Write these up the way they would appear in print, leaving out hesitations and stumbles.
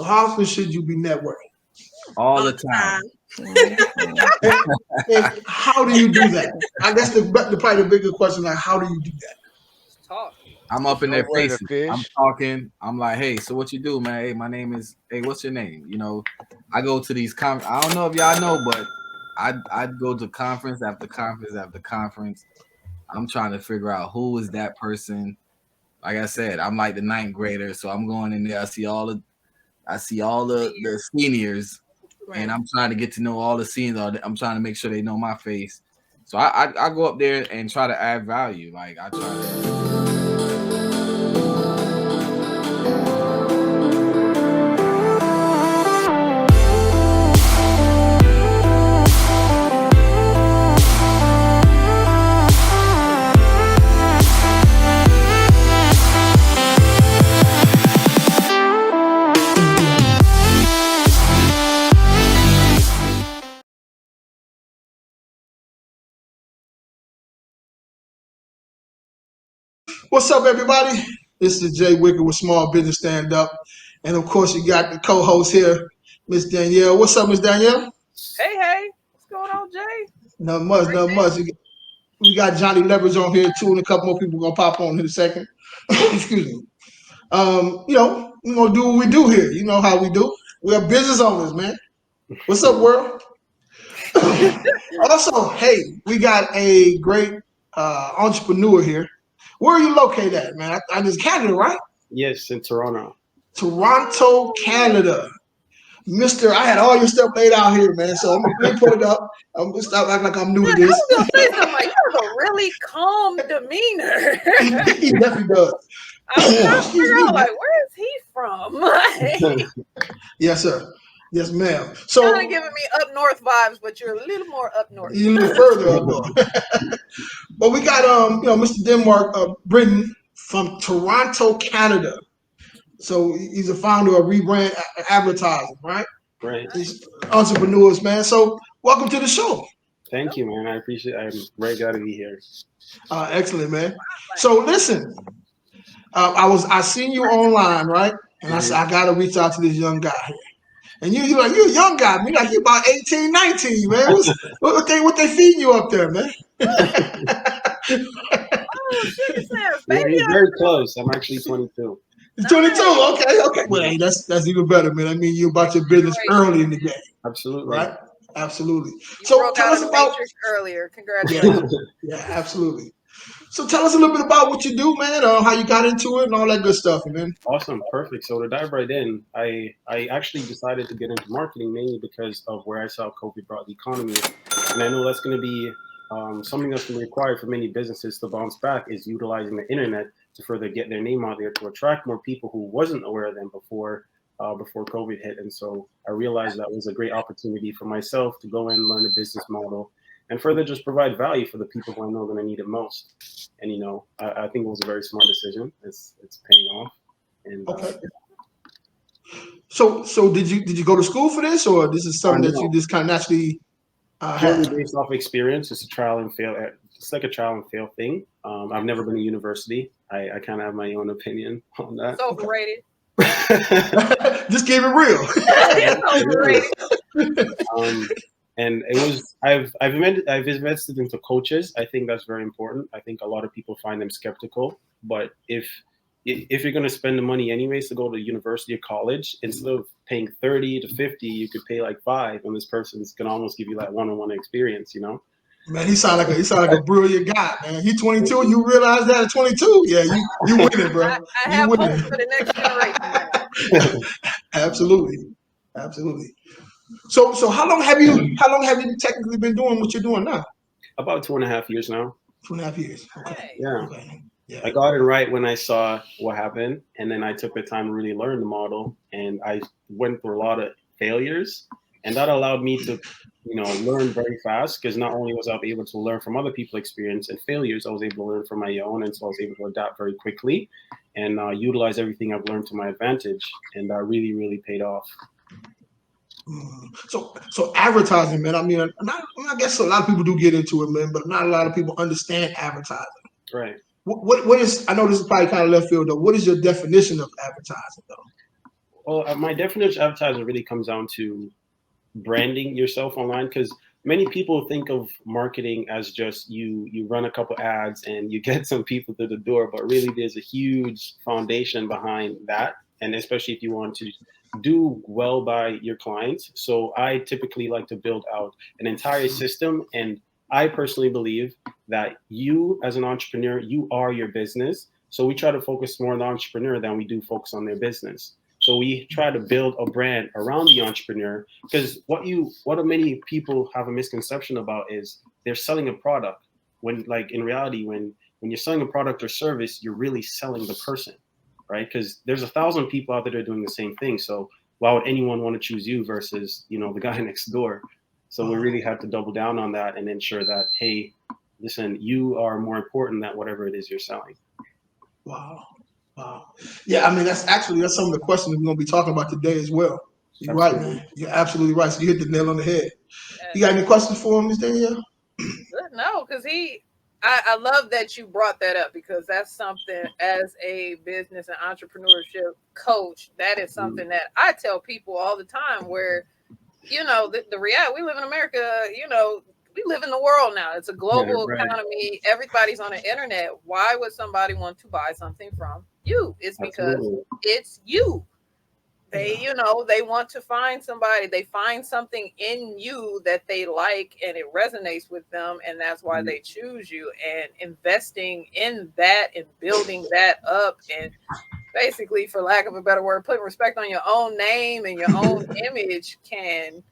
So how often should you be networking? All the time. And how do you do that? I guess probably the bigger question, like, how do you do that? Talk. I'm up in their Nowhere to faces. fish. I'm talking. I'm like, hey, so what you do, man? Hey, my name is. Hey, what's your name? You know, I go to these I don't know if y'all know, but I'd go to conference after conference after conference. I'm trying to figure out who is that person. Like I said, I'm like the 9th grader, so I'm going in there. I see all the seniors, and I'm trying to get to know all the seniors. I'm trying to make sure they know my face. So I go up there and try to add value. Like I try to. What's up, everybody? This is Jeamain Wicker with Small Business Stand-Up. And, of course, you got the co-host here, Miss Danielle. What's up, Miss Danielle? Hey. What's going on, Jay? Not much. We got Johnny Leverage on here, too, and a couple more people going to pop on in a second. Excuse me. We're going to do what we do here. You know how we do. We are business owners, man. What's up, world? Also, hey, we got a great entrepreneur here. Where are you located at, man? I just Canada, right? Yes, in Toronto. Toronto, Canada. I had all your stuff laid out here, man. So I'm going to put it up. I'm going to stop acting like I'm new to this. I was going to say something like, you have a really calm demeanor. He definitely does. I was trying to figure out, like, where is he from? Yes, sir. Yes, ma'am. So you're kind of giving me up north vibes, but you're a little more up north. You're a little further up north. But we got Mr. Denmark Britton from Toronto, Canada. So he's a founder of Rebrand Advertising, right? Right. He's entrepreneurs, man. So welcome to the show. Thank you, man. I appreciate it. I'm very glad to be here. Excellent, man. So listen, I seen you online, right? And I said, I got to reach out to this young guy here. And you're a young guy, man. Like, you're about 18, 19, man. What they feeding you up there, man? Yeah, he's very close. I'm actually 22. He's 22. Okay. Well, hey, that's even better, man. I mean, you're about your business early in the game. Absolutely. Right? Absolutely. You so tell us about earlier. Congratulations. Yeah, absolutely. So tell us a little bit about what you do, man, how you got into it and all that good stuff, man. Awesome. Perfect. So to dive right in, I actually decided to get into marketing mainly because of where I saw COVID brought the economy. And I know that's going to be something that's going to be required for many businesses to bounce back is utilizing the internet to further get their name out there to attract more people who wasn't aware of them before COVID hit. And so I realized that was a great opportunity for myself to go in, learn a business model, and further just provide value for the people who I know are going to need it most. And, I think it was a very smart decision. It's paying off. And, okay. So did you go to school for this, or this is something that you just kind of naturally had? Based off experience, it's a trial and fail. It's like a trial and fail thing. I've never been to university. I kind of have my own opinion on that. It's overrated. Just keep it real. It's overrated. And it was I've invested into coaches. I think that's very important. I think a lot of people find them skeptical, but if you're going to spend the money anyways to go to university or college, instead of paying 30 to 50, you could pay like $5, and this person's going to almost give you that one-on-one experience, Man, he sound like a brilliant guy, man. He's 22. You realize that at 22? Yeah, you winning, bro. I have hope for the next generation. Absolutely. So how long have you technically been doing what you're doing now? About 2.5 years now. 2.5 years. Okay. Yeah. Okay. Yeah. I got it right when I saw what happened, and then I took the time to really learn the model, and I went through a lot of failures, and that allowed me to, learn very fast, because not only was I able to learn from other people's experience and failures, I was able to learn from my own, and so I was able to adapt very quickly and utilize everything I've learned to my advantage, and that really, really paid off. So advertising, man. I mean, I guess a lot of people do get into it, man, but not a lot of people understand advertising. Right. What is? I know this is probably kind of left field, though. What is your definition of advertising, though? Well, my definition of advertising really comes down to branding yourself online, because many people think of marketing as just you run a couple ads and you get some people to the door, but really there's a huge foundation behind that, and especially if you want to do well by your clients. So I typically like to build out an entire system, and I personally believe that you as an entrepreneur, you are your business. So we try to focus more on the entrepreneur than we do focus on their business. So we try to build a brand around the entrepreneur, because what many people have a misconception about is they're selling a product, when like in reality, when you're selling a product or service, you're really selling the person, right? Because there's 1,000 people out there that are doing the same thing. So why would anyone want to choose you versus, the guy next door? So we really have to double down on that and ensure that, hey, listen, you are more important than whatever it is you're selling. Wow. Yeah, I mean, that's some of the questions we're going to be talking about today as well. You're right, man. You're absolutely right. So you hit the nail on the head. You got any questions for him, Ms. Danielle? No, because I love that you brought that up, because that's something, as a business and entrepreneurship coach, that is something that I tell people all the time, where, the reality, we live in America, we live in the world now. It's a global economy. Everybody's on the internet. Why would somebody want to buy something from you? It's because it's you. They, they want to find somebody. They find something in you that they like and it resonates with them. And that's why they choose you. And investing in that and building that up, and basically, for lack of a better word, putting respect on your own name and your own image can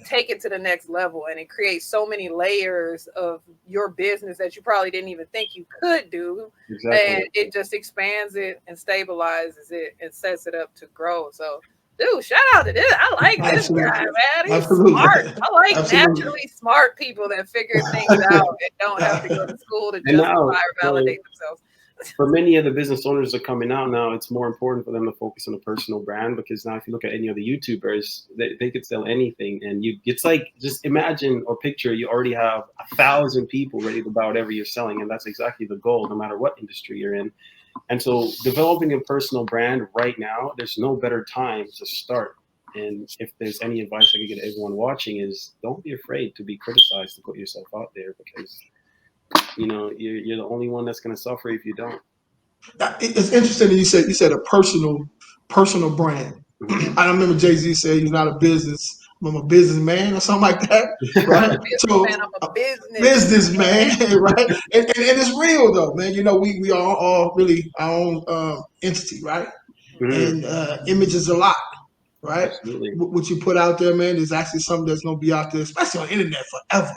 take it to the next level, and it creates so many layers of your business that you probably didn't even think you could do. Exactly. And it just expands it and stabilizes it and sets it up to grow. So, dude, shout out to this. I like this guy, man. He's smart. I like naturally smart people that figure things out and don't have to go to school to justify or validate themselves. For many of the business owners that are coming out now, it's more important for them to focus on a personal brand, because now if you look at any of the YouTubers, they could sell anything. And it's like, just imagine or picture you already have 1,000 people ready to buy whatever you're selling. And that's exactly the goal, no matter what industry you're in. And so developing a personal brand right now, there's no better time to start. And if there's any advice I could get everyone watching is, don't be afraid to be criticized, to put yourself out there, because you're the only one that's going to suffer if you don't. It's interesting that you said a personal brand. I remember Jay-Z said he's not a business. I'm a businessman or something like that, right? So I'm a businessman, right? And it's real though, man. We are all really our own entity, right? And image is a lot, right? Absolutely. What you put out there, man, is actually something that's going to be out there, especially on the internet, forever.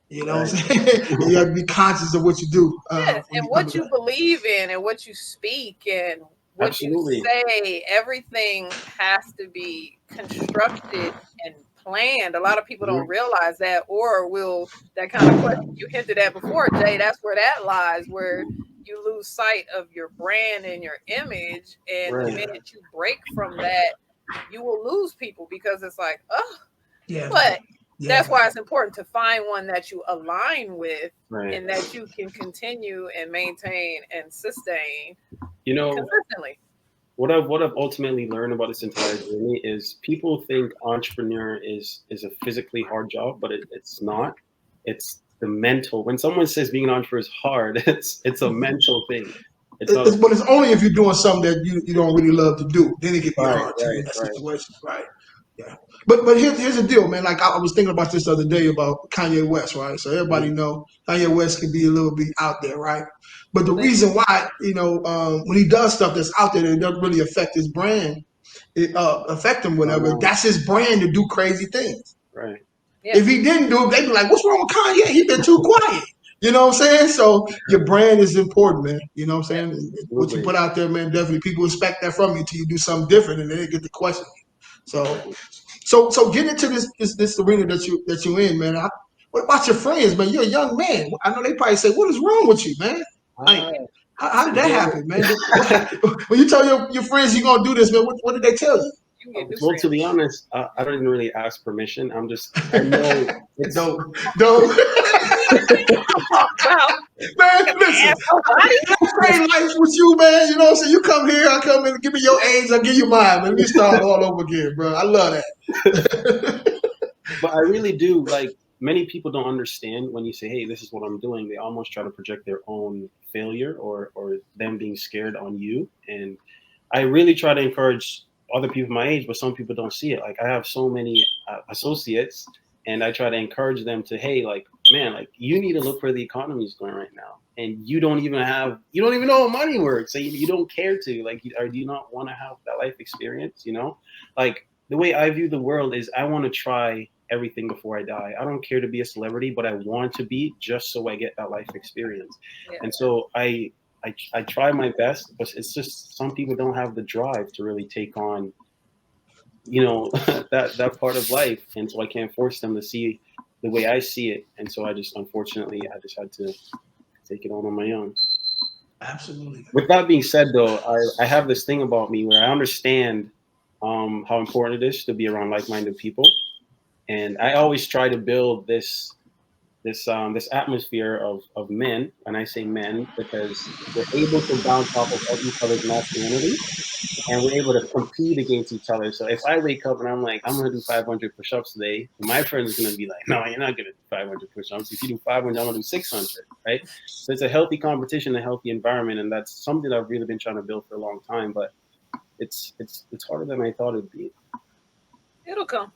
You know what I'm saying? You have to be conscious of what you do. Yes, and what you believe in and what you speak and what you say. Everything has to be constructed and planned. A lot of people don't realize that, or will that kind of question you hinted at before, Jay. That's where that lies, where you lose sight of your brand and your image. And the minute you break from that, you will lose people, because it's like, but that's why it's important to find one that you align with and that you can continue and maintain and sustain consistently. What I've ultimately learned about this entire journey is people think entrepreneur is a physically hard job, but it's not. It's the mental. When someone says being an entrepreneur is hard, it's a mental thing. But it's only if you're doing something that you don't really love to do. Then it can be hard in that situation, right? Yeah. But here's the deal, man. Like I was thinking about this the other day about Kanye West, right? So everybody know Kanye West can be a little bit out there, right? But the reason why, when he does stuff that's out there that doesn't really affect his brand, affect him, whatever, that's his brand to do crazy things. Right. Yeah. If he didn't do it, they'd be like, what's wrong with Kanye? He been too quiet. You know what I'm saying? So your brand is important, man. You know what I'm saying? What you put out there, man, definitely people expect that from you till you do something different, and then they get to question you. So getting into this arena that you in, man. What about your friends, man? You're a young man. I know they probably say, "What is wrong with you, man?" Like, how did that happen, man? When you tell your friends you're gonna do this, man, what did they tell you? Well, to be honest, I don't even really ask permission. I know it's dope. Man, listen, I trade life with you, man. You know what I'm saying? You come here, I come in, give me your age, I give you mine, man. We start all over again, bro. I love that. But I really do, like, many people don't understand when you say, hey, this is what I'm doing. They almost try to project their own failure or them being scared on you. And I really try to encourage other people my age, but some people don't see it. Like, I have so many associates, and I try to encourage them to, hey, like, man, like, you need to look where the economy is going right now. And you don't even know how money works. So you don't care to, like, or do you not want to have that life experience, you know? Like, the way I view the world is I want to try everything before I die. I don't care to be a celebrity, but I want to be, just so I get that life experience. Yeah. And so I try my best, but it's just some people don't have the drive to really take on, you know, that part of life. And so I can't force them to see the way I see it. And so unfortunately, I just had to take it on my own. Absolutely. With that being said, though, I have this thing about me where I understand how important it is to be around like-minded people. And I always try to build this atmosphere of men, and I say men because we're able to bounce off of each other's masculinity, and we're able to compete against each other. So if I wake up and I'm like, I'm going to do 500 push-ups today, my friend is going to be like, no, you're not going to do 500 push-ups. If you do 500, I'm going to do 600, right? So it's a healthy competition, a healthy environment, and that's something I've really been trying to build for a long time, but it's harder than I thought it'd be. It'll come.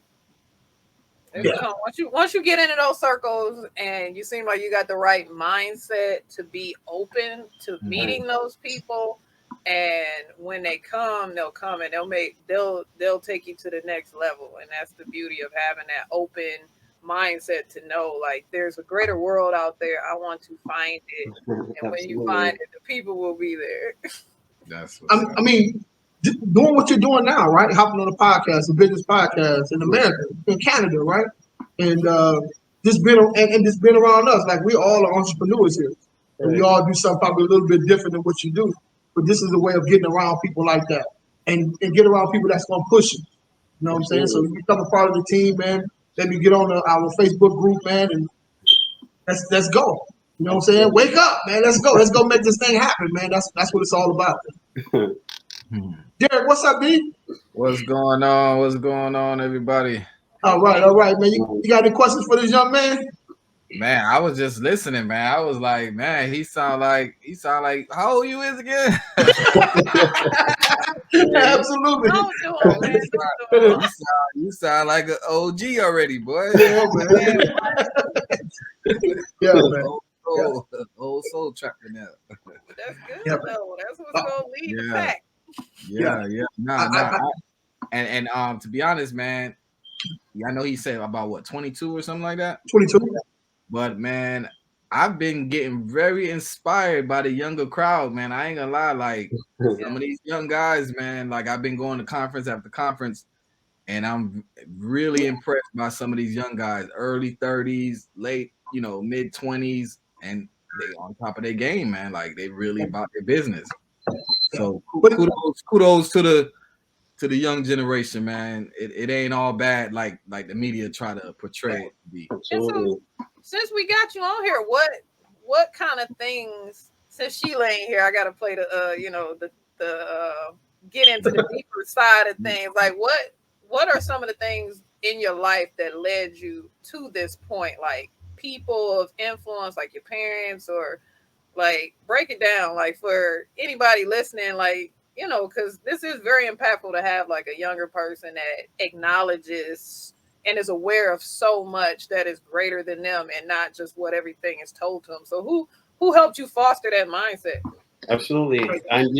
Once you get into those circles and you seem like you got the right mindset to be open to meeting those people, and when they come, they'll come and they'll take you to the next level. And that's the beauty of having that open mindset to know, like, there's a greater world out there. I want to find it, and when you find it, the people will be there. That's I mean, doing what you're doing now, right? Hopping on a podcast, a business podcast in America, in Canada, right? And just been around us. Like, we all are entrepreneurs here. And we all do something probably a little bit different than what you do. But this is a way of getting around people like that. And get around people that's going to push you. You know what I'm saying? So you become a part of the team, man. Then you get on our Facebook group, man, and let's go. You know what I'm saying? Wake up, man. Let's go. Let's go make this thing happen, man. That's what it's all about. Derrick, what's up, B? What's going on? What's going on, everybody? All right, man. You got any questions for this young man? Man, I was just listening, man. I was like, man, he sound like how old you is again? Absolutely. You sound like an OG already, boy. Yeah, man. Yeah, man. Old soul trapping out. That's good, though. That's what's gonna lead the pack. Yeah. Nah. And to be honest, man, I know he said about what, 22 or something like that. 22. But man, I've been getting very inspired by the younger crowd, man. I ain't gonna lie, like some of these young guys, man. Like, I've been going to conference after conference, and I'm really impressed by some of these young guys, early 30s, late, mid 20s, and they on top of their game, man. Like, they really about their business. So kudos to the young generation, man. It ain't all bad like the media try to portray it to be. So, since we got you on here, what kind of things, since Shiela ain't here, I gotta play the get into the deeper side of things. Like, what are some of the things in your life that led you to this point? Like, people of influence, like your parents, or like, break it down, like, for anybody listening, like, because this is very impactful to have like a younger person that acknowledges and is aware of so much that is greater than them and not just what everything is told to them. So who helped you foster that mindset? Absolutely. And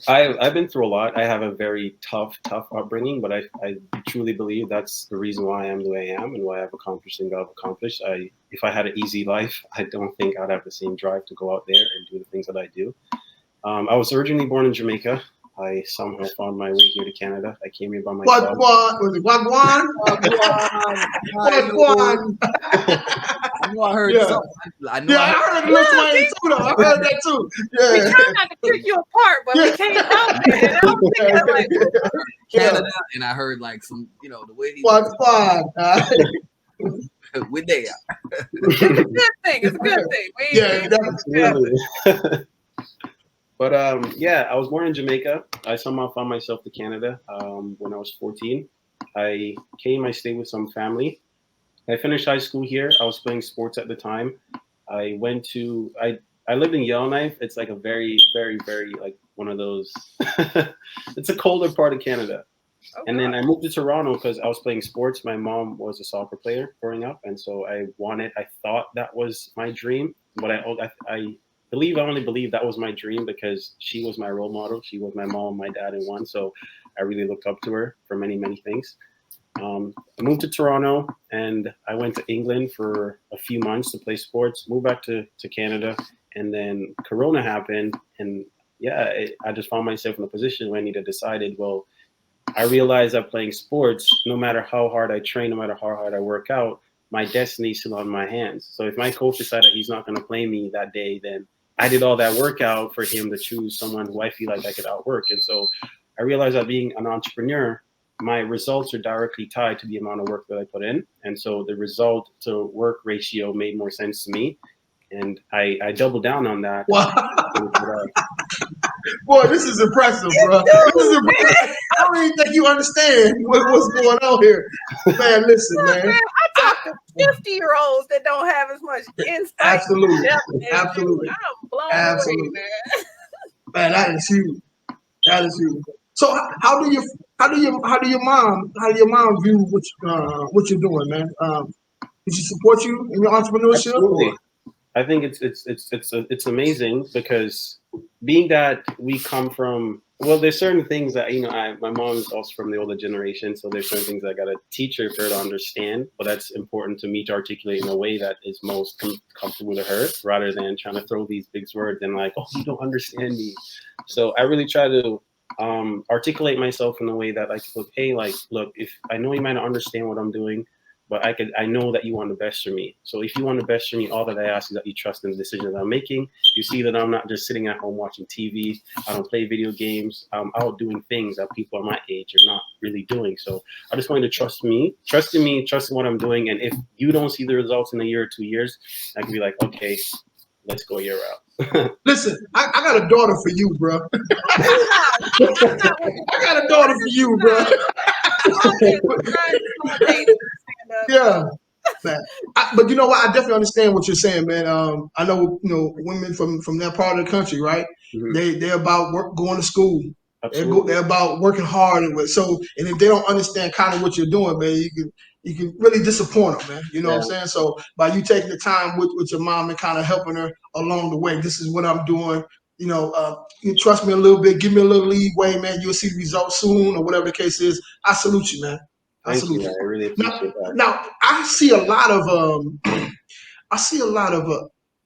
I've been through a lot. I have a very tough upbringing, but I truly believe that's the reason why I am the way I am and why I've accomplished things I've accomplished. If I had an easy life, I don't think I'd have the same drive to go out there and do the things that I do. I was originally born in Jamaica. I somehow found my way here to Canada. I came here by myself. Wagwan? I know I heard something. I heard a little twang too, though. I heard that too. Yeah. We tried not to pick you apart, but we can't help it. And I was thinking, like, Canada, and I heard like some, the way he. Wagwan. We're there. It's a good thing. It's a good thing. Absolutely. But I was born in Jamaica. I somehow found myself to Canada when I was 14. I stayed with some family. I finished high school here. I was playing sports at the time. I lived in Yellowknife. It's like a very, very, very like one of those. It's a colder part of Canada. Oh, and then I moved to Toronto because I was playing sports. My mom was a soccer player growing up, and so I thought that was my dream. But I only believe that was my dream because she was my role model. She was my mom and my dad in one. So I really looked up to her for many, many things. I moved to Toronto and I went to England for a few months to play sports, moved back to Canada, and then Corona happened. And I just found myself in a position where I needed decided, well, I realized that playing sports, no matter how hard I train, no matter how hard I work out, my destiny is still on my hands. So if my coach decided he's not going to play me that day, then I did all that workout for him to choose someone who I feel like I could outwork. And so I realized that being an entrepreneur, my results are directly tied to the amount of work that I put in. And so the result to work ratio made more sense to me. And I doubled down on that. Wow. Boy, this is impressive, bro. This is impressive. I don't even think you understand what's going on here. Man, listen, man. I talk to 50-year-olds that don't have as much insight. Absolutely. I'm blown away, man. Man, that is huge. That is huge. So how do your mom view what you're doing, man? Does she support you in your entrepreneurship? Absolutely. I think it's amazing because being that we come from, well, there's certain things that, my mom is also from the older generation. So there's certain things I got to teach her for her to understand, but that's important to me to articulate in a way that is most comfortable to her rather than trying to throw these big words and like, oh, you don't understand me. So I really try to articulate myself in a way that look, if I know you might not understand what I'm doing, but I know that you want the best for me. So if you want the best for me, all that I ask is that you trust in the decisions I'm making. You see that I'm not just sitting at home watching TV. I don't play video games. I'm out doing things that people my age are not really doing. So I just want you to trust in me, trust in what I'm doing. And if you don't see the results in a year or 2 years, I can be like, okay, let's go your route. Listen, I got a daughter for you, bro. I got a daughter for you, bro. Yeah, man. But you know what? I definitely understand what you're saying, man. I know, women from that part of the country, right? Mm-hmm. They're about going to school. They're about working hard and if they don't understand kind of what you're doing, man, you can really disappoint them, man. You know what I'm saying? So by you taking the time with your mom and kind of helping her along the way, this is what I'm doing. You trust me a little bit, give me a little leeway, man. You'll see the results soon, or whatever the case is. I salute you, man. Thank you, man. I really appreciate that. Now, I see a lot of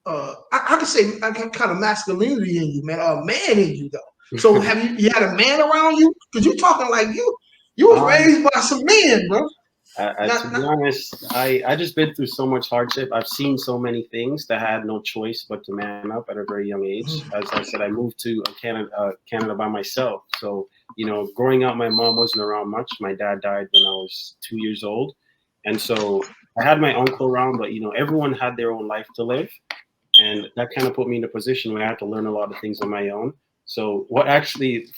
I can say kind of masculinity in you, man. A man in you, though. So have you had a man around you? Because you're talking like you was raised by some men, bro. To be honest, I just been through so much hardship. I've seen so many things that I had no choice but to man up at a very young age. As I said, I moved to Canada by myself. So, growing up, my mom wasn't around much. My dad died when I was 2 years old. And so I had my uncle around, but, everyone had their own life to live. And that kind of put me in a position where I had to learn a lot of things on my own. So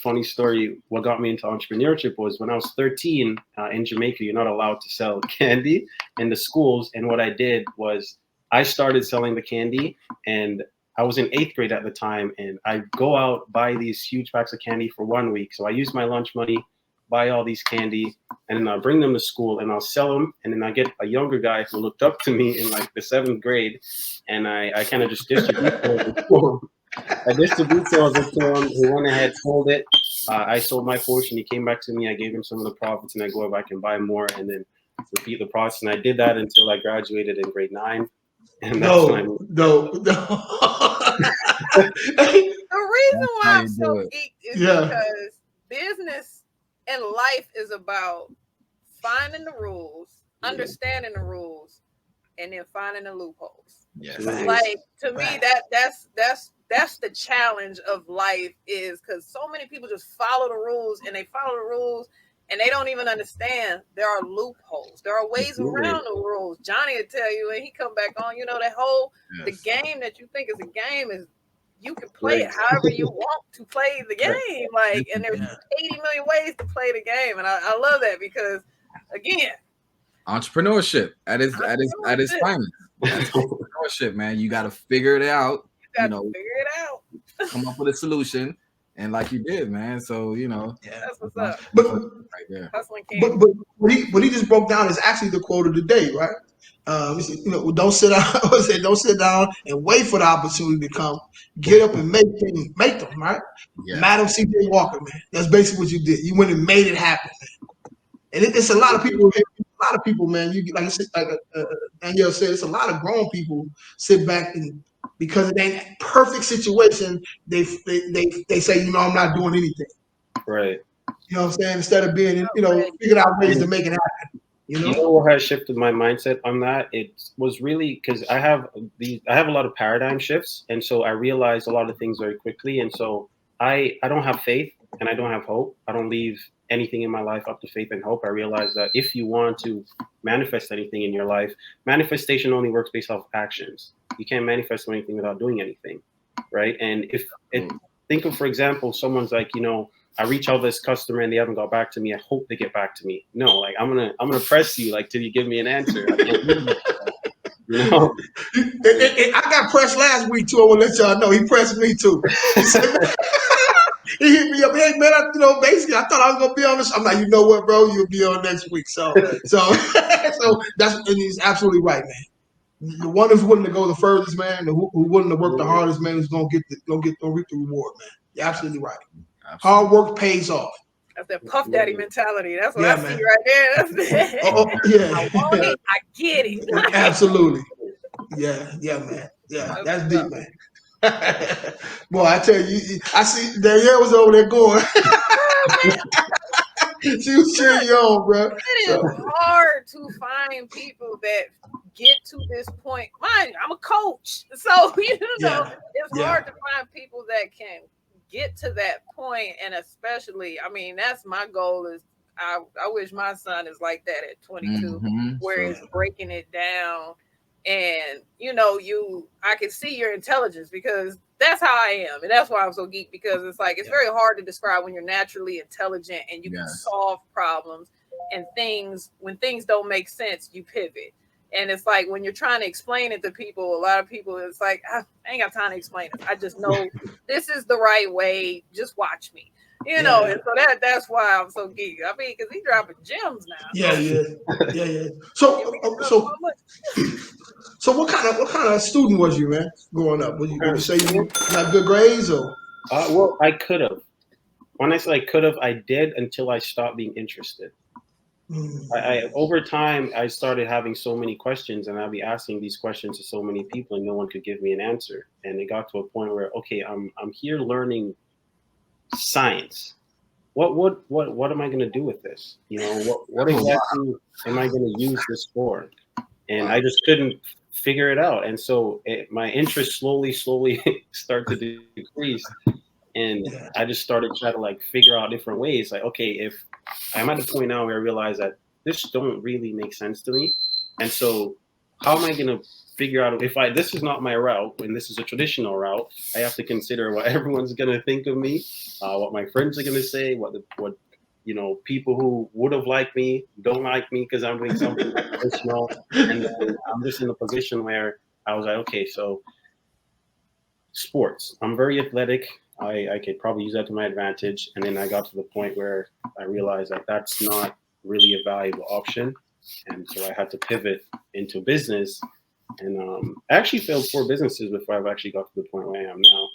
funny story, what got me into entrepreneurship was when I was 13 in Jamaica, you're not allowed to sell candy in the schools. And what I did was I started selling the candy, and I was in 8th grade at the time. And I'd go out, buy these huge packs of candy for 1 week. So I used my lunch money, buy all these candy, and then I'll bring them to school and I'll sell them. And then I get a younger guy who looked up to me in like the 7th grade. And I kind of just distribute them. I distributed sales to him. He went ahead, sold it. I sold my portion. He came back to me. I gave him some of the profits, and I go back and buy more, and then repeat the process. And I did that until I graduated in grade 9. And that's when I moved. No. The reason why I'm so geeked is because business and life is about finding the rules, understanding the rules, and then finding the loopholes. Yes. Like to me, that's the challenge of life, is because so many people just follow the rules and they don't even understand there are loopholes. There are ways around the rules. Johnny will tell you, and he come back on, that whole, the game that you think is a game is, you can play it however you want to play the game. Like, and there's 80 million ways to play the game. And I love that because, again, entrepreneurship at its finest. Entrepreneurship, man. You got to figure it out. Figure it out. Come up with a solution. And like you did, man. So, that's what's up. But, right there. But what he just broke down is actually the quote of the day, right? Don't sit down. Don't sit down and wait for the opportunity to come. Get up and make them, right? Yeah. Madam C.J. Walker, man. That's basically what you did. You went and made it happen, man. And it's a lot of people. A lot of people, man. You like Danielle said, it's a lot of grown people sit back and because it ain't a perfect situation, they say, I'm not doing anything. Right. You know what I'm saying? Instead of being, figuring out ways to make it happen. You know what has shifted my mindset on that? It was really because I have a lot of paradigm shifts, and so I realized a lot of things very quickly. And so I don't have faith and I don't have hope. I don't leave anything in my life up to faith and hope. I realized that if you want to manifest anything in your life, manifestation only works based off actions. You can't manifest anything without doing anything, right? And think of, for example, someone's like, I reach out to this customer and they haven't got back to me. I hope they get back to me. No, like I'm gonna press you like till you give me an answer. I got pressed last week too. I want to let y'all know he pressed me too. He hit me up. Hey man, basically I thought I was gonna be on this. I'm like, you know what, bro? You'll be on next week. So that's and he's absolutely right, man. The one who's willing to go the furthest, man, who willing to work the hardest, man, is gonna reap the reward, man. You're absolutely right. Absolutely. Hard work pays off. That's that Puff Daddy mentality. That's what I see right there. That's I want it. I get it. Absolutely. Yeah, man. Yeah, that's deep, man. Boy, I tell you, I see Danielle was over there going. She was cheering you on, bro. It is hard to find people that get to this point. Mind you, I'm a coach, so it's hard to find people that can get to that point, and especially, that's my goal. Is I wish my son is like that at 22, where he's breaking it down, and I can see your intelligence because that's how I am, and that's why I'm so geek because it's like it's very hard to describe when you're naturally intelligent and you can solve problems and when things don't make sense, you pivot. And it's like when you're trying to explain it to people, a lot of people, it's like, I ain't got time to explain it. I just know this is the right way. Just watch me. And so that's why I'm so geek. Because he's dropping gems now. Yeah. So what kind of student was you, man, growing up? Would you say you got good grades or? Well, I could have. When I say I could have, I did until I stopped being interested. I over time I started having so many questions, and I'd be asking these questions to so many people, and no one could give me an answer. And it got to a point where, okay, I'm here learning science. What am I going to do with this? What exactly am I going to use this for? And I just couldn't figure it out. And so my interest slowly started to decrease. And I just started trying to figure out different ways. Like, okay, if I'm at the point now where I realize that this don't really make sense to me. And so how am I going to figure out if this is not my route and this is a traditional route, I have to consider what everyone's going to think of me, what my friends are going to say, what people who would have liked me don't like me because I'm doing something traditional. And then I'm just in a position where I was like, okay, so sports, I'm very athletic. I could probably use that to my advantage. And then I got to the point where I realized that that's not really a valuable option. And so I had to pivot into business. And I actually failed 4 businesses before I've actually got to the point where I am now.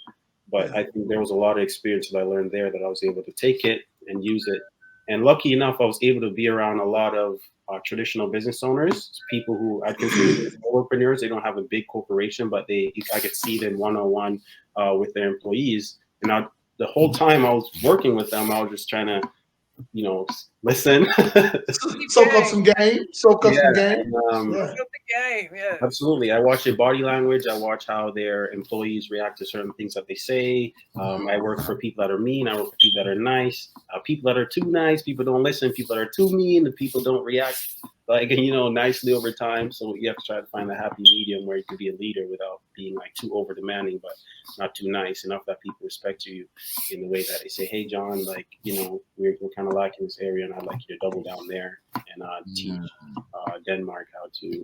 But I think there was a lot of experience that I learned there that I was able to take it and use it. And lucky enough, I was able to be around a lot of traditional business owners, people who I consider solopreneurs. They don't have a big corporation, but I could see them one-on-one with their employees. And the whole time I was working with them, I was just trying to listen. Soak up some game. Soak up some game. And, Soak up the game. Yeah. Absolutely. I watch their body language. I watch how their employees react to certain things that they say. I work for people that are mean. I work for people that are nice. People that are too nice. People don't listen. People that are too mean. And people don't react nicely over time. So you have to try to find the happy medium where you can be a leader without being like too over demanding, but not too nice enough that people respect you in the way that they say, hey, John, we're kind of lacking this area and I'd like you to double down there and teach Denmark how to,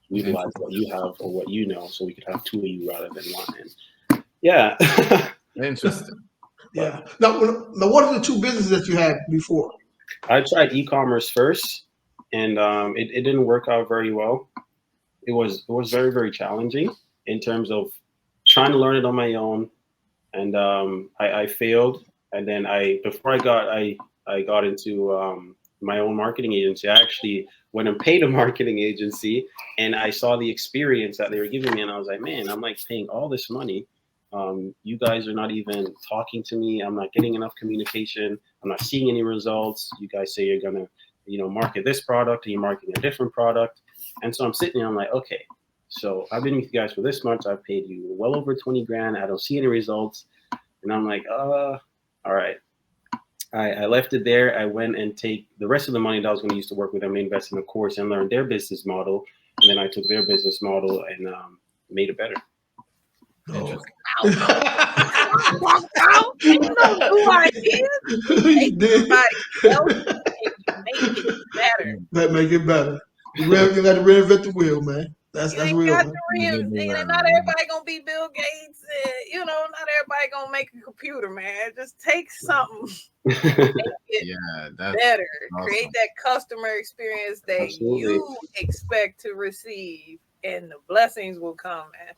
utilize what you have or what you know so we could have two of you rather than one. And yeah. Interesting. Yeah. Now, what are the two businesses that you had before? I tried e-commerce first. And it didn't work out very well. It was very, very challenging in terms of trying to learn it on my own. And I failed. And then before I got into my own marketing agency, I actually went and paid a marketing agency, and I saw the experience that they were giving me, and I was like, man, I'm like paying all this money. You guys are not even talking to me. I'm not getting enough communication. I'm not seeing any results. You guys say you're gonna market this product and you're marketing a different product. And so I'm sitting there, I'm like, okay, so I've been with you guys for this much. I've paid you well over 20 grand. I don't see any results. And I'm like, all right. I left it there. I went and take the rest of the money that I was going to use to work with them, invest in a course and learn their business model. And then I took their business model and made it better. Interesting. You know who I is. You did. Make it better. That make it better. You got to reinvent the wheel, man. That's real. Got to reinvent. Not everybody gonna be Bill Gates. Not everybody gonna make a computer, man. Just take something. Make it better. Awesome. Create that customer experience that you expect to receive, and the blessings will come, man.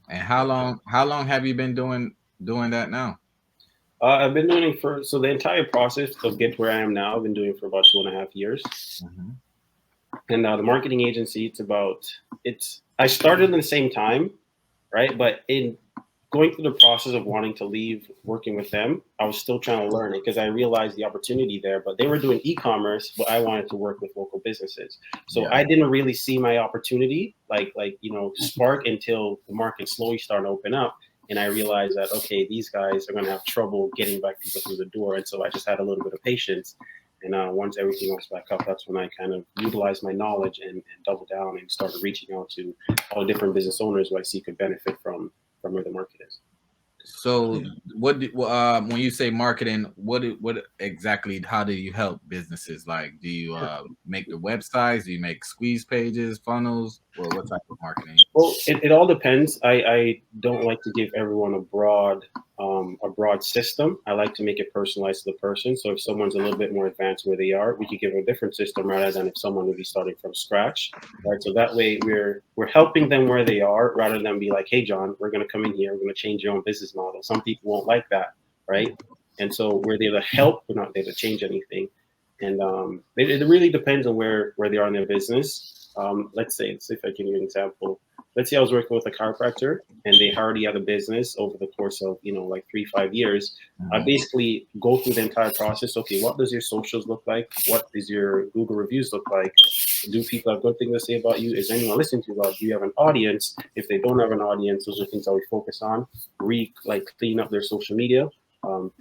And how long have you been doing that now? I've been doing it the entire process to get where I am now. I've been doing it for about 2.5 years. Mm-hmm. And the marketing agency, I started at the same time, right? But in going through the process of wanting to leave working with them, I was still trying to learn it because I realized the opportunity there. But they were doing e-commerce, but I wanted to work with local businesses. So I didn't really see my opportunity spark until the market slowly started to open up. And I realized that, okay, these guys are going to have trouble getting back people through the door. And so I just had a little bit of patience. And once everything was back up, that's when I kind of utilized my knowledge and doubled down and started reaching out to all the different business owners who I see could benefit from where the market is. So when you say marketing, what exactly, how do you help businesses? Like, do you make the websites? Do you make squeeze pages, funnels, or what type of marketing? Well, it all depends. I don't like to give everyone a broad system. I like to make it personalized to the person. So if someone's a little bit more advanced where they are, we could give them a different system rather than if someone would be starting from scratch, right? So that way we're helping them where they are rather than be like, hey, John, we're going to come in here. We're going to change your own business model. Some people won't like that, right? And so we're there to help. We're not there to change anything. And it really depends on where they are in their business. Let's see if I can give you an example. Let's say I was working with a chiropractor and they already had a business over the course of, 3-5 years. I basically go through the entire process. Okay, what does your socials look like? What does your Google reviews look like? Do people have good things to say about you? Is anyone listening to you? Do you have an audience? If they don't have an audience, those are things that we focus on. Clean up their social media.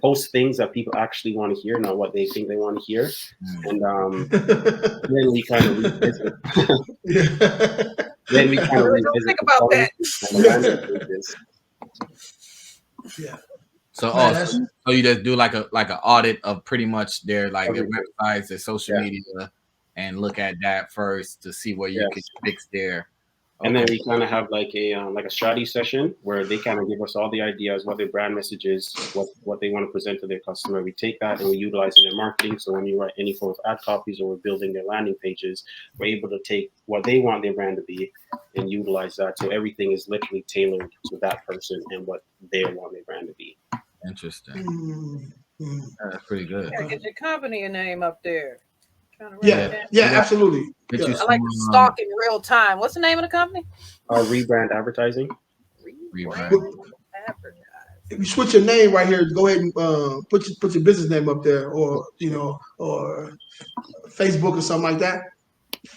Post things that people actually want to hear, not what they think they want to hear. And then we kind of revisit. Then we kind of think about that. Yeah. So you just do like an audit of pretty much their websites, their social media, and look at that first to see where you can fix there. And then we kind of have like a strategy session where they kind of give us all the ideas, what their brand message is, what they want to present to their customer. We take that and we utilize it in their marketing. So when you write any form of ad copies or we're building their landing pages, we're able to take what they want their brand to be and utilize that. So everything is literally tailored to that person and what they want their brand to be. Interesting. That's pretty good. Yeah, get your company name up there. Yeah, absolutely. Yeah. I like to stalk in real time. What's the name of the company? Rebrand Advertising. Rebrand Advertising. if you switch your name right here, go ahead and put your business name up there, or or Facebook or something like that.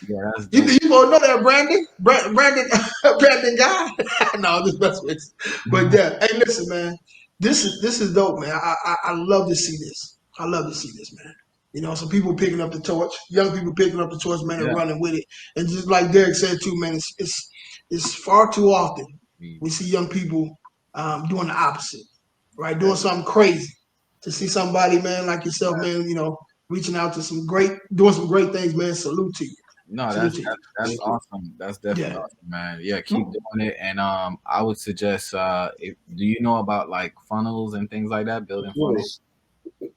Yeah, that's You dope. gonna know that Brandon Brandon guy? No, I'm just messing with you. But yeah, hey, listen, man, this is dope, man. I love to see this. I love to see this, man. Some people picking up the torch, young people picking up the torch, man, and Yeah. running with it. And just like Derrick said too, man, it's far too often we see young people doing the opposite, right? Doing something crazy. To see somebody, man, like yourself, man, reaching out to doing some great things, man. Salute to you. No, Salute to you. that's awesome. That's definitely Yeah. awesome, man. Yeah, keep doing it. And I would suggest do you know about like funnels and things like that, building funnels?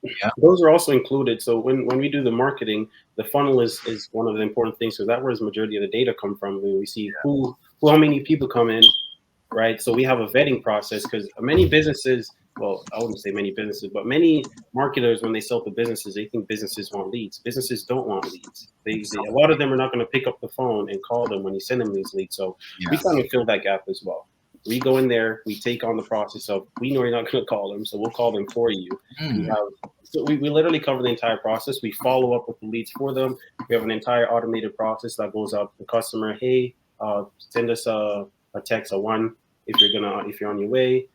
Yeah. Those are also included. So when we do the marketing, the funnel is one of the important things. So that's where the majority of the data come from. When we see how many people come in, right? So we have a vetting process, because many businesses, well, I wouldn't say many businesses, but many marketers, when they sell to businesses, they think businesses want leads. Businesses don't want leads. A lot of them are not going to pick up the phone and call them when you send them these leads. So we kind of fill that gap as well. We go in there, we take on the process of, we know you're not going to call them, so we'll call them for you. We literally cover the entire process. We follow up with the leads for them. We have an entire automated process that goes out to the customer. Hey, send us a text, a 1 if you're on your way.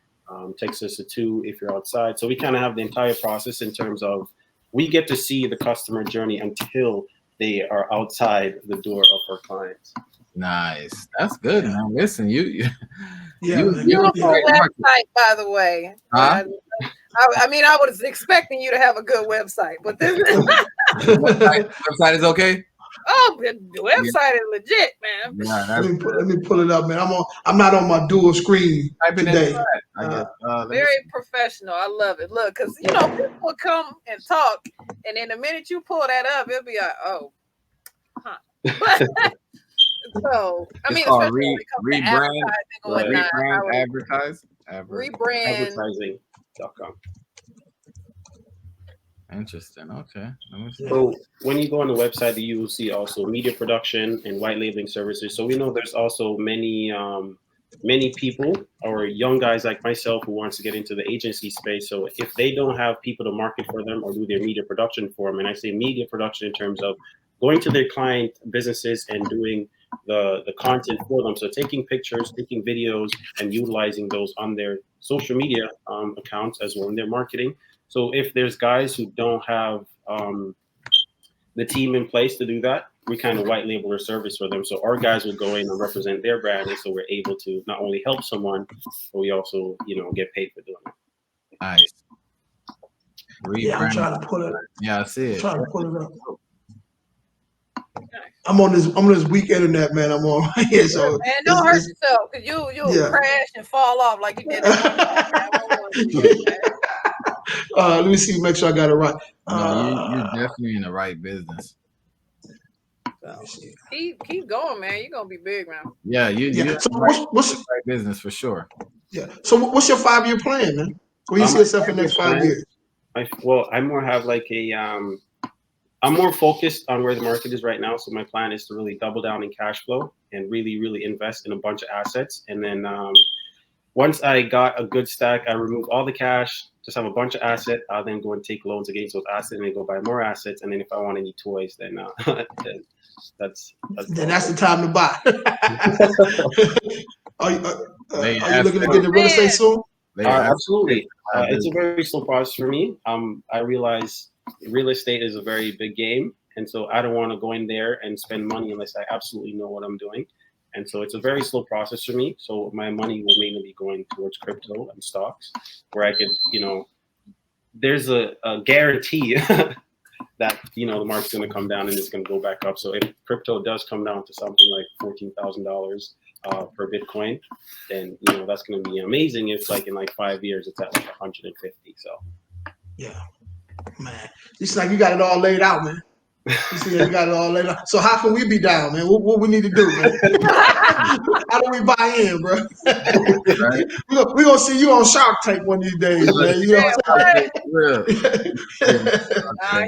Text us a 2 if you're outside. So we kind of have the entire process in terms of, we get to see the customer journey until they are outside the door of our clients. Nice. That's good, man. Listen, you beautiful website, by the way. Huh? I mean, I was expecting you to have a good website, but this website is okay. Oh, the website is legit, man. Yeah, let me pull it up, man. I'm not on my dual screen today. Very professional. I love it. Look, because people will come and talk, and then the minute you pull that up, it'll be like, oh, huh. So I mean, especially when it comes to advertising.com. Interesting. Okay. So when you go on the website, you will see also media production and white labeling services. So we know there's also many people or young guys like myself who wants to get into the agency space. So if they don't have people to market for them or do their media production for them, and I say media production in terms of going to their client businesses and doing the content for them. So taking pictures, taking videos, and utilizing those on their social media accounts as well in their marketing. So if there's guys who don't have the team in place to do that, we kind of white label their service for them. So our guys will go in and represent their brand, and so we're able to not only help someone, but we also, get paid for doing it. Nice. I'm trying to pull it. Yeah, I see it. I'm trying to pull it up. I'm on this weak internet, man. I'm on right here, so man, don't hurt yourself, because you'll crash and fall off like you did. Let me see, make sure I got it right. No, you're definitely in the right business. Keep going, man. You're gonna be big, man. Yeah, you're so what's the right business for sure. Yeah. So what's your 5-year plan, man? Where you see yourself in the next 5 years? I more have like I'm more focused on where the market is right now. So my plan is to really double down in cash flow and really, really invest in a bunch of assets. And then once I got a good stack, I remove all the cash, just have a bunch of assets. I'll then go and take loans against those assets and then go buy more assets. And then if I want any toys, then that's the time to buy. Are you looking to get into real estate soon? Absolutely. It's a very slow process for me. I realize real estate is a very big game, and so I don't want to go in there and spend money unless I absolutely know what I'm doing. And so it's a very slow process for me. So my money will mainly be going towards crypto and stocks, where I could, there's a guarantee that the market's going to come down and it's going to go back up. So if crypto does come down to something like $14,000 per Bitcoin, then that's going to be amazing. If in 5 years it's at 150. So yeah. Man, it's like you got it all laid out, man. You see, you got it all laid out. So how can we be down, man? What we need to do, man? How do we buy in, bro? Right. We're gonna see you on Shark Tank one of these days, man.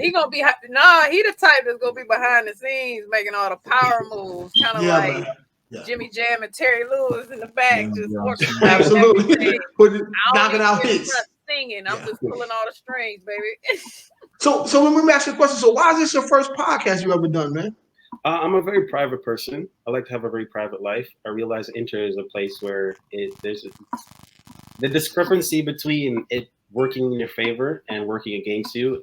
He gonna be he the type that's gonna be behind the scenes making all the power moves, kind of Jimmy Jam and Terry Lewis in the back, just orchestrating absolutely, everything. knocking out hits. Singing, I'm just pulling all the strings, baby. So when we ask you a question, so why is this your first podcast you ever done, man? I'm a very private person. I like to have a very private life. I realize the internet is a place where there's the discrepancy between it working in your favor and working against you.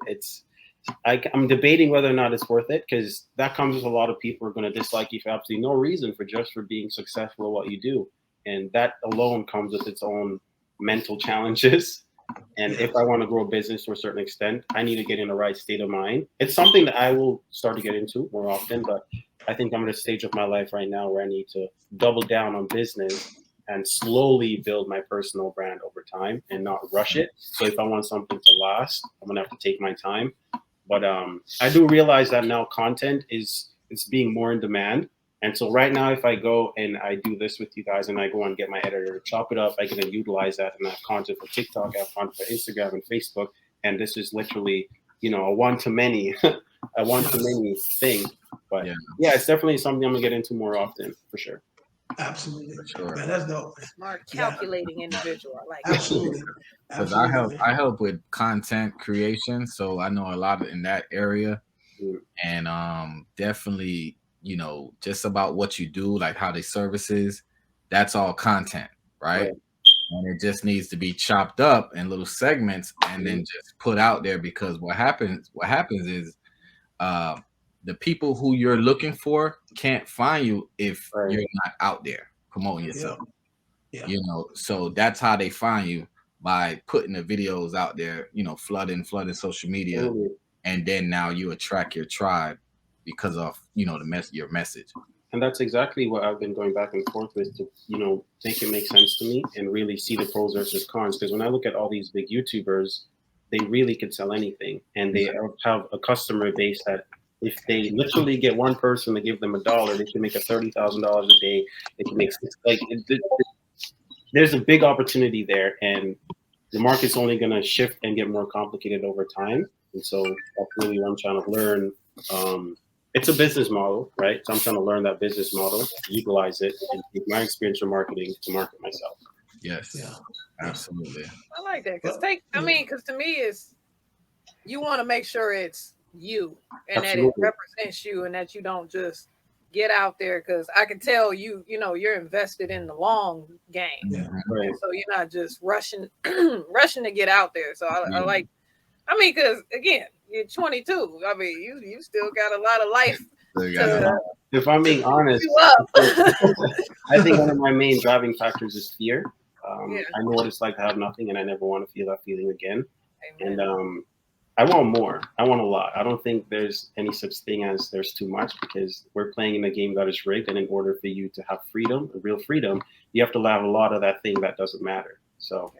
I'm debating whether or not it's worth it, because that comes with a lot of people who are going to dislike you for absolutely no reason, for being successful at what you do. And that alone comes with its own mental challenges. And if I want to grow a business to a certain extent, I need to get in the right state of mind. It's something that I will start to get into more often, but I think I'm at a stage of my life right now where I need to double down on business and slowly build my personal brand over time and not rush it. So if I want something to last, I'm going to have to take my time. But I do realize that now content it's being more in demand. And so right now, if I go and I do this with you guys and I go and get my editor to chop it up, I can then utilize that and I have content for TikTok, I have content for Instagram and Facebook. And this is literally, a one-to-many, thing. But yeah, it's definitely something I'm going to get into more often, for sure. Absolutely. Sure. Man, that's dope. Smart, calculating individual. I like absolutely. Because I help with content creation, so I know a lot in that area, and definitely, just about what you do, like how they services, that's all content, right? And it just needs to be chopped up in little segments and then just put out there, because what happens is the people who you're looking for can't find you if you're not out there promoting yourself. So that's how they find you, by putting the videos out there, flooding social media, and then now you attract your tribe because of your message. And that's exactly what I've been going back and forth with, to make it make sense to me and really see the pros versus cons. Because when I look at all these big YouTubers, they really could sell anything, and they have a customer base that if they literally get one person to give them $1, they can make $30,000 a day. They can make there's a big opportunity there, and the market's only going to shift and get more complicated over time. And so that's really what I'm trying to learn. It's a business model, right? So I'm trying to learn that business model, utilize it, and take my experience in marketing to market myself. Yes, absolutely. I like that, because to me, it's, you want to make sure it's you and that it represents you, and that you don't just get out there, because I can tell you're invested in the long game. So you're not just rushing to get out there. So I like, because again, you're 22. You still got a lot of life. If I'm being honest, I think one of my main driving factors is fear. I know what it's like to have nothing, and I never want to feel that feeling again. Amen. And I want more. I want a lot. I don't think there's any such thing as there's too much, because we're playing in a game that is rigged. And in order for you to have freedom, real freedom, you have to have a lot of that thing that doesn't matter. So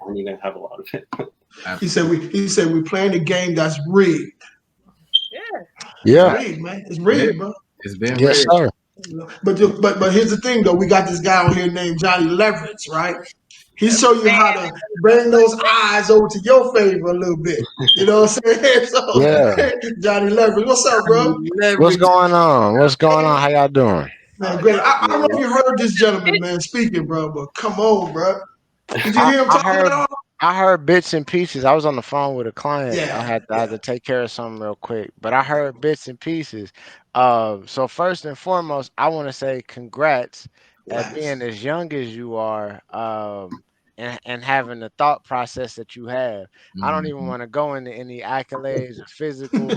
I need to have a lot of it. He said we playing the game that's rigged. Yeah. It's rigged, man. It's rigged, bro. It's been rigged. Sir. But here's the thing, though. We got this guy on here named Johnny Leverage, right? He show you how to bring those eyes over to your favor a little bit. You know what I'm saying? So, Johnny Leverage, what's up, bro? What's going on? How y'all doing? Man, great. I don't know if you heard this gentleman, man, speaking, bro, but come on, bro. Did you hear him talking at all? I heard bits and pieces. I was on the phone with a client. I had to take care of something real quick, but I heard bits and pieces. So first and foremost, I want to say congrats at being as young as you are, and having the thought process that you have. I don't even want to go into any accolades or physical,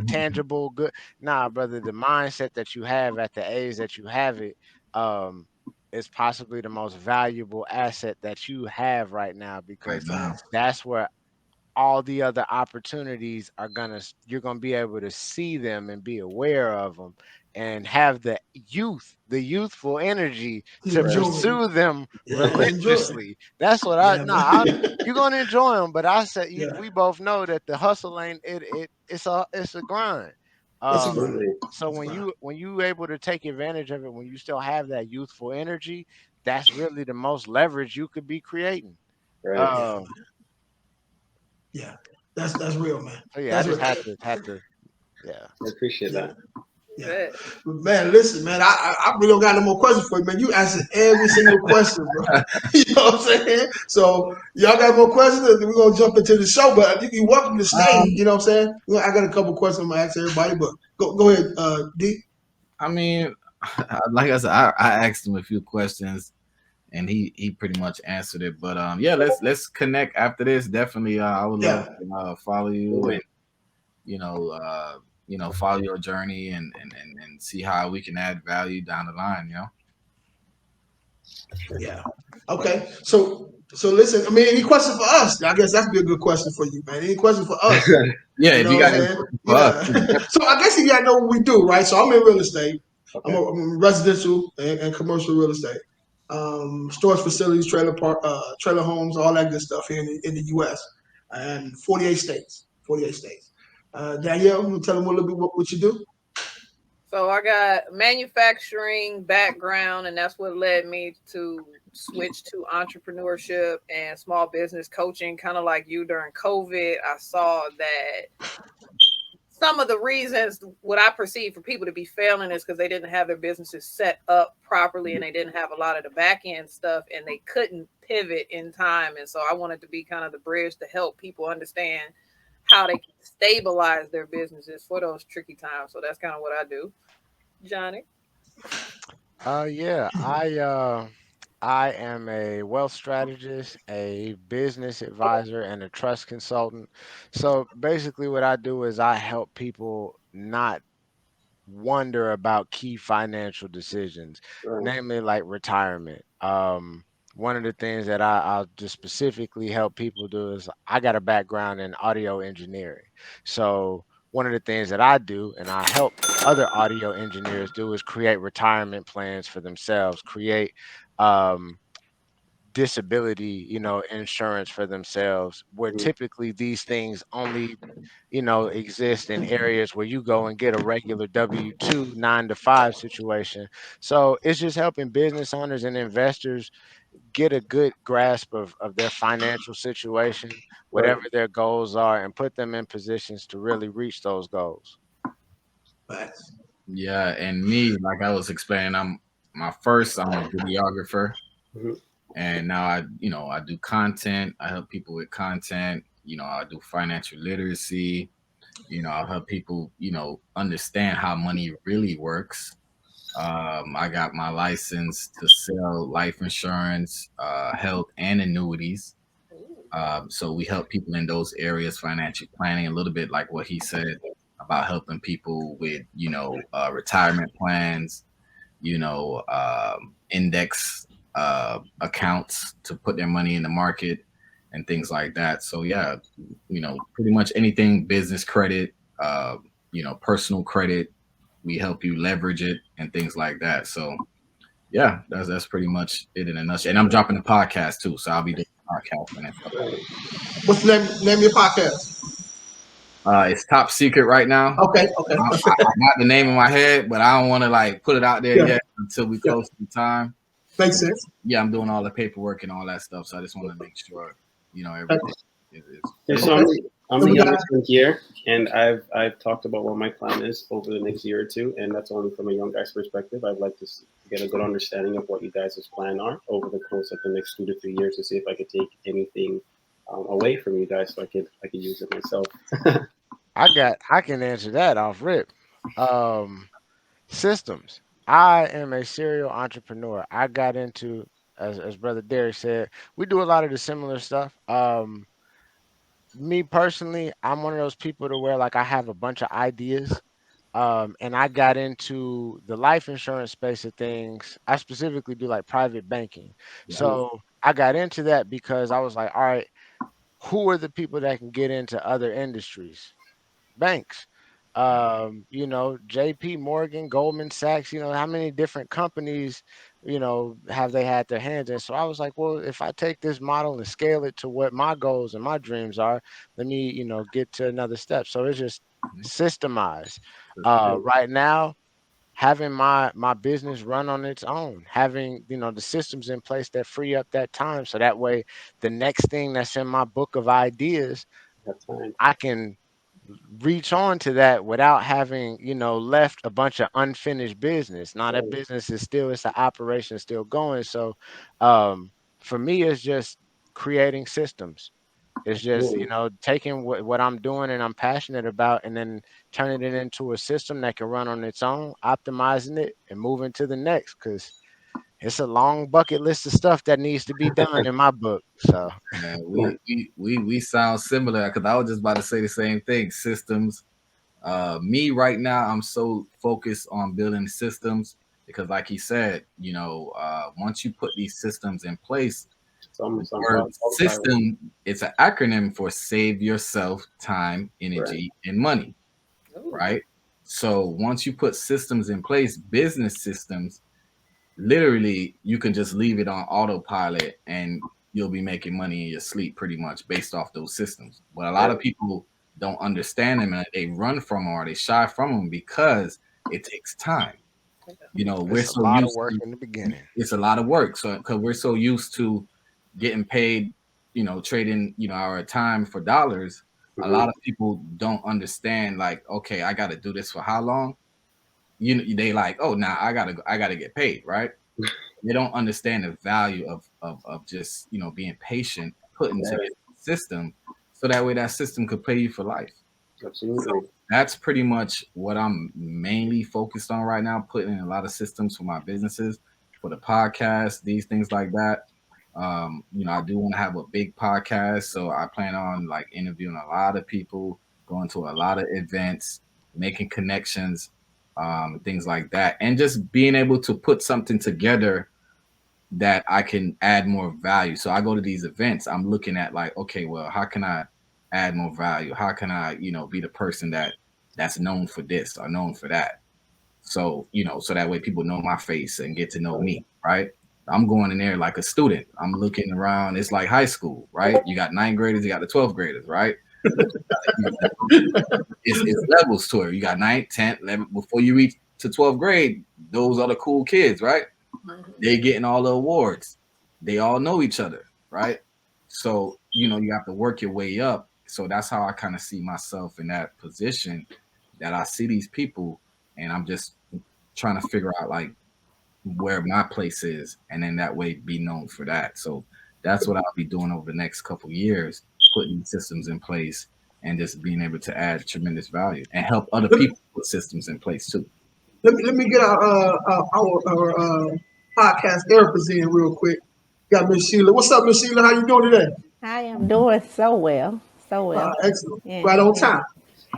tangible, good. Nah, brother, the mindset that you have at the age that you have it, is possibly the most valuable asset that you have right now, because that's where all the other opportunities you're gonna be able to see them and be aware of them, and have the youthful energy to pursue them religiously. That's what you're gonna enjoy them. But I said we both know that the hustle ain't it's a grind. So when you able to take advantage of it, when you still have that youthful energy, that's really the most leverage you could be creating. That's real, man. So I just had to. I appreciate that. Yeah. Bet. Man, listen, man, I really don't got no more questions for you, man. You answered every single question, bro. You know what I'm saying? So y'all got more questions? We're gonna jump into the show, but you're welcome to stay. You know what I'm saying? I got a couple questions I'm gonna ask everybody, but go ahead, D. I mean, like I said, I asked him a few questions, and he pretty much answered it. But yeah, let's connect after this. Definitely, I would love Yeah, to follow you and you know follow your journey and see how we can add value down the line. yeah. Okay. So listen, I mean, any questions for us? I guess that'd be a good question for you, man. Any questions for us? Yeah, You if know you what I'm got any saying? questions for us, Yeah. So I guess you gotta know what we do, right? So I'm in real estate. I'm, Okay. I'm residential and commercial real estate. Storage facilities, trailer park, trailer homes, all that good stuff here in the U.S. and 48 states. 48 states. Danielle, you tell them a little bit what you do. So I got manufacturing background, and that's what led me to switch to entrepreneurship and small business coaching. Kind of like you during COVID, I saw that some of the reasons what I perceive for people to be failing is because they didn't have their businesses set up properly and they didn't have a lot of the back end stuff and they couldn't pivot in time. And so I wanted to be kind of the bridge to help people understand how they can stabilize their businesses for those tricky times. So that's kind of what I do. Johnny. Yeah, I am a wealth strategist, a business advisor, and a trust consultant. So basically, what I do is I help people not wonder about key financial decisions, Right. namely like retirement. One of the things that I'll just specifically help people do is I got a background in audio engineering. So one of the things that I do and I help other audio engineers do is create retirement plans for themselves, create um, disability, insurance for themselves, where Mhm. typically these things only exist in areas where you go and get a regular W-2 9 to 5 situation. So it's just helping business owners and investors get a good grasp of their financial situation, Right. whatever their goals are, and put them in positions to really reach those goals. Facts. yeah. And me, like I was explaining, I'm a videographer, Mhm. and now I do content. I help people with content. I do financial literacy. I help people understand how money really works. I got my license to sell life insurance, health, and annuities. So we help people in those areas, financial planning, a little bit like what he said about helping people with, retirement plans, index accounts to put their money in the market and things like that. So yeah, pretty much anything business credit, personal credit, we help you leverage it and things like that. So yeah, that's pretty much it in a nutshell. And I'm dropping the podcast too, so I'll be doing podcasting and stuff like Right. that. What's the name of your podcast? It's top secret right now. Okay, okay. I got the name in my head, but I don't want to like put it out there Yeah, yet until we yeah. close to the time. Makes sense. Yeah, I'm doing all the paperwork and all that stuff, so I just want to make sure Okay. everything is Yeah, good. so Okay. I'm So the we got youngest one here, and I've talked about what my plan is over the next year or two, and that's only from a young guy's perspective. I'd like to get a good understanding of what you guys' plan are over the course of the next 2 to 3 years to see if I could take anything away from you guys, so I could use it myself. I can answer that off rip. Um, Systems. I am a serial entrepreneur. I got into, as brother Derrick said, we do a lot of the similar stuff. Me personally, I'm one of those people to where like I have a bunch of ideas. And I got into the life insurance space of things. I specifically do like private banking. Yeah. Mhm. So I got into that because I was like, all right, who are the people that can get into other industries? Banks. JP Morgan, Goldman Sachs, how many different companies, have they had their hands in? So I was like, well, if I take this model and scale it to what my goals and my dreams are, let me, get to another step. So it's just systemized. Right now, having my business run on its own, having, the systems in place that free up that time. So that way the next thing that's in my book of ideas, Have time. I can reach on to that without having, left a bunch of unfinished business. Now that Right. business is still, it's an operation still going. So um for me, it's just creating systems. It's just, Absolutely. taking what I'm doing and I'm passionate about, and then turning it into a system that can run on its own, optimizing it and moving to the next. Cause it's a long bucket list of stuff that needs to be done in my book. So Man, we sound similar because I was just about to say the same thing. Systems. Me right now, I'm so focused on building systems because, like he said, once you put these systems in place, the Some word outside. system, it's an acronym for save yourself time, Right. energy, and money, Ooh. right? So once you put systems in place, business systems, literally you can just leave it on autopilot and you'll be making money in your sleep pretty much based off those systems. But a lot Right. of people don't understand them and they run from them or they shy from them because it takes time. We're it's a so lot of used work to, in the beginning. it's a lot of work. So because we're so used to getting paid, trading, our time for dollars, a Hmm. lot of people don't understand like, okay, I got to do this for how long? They like, oh, now I gotta get paid, right? They don't understand the value of just being patient, putting together Right. a system, so that way that system could pay you for life. So Absolutely. that's pretty much what I'm mainly focused on right now, putting in a lot of systems for my businesses, for the podcast, these things like that. I do want to have a big podcast, so I plan on like interviewing a lot of people, going to a lot of events, making connections, things like that, and just being able to put something together that I can add more value. So I go to these events, I'm looking at like, okay, well, how can I add more value? How can I, be the person that's known for this or known for that? So, so that way people know my face and get to know Right. me, right? I'm going in there like a student. I'm looking around. It's like high school, right? You got ninth graders, you got the 12th graders, right? It's levels to it. You got ninth, 10th, 11th. Before you reach to 12th grade, those are the cool kids, right? Mhm. They getting all the awards. They all know each other, right? So, you have to work your way up. So that's how I kind of see myself in that position that I see these people and I'm just trying to figure out like where my place is and then that way be known for that. So that's what I'll be doing over the next couple of years, putting systems in place and just being able to add tremendous value and help other Let, people put systems in place too. let me get our podcast therapist in real quick. Got Miss Sheila. What's up, Miss Sheila? How you doing today? I am doing so well. So well. Excellent. Yes, Right on yes. time.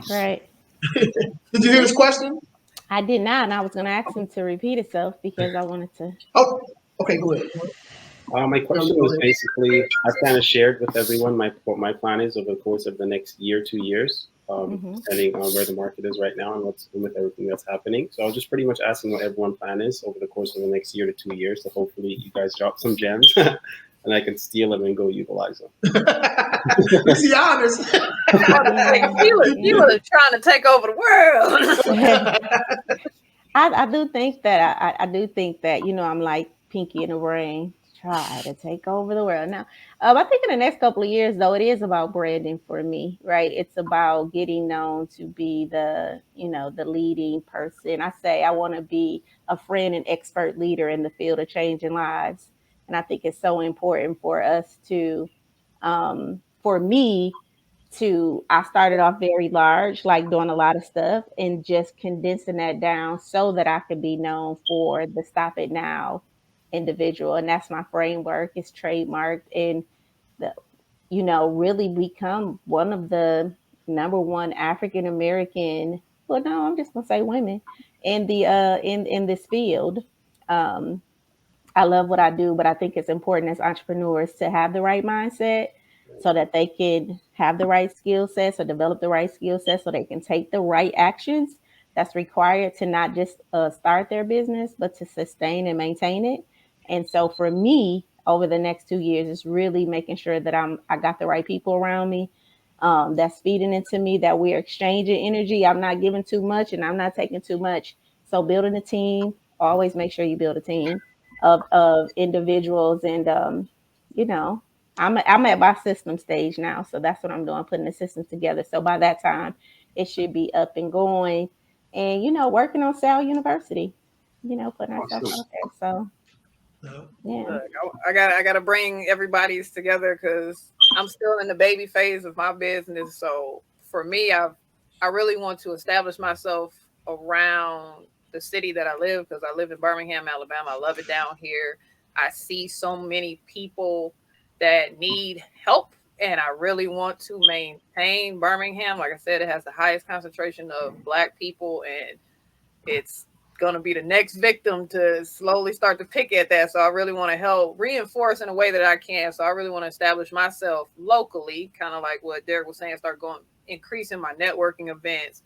Right. Did you hear this question? I did not, and I was going to ask him to repeat itself because I wanted to. Oh, okay, go ahead. My Yeah, question go was ahead. basically, I've kind of shared with everyone what my plan is over the course of the next year, 2 years, Hmm. depending on where the market is right now and what's with everything that's happening. So I was just pretty much asking what everyone's plan is over the course of the next year to 2 years. So hopefully you guys drop some gems and I can steal them and go utilize them. Is he honest? I'm about to say, Sheila trying to take over the world. I do think that I do think that I'm like Pinky in the Rain, try to take over the world. Now, I think in the next couple of years, though, it is about branding for me, right? It's about getting known to be the leading person. I say I want to be a friend and expert leader in the field of changing lives, and I think it's so important for us to, for me I started off very large, like doing a lot of stuff and just condensing that down so that I could be known for the stop it now individual. And that's my framework. It's trademarked and the, really become one of the number one African American, well, no, I'm just gonna say women in the in this field. Um, I love what I do, but I think it's important as entrepreneurs to have the right mindset so that they can have the right skill sets or develop the right skill sets so they can take the right actions that's required to not just start their business, but to sustain and maintain it. And so for me, over the next 2 years, is really making sure that I got the right people around me, that's feeding into me, that we're exchanging energy. I'm not giving too much and I'm not taking too much. So building a team, always make sure you build a team of individuals and you know I'm at my system stage now, so that's what I'm doing, putting the systems together, so by that time it should be up and going. And working on Sal University, putting ourselves out there. So yeah. Look, I gotta bring everybody's together because I'm still in the baby phase of my business. So for me, I really want to establish myself around the city that I live, because I live in Birmingham, Alabama. I love it down here. I see so many people that need help, and I really want to maintain Birmingham. Like I said, it has the highest concentration of Black people, and it's going to be the next victim to slowly start to pick at that. So I really want to help reinforce in a way that I can. So I really want to establish myself locally, kind of like what Derrick was saying, start increasing my networking events,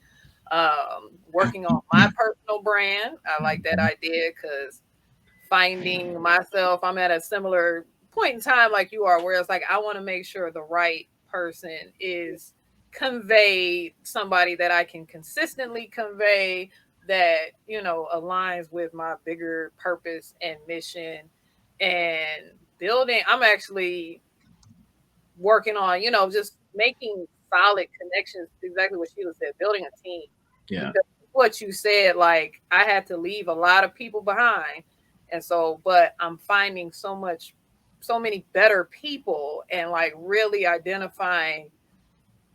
working on my personal brand. I like that idea because finding myself, I'm at a similar point in time like you are, where it's like, I want to make sure the right person is conveyed, somebody that I can consistently convey that, aligns with my bigger purpose and mission and building. I'm actually working on, just making solid connections, exactly what Sheila said, building a team. Yeah. Because what you said, like, I had to leave a lot of people behind. And so, but I'm finding so many better people, and like really identifying,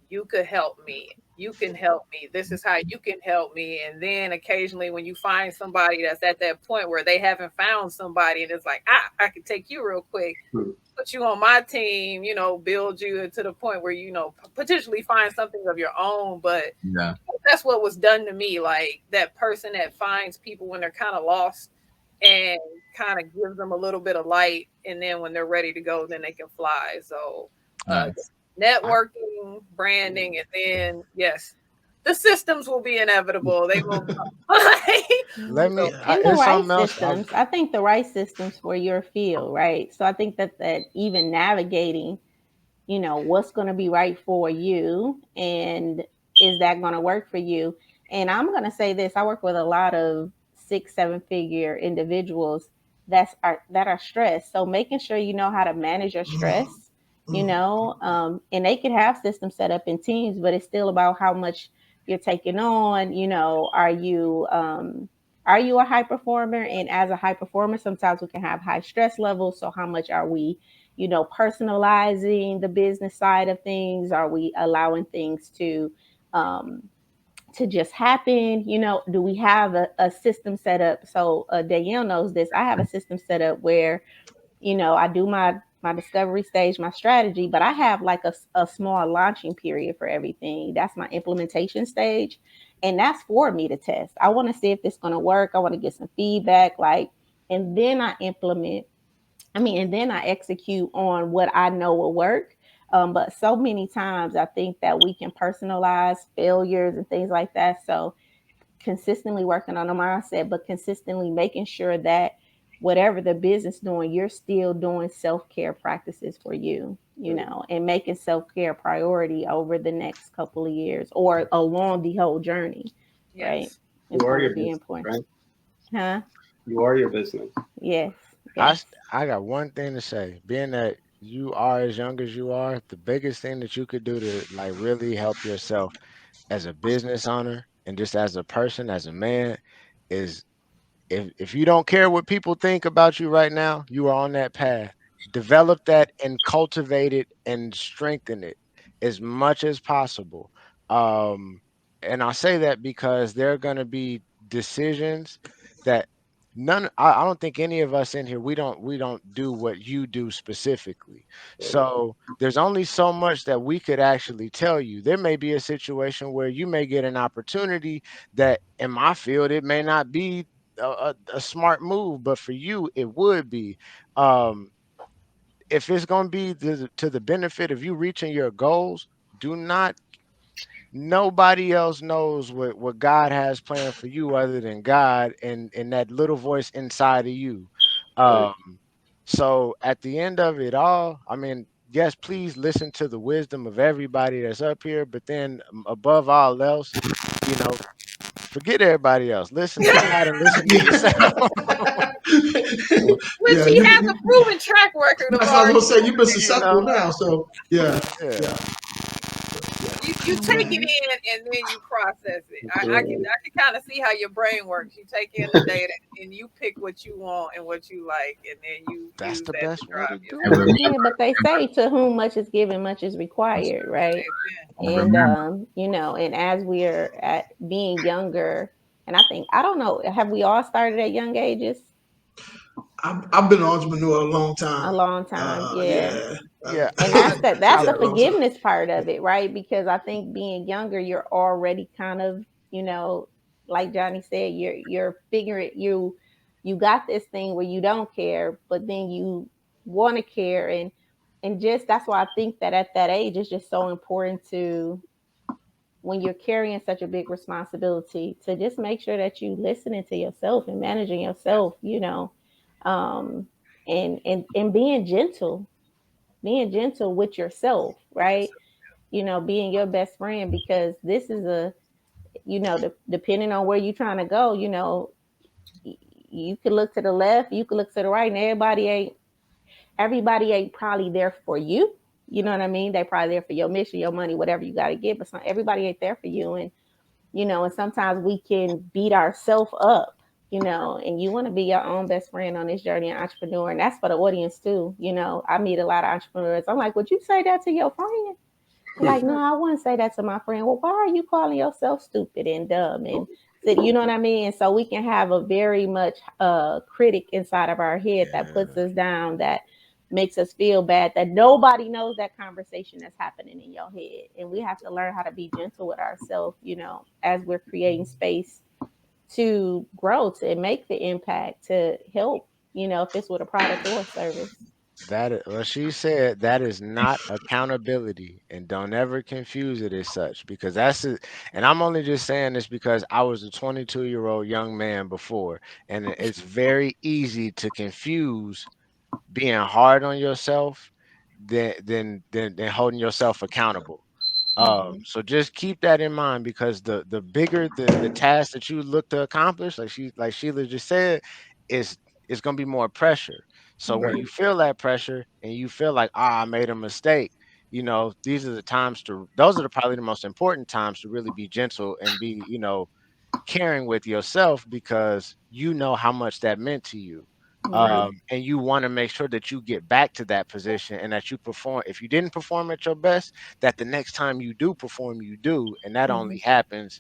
you could help me. You can help me. This is how you can help me. And then occasionally when you find somebody that's at that point where they haven't found somebody, and it's like, I can take you real quick, put you on my team, build you to the point where, potentially find something of your own. But that's what was done to me. Like that person that finds people when they're kind of lost and kind of gives them a little bit of light. And then when they're ready to go, then they can fly. So networking, branding, and then yes, the systems will be inevitable. They will come. And the right systems. I think the right systems for your field, right? So I think that even navigating, what's going to be right for you, and is that going to work for you? And I'm going to say this: I work with a lot of 6-7 figure individuals that are stressed. So making sure you know how to manage your stress. And they can have systems set up in teams, but it's still about how much you're taking on. Are you a high performer? And as a high performer, sometimes we can have high stress levels. So how much are we, personalizing the business side of things? Are we allowing things to just happen? Do we have a system set up? So Danielle knows this. I have a system set up where, I do my discovery stage, my strategy, but I have like a small launching period for everything. That's my implementation stage. And that's for me to test. I want to see if it's going to work. I want to get some feedback, and then I and then I execute on what I know will work. But so many times I think that we can personalize failures and things like that. So consistently working on a mindset, but consistently making sure that whatever the business doing, you're still doing self-care practices for you, and making self-care priority over the next couple of years or along the whole journey, right? You are your business, right? Huh? You are your business. Yes. I got one thing to say. Being that you are as young as you are, the biggest thing that you could do to like really help yourself as a business owner and just as a person, as a man, is if you don't care what people think about you right now, you are on that path. Develop that and cultivate it and strengthen it as much as possible. And I say that because there are going to be decisions that I don't think any of us in here, we don't do what you do specifically. So there's only so much that we could actually tell you. There may be a situation where you may get an opportunity that in my field it may not be a smart move, but for you it would be. If it's going to be to the benefit of you reaching your goals, do not. Nobody else knows what God has planned for you other than God and that little voice inside of you. So at the end of it all, yes, please listen to the wisdom of everybody that's up here, but then above all else, forget everybody else. Listen to God and listen to yourself. Which he has a proven track record of. That's what I was gonna say. You've been successful now, so yeah. He you take it in and then you process it. I can kind of see how your brain works. You take in the data and you pick what you want and what you like, and then you That's use the that to best way to drive do And yourself. it. Yeah, but they say to whom much is given, much is required, right? And remember, you know, and as we're at being younger, and I don't know, have we all started at young ages? I've been an entrepreneur a long time. A long time, yeah. Yeah. Yeah. And that's the Yeah, a long time. forgiveness part of it, right? Because I think being younger, you're already kind of, you know, like Johnny said, you're figuring you got this thing where you don't care, but then you want to care, and just that's why I think that at that age it's just so important to, when you're carrying such a big responsibility, to just make sure that you listening to yourself and managing yourself, you know, um, and being gentle with yourself, right? You know, being your best friend, because this is a, you know, depending on where you're trying to go, you know, you could look to the left, you could look to the right, and everybody ain't probably there for you. You know what I mean? They probably there for your mission, your money, whatever you got to get, but everybody ain't there for you. And, you know, and sometimes we can beat ourselves up, you know, and you want to be your own best friend on this journey of entrepreneur. And that's for the audience too. You know, I meet a lot of entrepreneurs. I'm like, would you say that to your friend? Like, no, I wouldn't say that to my friend. Well, why are you calling yourself stupid and dumb? And you know what I mean? And so we can have a very much critic inside of our head that puts us down, that makes us feel bad, that nobody knows that conversation that's happening in your head. And we have to learn how to be gentle with ourselves, you know, as we're creating space to grow, to make the impact, to help, you know, if it's with a product or a service. That is what she said. That is not accountability, and don't ever confuse it as such, because that's it. And I'm only just saying this because I was a 22-year-old young man before, and it's very easy to confuse being hard on yourself than holding yourself accountable. So just keep that in mind, because the bigger the task that you look to accomplish, like Sheila just said, is it's gonna be more pressure. So when you feel that pressure and you feel like, I made a mistake, these are the times those are probably the most important times to really be gentle and be, caring with yourself, because you know how much that meant to you. And you want to make sure that you get back to that position and that you perform. If you didn't perform at your best, that the next time you do perform, you do. And that only happens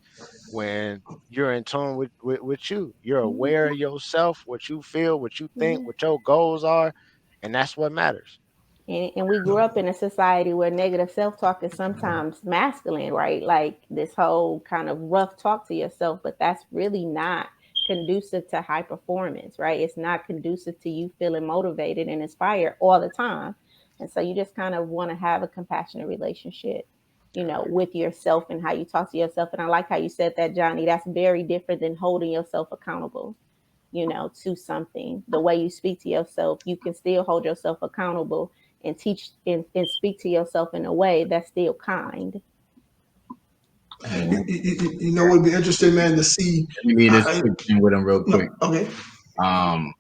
when you're in tune with you. You're aware of yourself, what you feel, what you think, what your goals are. And that's what matters. And we grew up in a society where negative self-talk is sometimes masculine, right? Like this whole kind of rough talk to yourself, but that's really not conducive to high performance, right? It's not conducive to you feeling motivated and inspired all the time. And so you just kind of want to have a compassionate relationship, you know, with yourself and how you talk to yourself. And I like how you said that, Johnny. That's very different than holding yourself accountable, you know, to something. The way you speak to yourself, you can still hold yourself accountable and teach and speak to yourself in a way that's still kind. You know, what would be interesting, man, to see. Let me just quick thing with him real quick. No, okay. I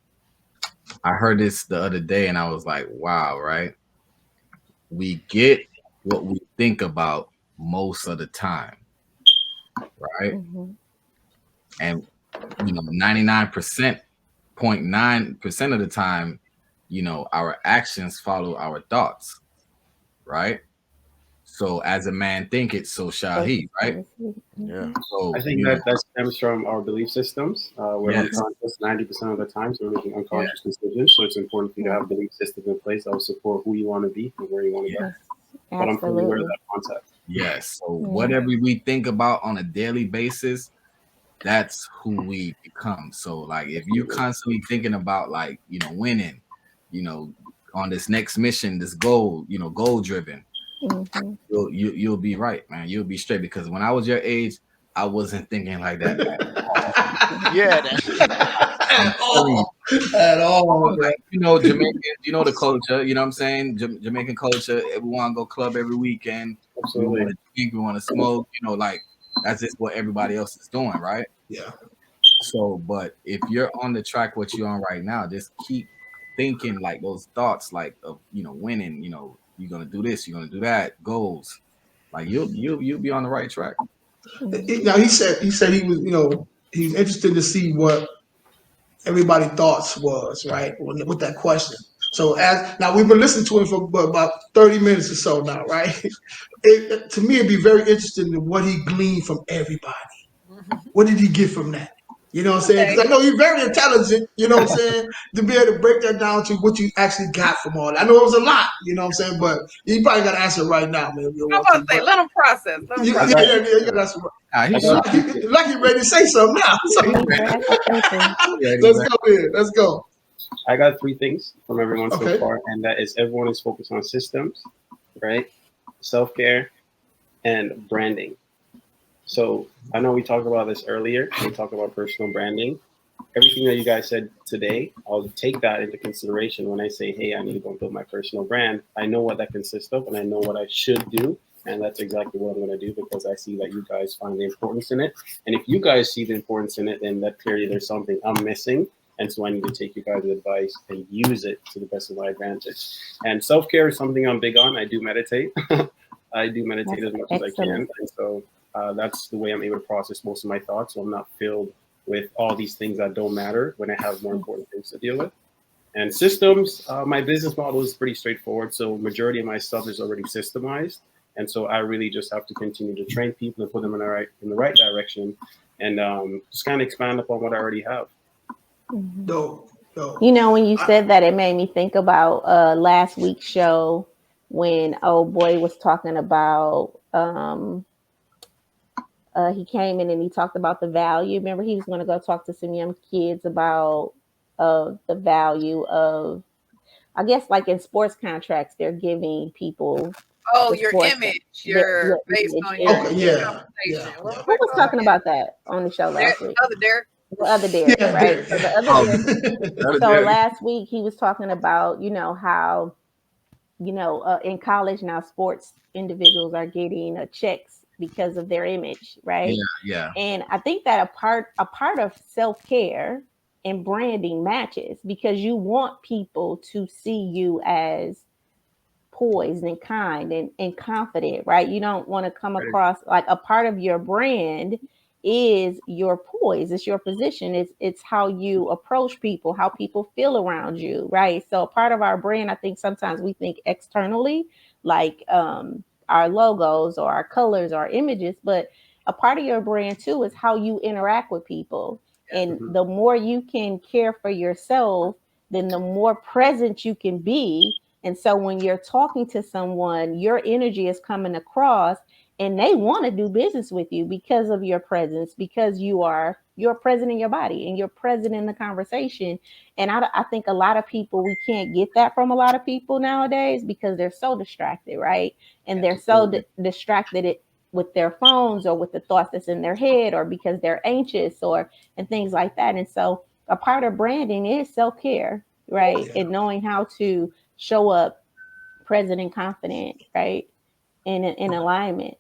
heard this the other day and I was like, wow, right? We get what we think about most of the time, right? And 99.9% of the time, our actions follow our thoughts, right? So as a man thinketh, so shall he, right? Yeah. So I think that stems from our belief systems. We're unconscious 90% of the time, so we're making unconscious decisions. So it's important for you to have belief systems in place that will support who you want to be and where you want to go. But I'm fully aware of that concept. Yes. So whatever we think about on a daily basis, that's who we become. So like if you're constantly thinking about like, winning, on this next mission, this goal, goal driven, you'll be right, man. You'll be straight, because when I was your age, I wasn't thinking like that. Yeah, that's at all. Like, Jamaican, the culture, you know what I'm saying? Jamaican culture, we want to go club every weekend. Absolutely. We want to drink, we want to smoke, like that's just what everybody else is doing, right? Yeah. So, but if you're on the track what you're on right now, just keep thinking like those thoughts, like of winning, you're gonna do this, you're gonna do that, goals. like you'll be on the right track. Now he said he was, he's interested to see what everybody's thoughts was, right, with that question. So now we've been listening to him for about 30 minutes or so now, right? To me, it'd be very interesting to what he gleaned from everybody. What did he get from that? You know what I'm saying? Because I know you're very intelligent, you know what I'm saying, to be able to break that down to what you actually got from all that. I know it was a lot, you know what I'm saying, but you probably got to answer right now, man. I'm about to say, let him process. You got to answer right. Like you're ready to say something now. So, let's go here. Let's go. I got 3 things from everyone so far, and that is everyone is focused on systems, right? Self-care and branding. So I know we talked about this earlier. We talked about personal branding. Everything that you guys said today, I'll take that into consideration when I say, hey, I need to go and build my personal brand. I know what that consists of, and I know what I should do. And that's exactly what I'm going to do because I see that you guys find the importance in it. And if you guys see the importance in it, then that clearly there's something I'm missing. And so I need to take you guys' advice and use it to the best of my advantage. And self-care is something I'm big on. I do meditate. I do meditate as much as I can. And so that's the way I'm able to process most of my thoughts. So I'm not filled with all these things that don't matter when I have more important things to deal with. And systems, my business model is pretty straightforward. So majority of my stuff is already systemized. And so I really just have to continue to train people and put them in the right direction and just kind of expand upon what I already have. Dope. You know, when you said that, it made me think about last week's show when old boy was talking about he came in and he talked about the value. Remember, he was going to go talk to some young kids about the value of, I guess, like in sports contracts, they're giving people. Oh, your image, your based on your compensation. Who was talking about that on the show last week? Derrick. The other Derrick, right? So the other Derrick. So last week he was talking about, how, in college now sports individuals are getting checks because of their image, right? Yeah. And I think that a part of self-care and branding matches because you want people to see you as poised and kind and confident, right? You don't want to come across like a part of your brand is your poise, it's your position, it's how you approach people, how people feel around you, right? So part of our brand, I think sometimes we think externally, like our logos or our colors or our images, but a part of your brand too is how you interact with people. And the more you can care for yourself, then the more present you can be. And so when you're talking to someone, your energy is coming across and they want to do business with you because of your presence, because you're present in your body and you're present in the conversation. And I think a lot of people, we can't get that from a lot of people nowadays because they're so distracted, right? And they're so distracted with their phones or with the thoughts that's in their head or because they're anxious and things like that. And so a part of branding is self-care, right? And knowing how to show up present and confident, right? In alignment,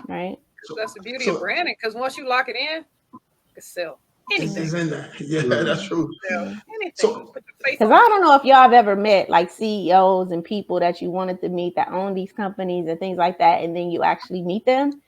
right? That's the beauty of branding, because once you lock it in, you can sell anything. It's in there. Yeah, that's true. Sell anything. So, because I don't know if y'all have ever met like CEOs and people that you wanted to meet that own these companies and things like that, and then you actually meet them,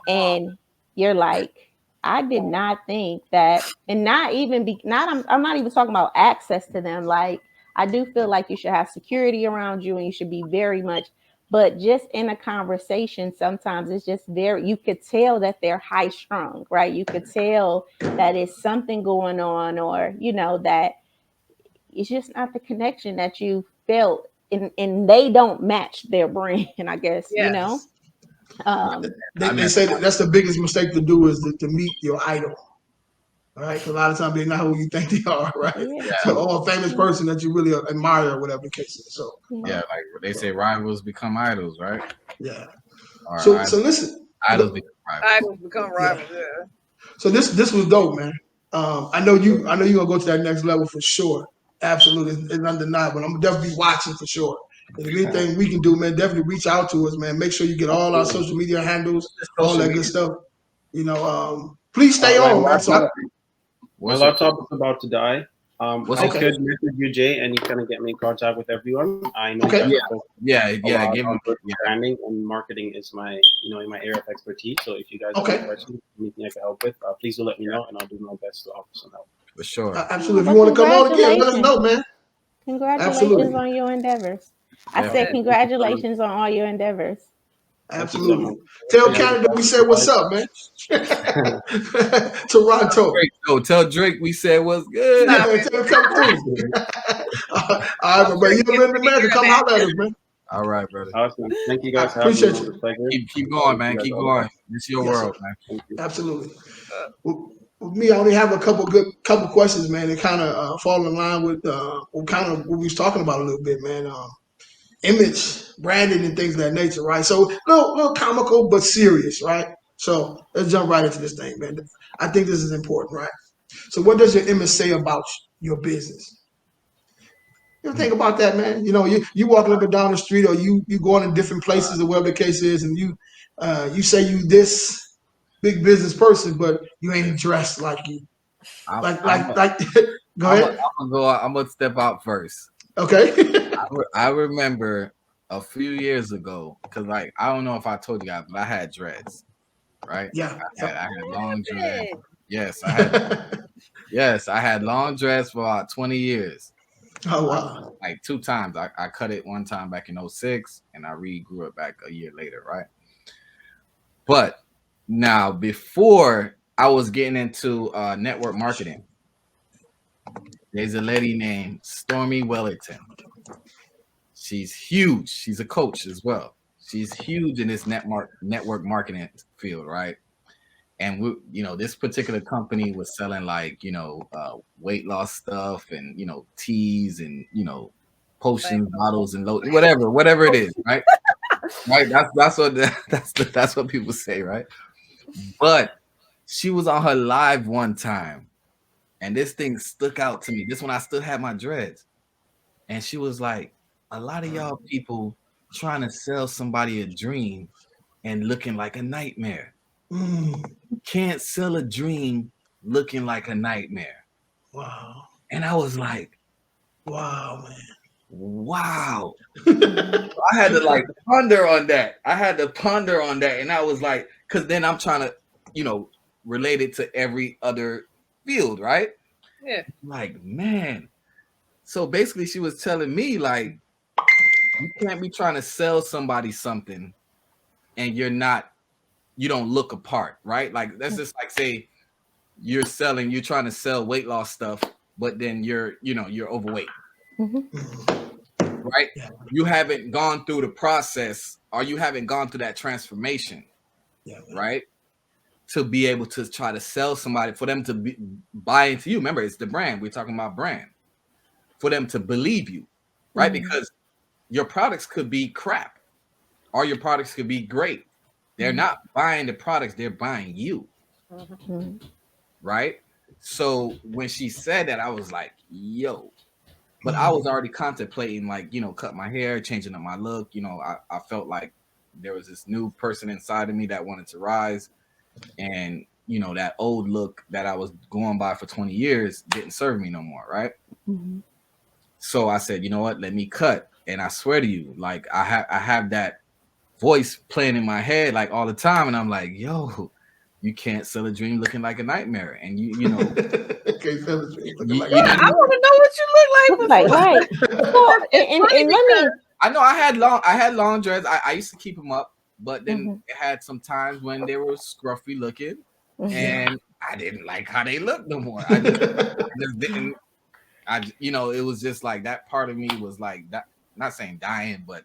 and you're like, I did not think that, and I'm not even talking about access to them. Like, I do feel like you should have security around you and you should be very much, but just in a conversation, sometimes it's just you could tell that they're high strung, right? You could tell that it's something going on or, that it's just not the connection that you felt and they don't match their brand, I guess, They say that's the biggest mistake to do is to meet your idol. Right, because a lot of times they're not who you think they are, right? So, or a famous person that you really admire, or whatever the case is. So, like they say, rivals become idols, right? Yeah. So listen, idols become rivals. Idols become rivals. Yeah. So this was dope, man. I know you're gonna go to that next level for sure. Absolutely, it's undeniable. I'm definitely be watching for sure. And if anything we can do, man, definitely reach out to us, man. Make sure you get all our social media handles, all that good stuff. Please stay on, man. My laptop is about to die. I could message you, Jay, and you kind of get me in contact with everyone. I know Okay. Yeah. Give me branding and marketing is my in my area of expertise. So if you guys have any questions, anything I can help with, please do let me know, and I'll do my best to offer some help. For sure. Absolutely. If you want to come on again, let us know, man. Congratulations on your endeavors. I said congratulations on all your endeavors. Absolutely. Tell Canada we said what's up, man. Toronto. Tell Drake we said what's good. Yeah, tell him come through. All right, but you're in America. Come holler at us, man. All right, brother. Awesome. Thank you guys. Appreciate you. Keep going, man. Keep going. It's your world, man. Absolutely. With me, I only have a couple questions, man. They kind of fall in line with what we was talking about a little bit, man. Image, branding, and things of that nature, right? So a little comical but serious, right? So let's jump right into this thing, man. I think this is important, right? So what does your image say about your business? You ever think about that, man? You know, you walking up and down the street, or you going in different places, or whatever the case is, and you say you this big business person, but you ain't dressed like you. Go ahead. I'm gonna step out first. Okay. I remember a few years ago, because like I don't know if I told you guys, but I had dreads, right? Yeah. I had long dreads. Yes, I had long dreads for about 20 years. Oh wow. Like 2 times. I cut it one time back in 2006, and I regrew it back a year later, right? But now before I was getting into network marketing, there's a lady named Stormy Wellington. She's huge. She's a coach as well. She's huge in this network marketing field, right? And this particular company was selling like, weight loss stuff and, teas and, potion bottles and whatever it is, right? Right. That's what people say, right? But she was on her live one time, and this thing stuck out to me. This when I still had my dreads, and she was like, "A lot of y'all people trying to sell somebody a dream and looking like a nightmare. You can't sell a dream looking like a nightmare." Wow. And I was like, "Wow, man. Wow." I had to like ponder on that. And I was like, because then I'm trying to, relate it to every other field, right? Yeah. Like, man. So basically she was telling me like, you can't be trying to sell somebody something and you don't look apart, right? Like that's just like say you're trying to sell weight loss stuff, but then you're overweight. Right? You haven't gone through the process, or you haven't gone through that transformation, right? To be able to try to sell somebody, for them to buy into you. Remember, it's the brand. We're talking about brand. For them to believe you, right? Because your products could be crap, or your products could be great. They're not buying the products, they're buying you. Right? So when she said that, I was like, yo. But I was already contemplating, like, cut my hair, changing up my look. I felt like there was this new person inside of me that wanted to rise. And, that old look that I was going by for 20 years didn't serve me no more, right? So I said, you know what, let me cut. And I swear to you, like, I have that voice playing in my head, like, all the time. And I'm like, yo, you can't sell a dream looking like a nightmare. And you know, can't sell a dream looking like I want to know what you look like. Right. Well, and let me. I know I had long dreads. I used to keep them up, but then it had some times when they were scruffy looking, and I didn't like how they looked no more. I just didn't. It was just like that part of me was like that. Not saying dying, but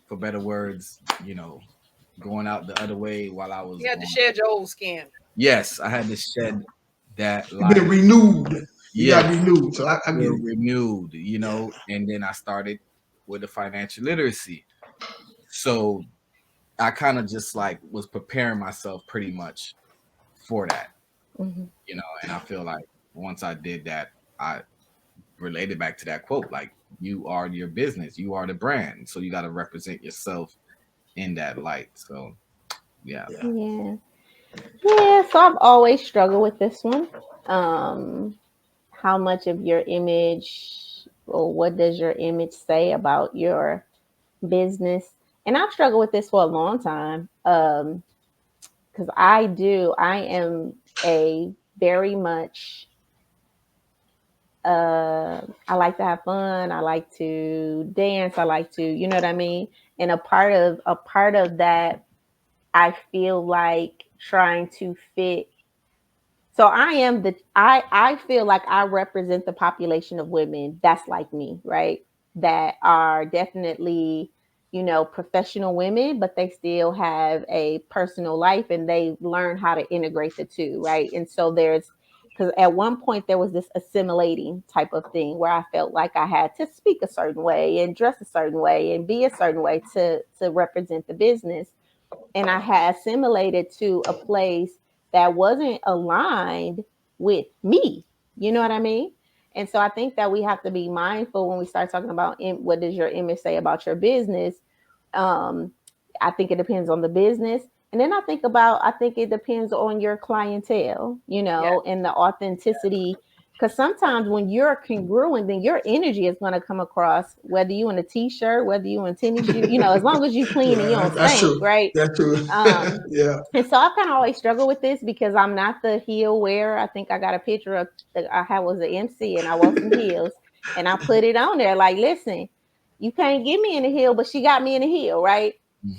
for better words, going out the other way while I was. You had to shed your old skin. Yes, I had to shed that. You've been renewed. You got renewed. So I get renewed, and then I started with the financial literacy. So I kind of just like was preparing myself pretty much for that, and I feel like once I did that, I related back to that quote, like, you are your business, you are the brand. So you got to represent yourself in that light. So, yeah. So I've always struggled with this one. How much of your image, or what does your image say about your business? And I've struggled with this for a long time. Because I am a very much, I like to have fun. I like to dance. I like to, you know what I mean? And a part of that, I feel like trying to fit. So I feel like I represent the population of women that's like me, right? That are definitely, professional women, but they still have a personal life and they learn how to integrate the two, right? And so because at one point there was this assimilating type of thing where I felt like I had to speak a certain way and dress a certain way and be a certain way to represent the business. And I had assimilated to a place that wasn't aligned with me. You know what I mean? And so I think that we have to be mindful when we start talking about what does your image say about your business. Um, I think it depends on the business. And then I think it depends on your clientele, and the authenticity. Because sometimes when you're congruent, then your energy is going to come across, whether you in a t-shirt, whether you in tennis shoes, as long as you clean and you don't that's stink, true. right? That's true. Yeah. And so I've kind of always struggled with this because I'm not the heel wearer. I think I got a picture of I had was an MC and I wore some heels and I put it on there like, listen, you can't get me in the heel, but she got me in the heel, right?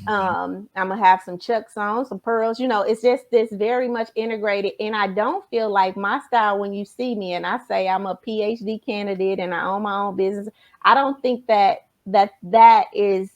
I'm gonna have some chucks on, some pearls. It's just this very much integrated, and I don't feel like my style when you see me and I say I'm a PhD candidate and I own my own business. I don't think that is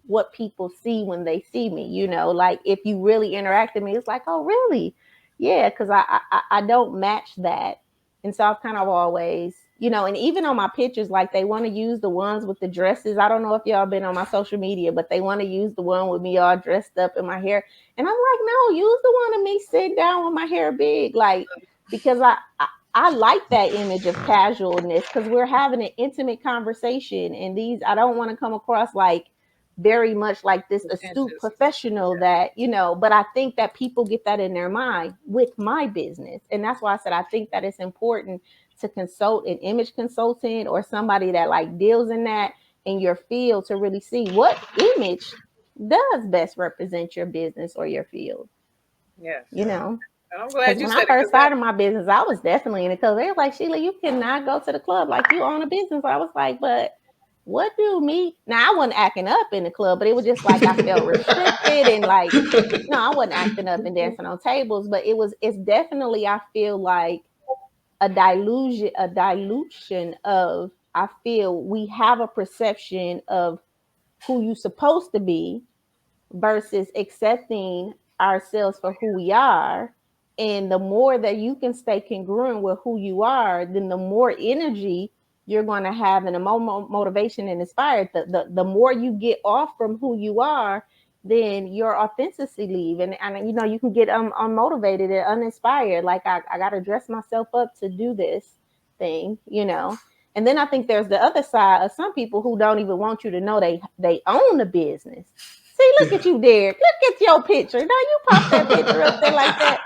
what people see when they see me. Like if you really interact with me, it's like, oh really? Yeah, because I don't match that. And so I've kind of always, and even on my pictures, like they want to use the ones with the dresses. I don't know if y'all been on my social media, but they want to use the one with me all dressed up in my hair. And I'm like, no, use the one of me sitting down with my hair big. Like, because I like that image of casualness because we're having an intimate conversation. And I don't want to come across like very much like this astute professional that, but I think that people get that in their mind with my business. And that's why I said I think that it's important to consult an image consultant or somebody that like deals in that in your field to really see what image does best represent your business or your field. Yes. I'm Because glad you when said I it. first started my business, I was definitely in the club. They were like, Sheila, you cannot go to the club like you own a business. I was like, but what do me? Now I wasn't acting up in the club, but it was just like I felt restricted and like, no, I wasn't acting up and dancing on tables, but it's definitely, I feel like a dilution of, I feel we have a perception of who you supposed to be versus accepting ourselves for who we are. And the more that you can stay congruent with who you are, then the more energy you're going to have and the more motivation and inspired. The more you get off from who you are, then your authenticity leave. And you can get unmotivated and uninspired. Like I got to dress myself up to do this thing. And then I think there's the other side of some people who don't even want you to know they own a business. See, look at you, Derrick. Look at your picture. Now you pop that picture up there like that.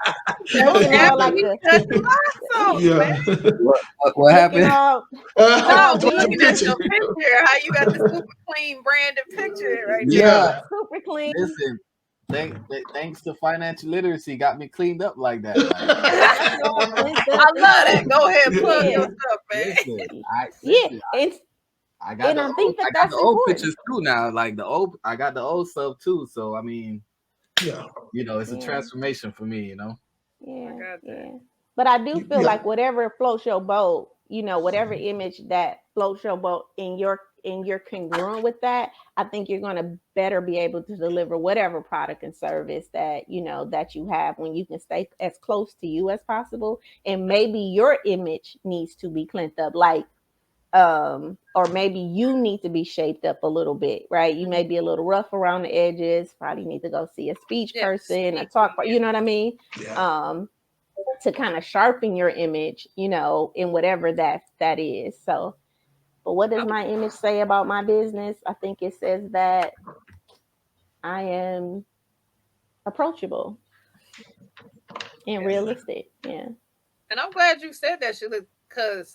Looking all like the What looking happened? all No, we're we looking at your picture. How you got the super clean branded picture right there. Yeah, super clean. listen. Thanks to financial literacy, got me cleaned up like that. Like, I love that. Go ahead, plug your stuff, man. Listen, And I got I think I got that's the old important. pictures too now. Like I got the old stuff too. So I mean, Yeah. it's a transformation for me. Yeah. But I do feel like whatever floats your boat, whatever image that floats your boat and you're congruent with that, I think you're going to better be able to deliver whatever product and service that you have when you can stay as close to you as possible. And maybe your image needs to be cleaned up, like or maybe you need to be shaped up a little bit, right? You may be a little rough around the edges, probably need to go see a speech person, a talk, you know what I mean? To kind of sharpen your image, in whatever that is. So, but what does my image say about my business? I think it says that I am approachable and realistic. Yeah. And I'm glad you said that, Sheila, because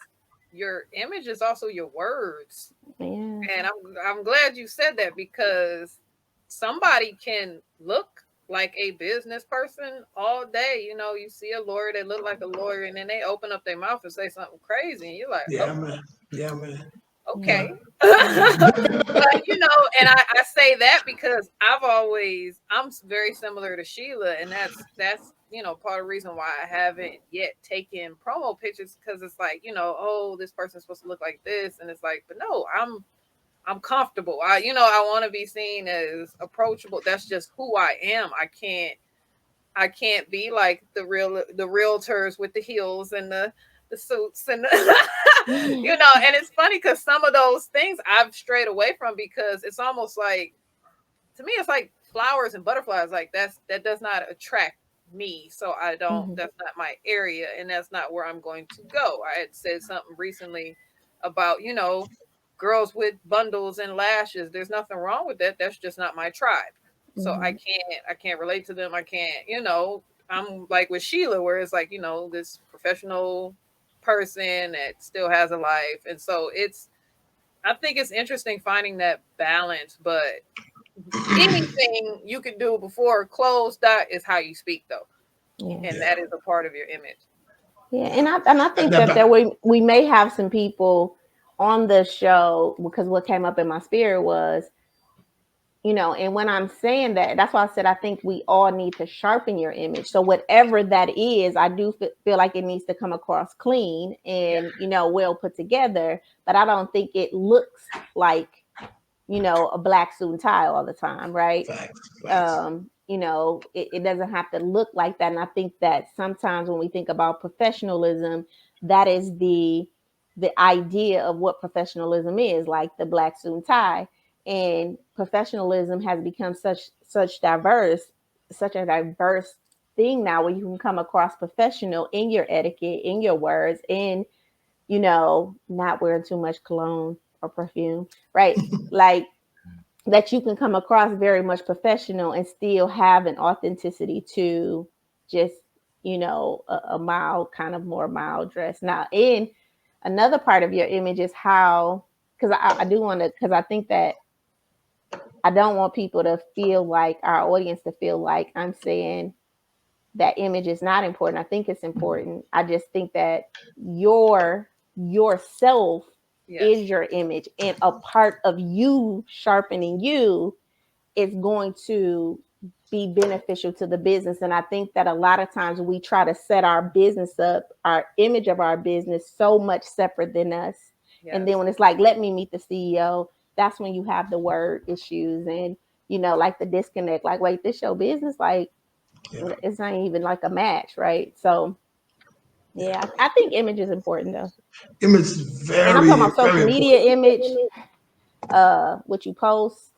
your image is also your words. Yeah. And I'm glad you said that, because somebody can look like a business person all day. You know, you see a lawyer that look like a lawyer, and then they open up their mouth and say something crazy, and you're like, Yeah, man. Yeah, man. okay. Yeah. But you know, and I say that because I'm very similar to Sheila, and that's you know, part of the reason why I haven't yet taken promo pictures, because it's like, you know, oh, this person's supposed to look like this, and it's like, but no, I'm comfortable. I want to be seen as approachable. That's just who I am. I can't be like the realtors with the heels and the suits and you know. And it's funny because some of those things I've strayed away from, because it's almost like, to me, it's like flowers and butterflies. Like that does not attract me. So I don't. That's not my area, and that's not where I'm going to go. I had said something recently about, you know, girls with bundles and lashes. There's nothing wrong with that. That's just not my tribe. So I can't relate to them. I can't, you know, I'm like with Sheila, where it's like, you know, this professional person that still has a life. And so I think it's interesting finding that balance, but anything you can do before closed dot is how you speak, though. Yeah. And that is a part of your image. Yeah, and I think that we may have some people on the show, because what came up in my spirit was, you know, and when I'm saying that, that's why I said I think we all need to sharpen your image. So whatever that is, I do feel like it needs to come across clean and, you know, well put together. But I don't think it looks like, you know, a black suit and tie all the time, right? Facts. You know, it doesn't have to look like that. And I think that sometimes when we think about professionalism, that is the idea of what professionalism is, like the black suit and tie. And professionalism has become such a diverse thing now, where you can come across professional in your etiquette, in your words, in, you know, not wearing too much cologne or perfume, right? Like, that you can come across very much professional and still have an authenticity to just, you know, a mild, kind of more mild dress. Now, in another part of your image is how, because I do want to, because I think that I don't want people to feel like, our audience to feel like I'm saying that image is not important. I think it's important. I just think that yourself is your image, and a part of you sharpening you is going to be beneficial to the business. And I think that a lot of times we try to set our business up, our image of our business, so much separate than us. Yes. And then when it's like, let me meet the CEO, that's when you have the word issues and, you know, like the disconnect, like, wait, this your business? Like, it's not even like a match, right? So yeah, I think image is important, though. Image is very, and I'm talking about social media important. image, what you post,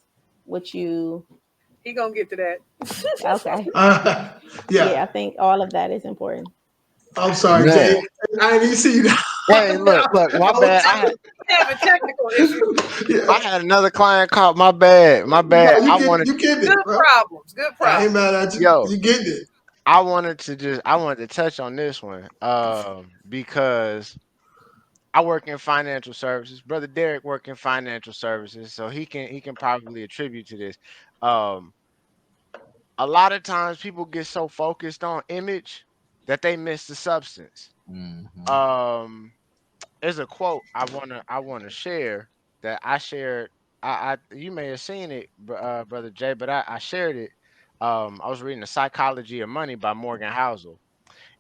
what you. He gonna get to that. Okay. Yeah, I think all of that is important. I'm sorry, Jay. I didn't see you. Hey, look, my bad. I have a technical issue. Yeah. I had another client call. My bad. No, you get it. Good problems. I ain't mad at you. Yo, you get it. I wanted to touch on this one, because I work in financial services. Brother Derrick work in financial services, so he can probably attribute to this. A lot of times people get so focused on image that they miss the substance. There's a quote I wanna share that I shared. You may have seen it, brother Jay, but I shared it. I was reading The Psychology of Money by Morgan Housel,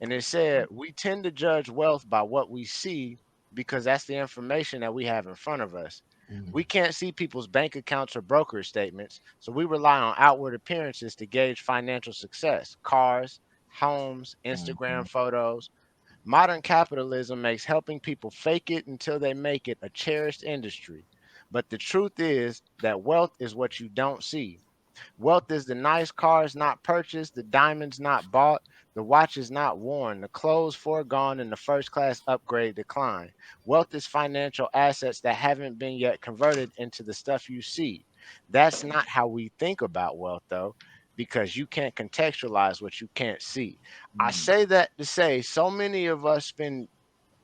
and it said we tend to judge wealth by what we see because that's the information that we have in front of us. We can't see people's bank accounts or brokerage statements, so we rely on outward appearances to gauge financial success: cars, homes, Instagram photos. Modern capitalism makes helping people fake it until they make it a cherished industry. But the truth is that wealth is what you don't see. Wealth is the nice cars not purchased, the diamonds not bought, the watches not worn, the clothes foregone, and the first class upgrade decline. Wealth is financial assets that haven't been yet converted into the stuff you see. That's not how we think about wealth, though, because you can't contextualize what you can't see. I say that to say so many of us spend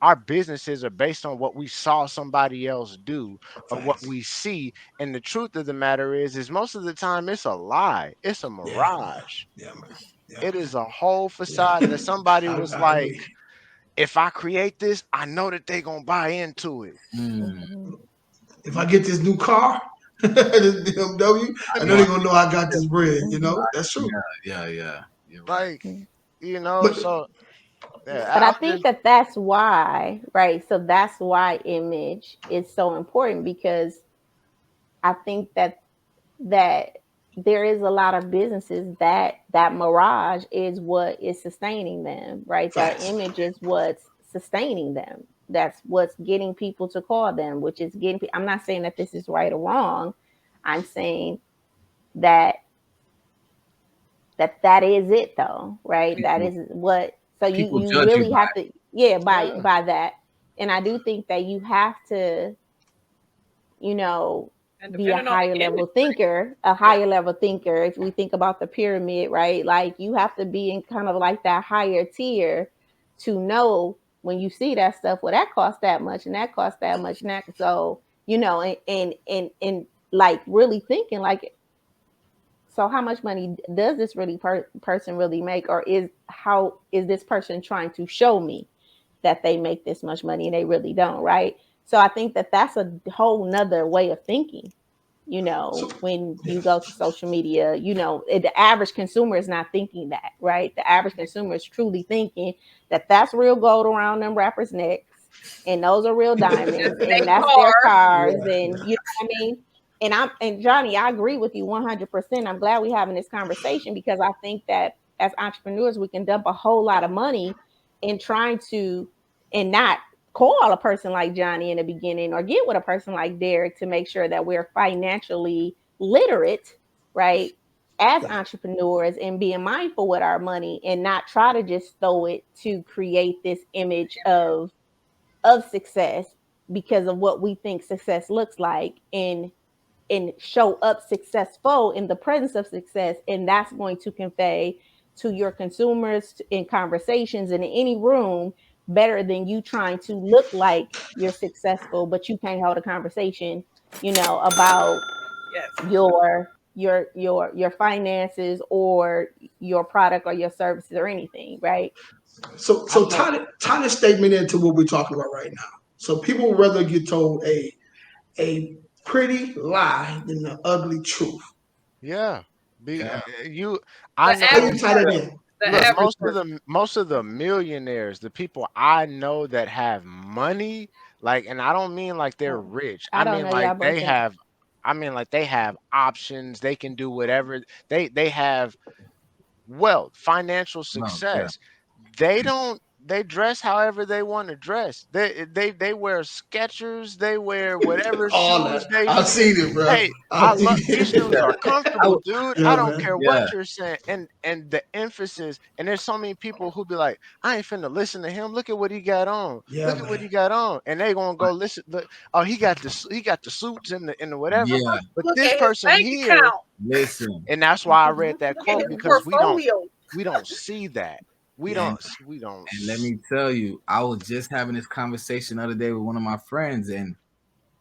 our businesses are based on what we saw somebody else do or what we see. And the truth of the matter is most of the time it's a lie. It's a Yeah, man. mirage. Yeah, man. Yeah, It man. is a whole Yeah. facade that somebody was I like, agree. if I create this, I know that they're gonna buy into it. If I get this new car, this BMW, I I know mean, they're gonna know I got this bread. That's true. Yeah. You're right. like, But so yeah, But I I'm think just that that's why, right? So that's why image is so important, because I think that there is a lot of businesses that mirage is what is sustaining them, right? That facts. image is what's sustaining them. That's what's getting people to call them, which is getting. I'm not saying that this is right or wrong. I'm saying that that is it though, right? That People is what. So people you judge you really by have to, yeah, Yeah. by that. And I do think that you have to, you know, And be a depending on higher the level industry, thinker, a yeah, higher level thinker. If we think about the pyramid, right? Like you have to be in kind of like that higher tier to know when you see that stuff, well, that costs that much and that costs that much. And that, so, and like really thinking like, so how much money does this really person really make? Or how is this person trying to show me that they make this much money and they really don't, right? So I think that that's a whole nother way of thinking. So When yeah. you go to social media, the average consumer is not thinking that, right? The average consumer is truly thinking that that's real gold around them rappers' necks, and those are real that's diamonds, in and their that's their car. cars, Yeah. and Yeah. you know what I mean. And Johnny, I agree with you 100%. I'm glad we're having this conversation, because I think that as entrepreneurs, we can dump a whole lot of money in trying to, and not call a person like Johnny in the beginning, or get with a person like Derrick, to make sure that we're financially literate, right? As Yeah. entrepreneurs, and being mindful with our money, and not try to just throw it to create this image of success because of what we think success looks like, and show up successful in the presence of success. And that's going to convey to your consumers in conversations and in any room better than you trying to look like you're successful, but you can't hold a conversation, about Yes. your finances, or your product, or your services, or anything, right? So I'm a tie this statement into what we're talking about right now. So people would rather get told a pretty lie than the ugly truth. yeah. Be Yeah. you I The know How you average tie that person. in? The look, average person. most of the millionaires, the people I know that have money, like, and I don't mean like they're Oh, rich. I don't know, y'all breaking up. I mean like they have options, they can do whatever. They have wealth, financial No, yeah. success. They dress however they want to dress. They wear Skechers, they wear whatever All shoes that. they I've feel. seen it, bro. Hey, I I've seen love these shoes it. are I comfortable, would, dude. I Yeah, don't man. care what yeah. you're saying. And the emphasis, and there's so many people who be like, I ain't finna listen to him. Look at what he got on. Yeah, Look at what man. he got on. And they gonna go listen. Look, oh, he got the suits and the whatever. Yeah. But Look this at his person bank here, account. Listen. and that's why I read that Look at quote, his because portfolio. we don't see that. Yeah. We don't And let me tell you, I was just having this conversation the other day with one of my friends, and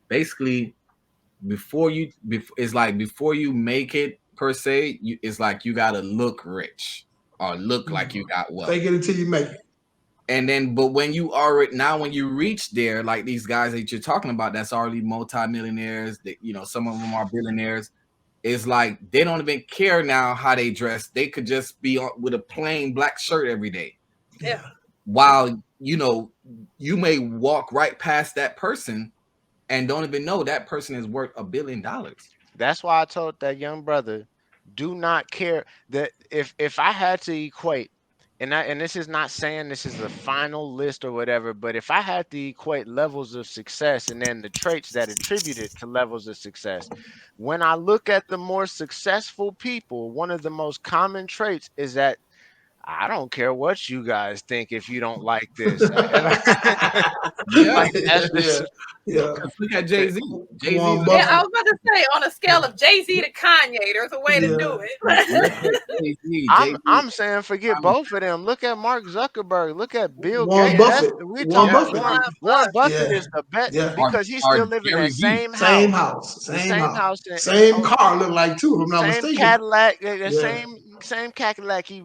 basically, it's like before you make it per se, it's like you gotta look rich or look like you got wealth. Fake it until you make it. And then, but when you already now when you reach there, like these guys that you're talking about, that's already multimillionaires. That some of them are billionaires. It's like they don't even care now how they dress. They could just be with a plain black shirt every day. Yeah. Yeah. While you may walk right past that person and don't even know that person is worth $1 billion. That's why I told that young brother, do not care that if I had to equate, and this is not saying this is the final list or whatever, but if I had to equate levels of success and then the traits that attribute it to levels of success, when I look at the more successful people, one of the most common traits is that I don't care what you guys think if you don't like this. Yeah, Like that's yeah, just yeah. look at Jay-Z. Warren Yeah, I Buffett. was about to say on a scale of Jay-Z to Kanye, there's a way to do Look it. at Jay-Z. I'm saying forget both of them. Look at Mark Zuckerberg. Look at Bill Warren Gates. Buffett. We Warren talking about Buffett. Warren Buffett Yeah, is the best yeah. because he Or still live in Gary that Vee. same Same house, house. the Same same house. house, Same car look like too, if I'm not same mistaken. Cadillac, the Yeah. same Cadillac. Man,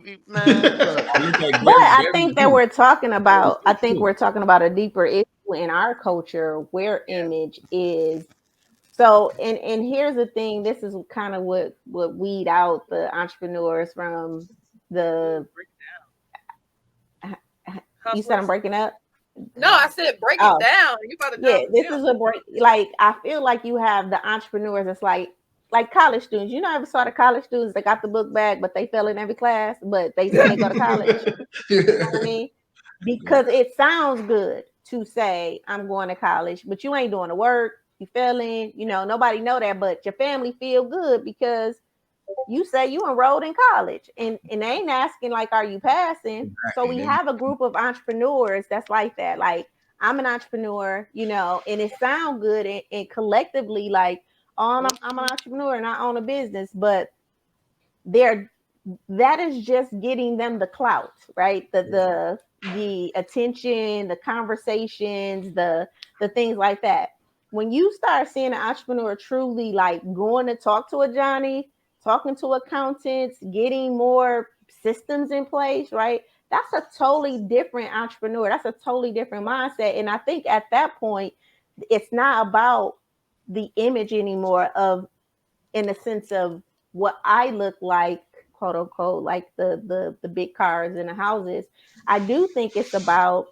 look. Or look at But I Gary think that Vee. we're talking about, I think Too. we're talking about a deeper issue in our culture where image is. So, and here's the thing, this is kind of what weed out the entrepreneurs from the, you said I'm Hustlers. breaking up? No, I said break it Oh, down. You about to yeah, jump. this Yeah. is a break. Like, I feel like you have the entrepreneurs that's like college students. You know, I ever saw the college students that got the book bag, but they fail in every class, but they say they go to college. You know what I mean? Because it sounds good to say I'm going to college, but you ain't doing the work. You failing. You know, nobody know that, but your family feel good because you say you enrolled in college, and they ain't asking like, are you passing? So we have a group of entrepreneurs that's like that. Like, I'm an entrepreneur, you know, and it sound good and collectively like, oh, I'm an entrepreneur and I own a business, but they're that is just getting them the clout, right? The attention, the conversations, the things like that. When you start seeing an entrepreneur truly like going to talk to a Johnny, talking to accountants, getting more systems in place, right? That's a totally different entrepreneur. That's a totally different mindset. And I think at that point, it's not about the image anymore of, in the sense of what I look like, quote unquote, like the big cars and the houses. I do think it's about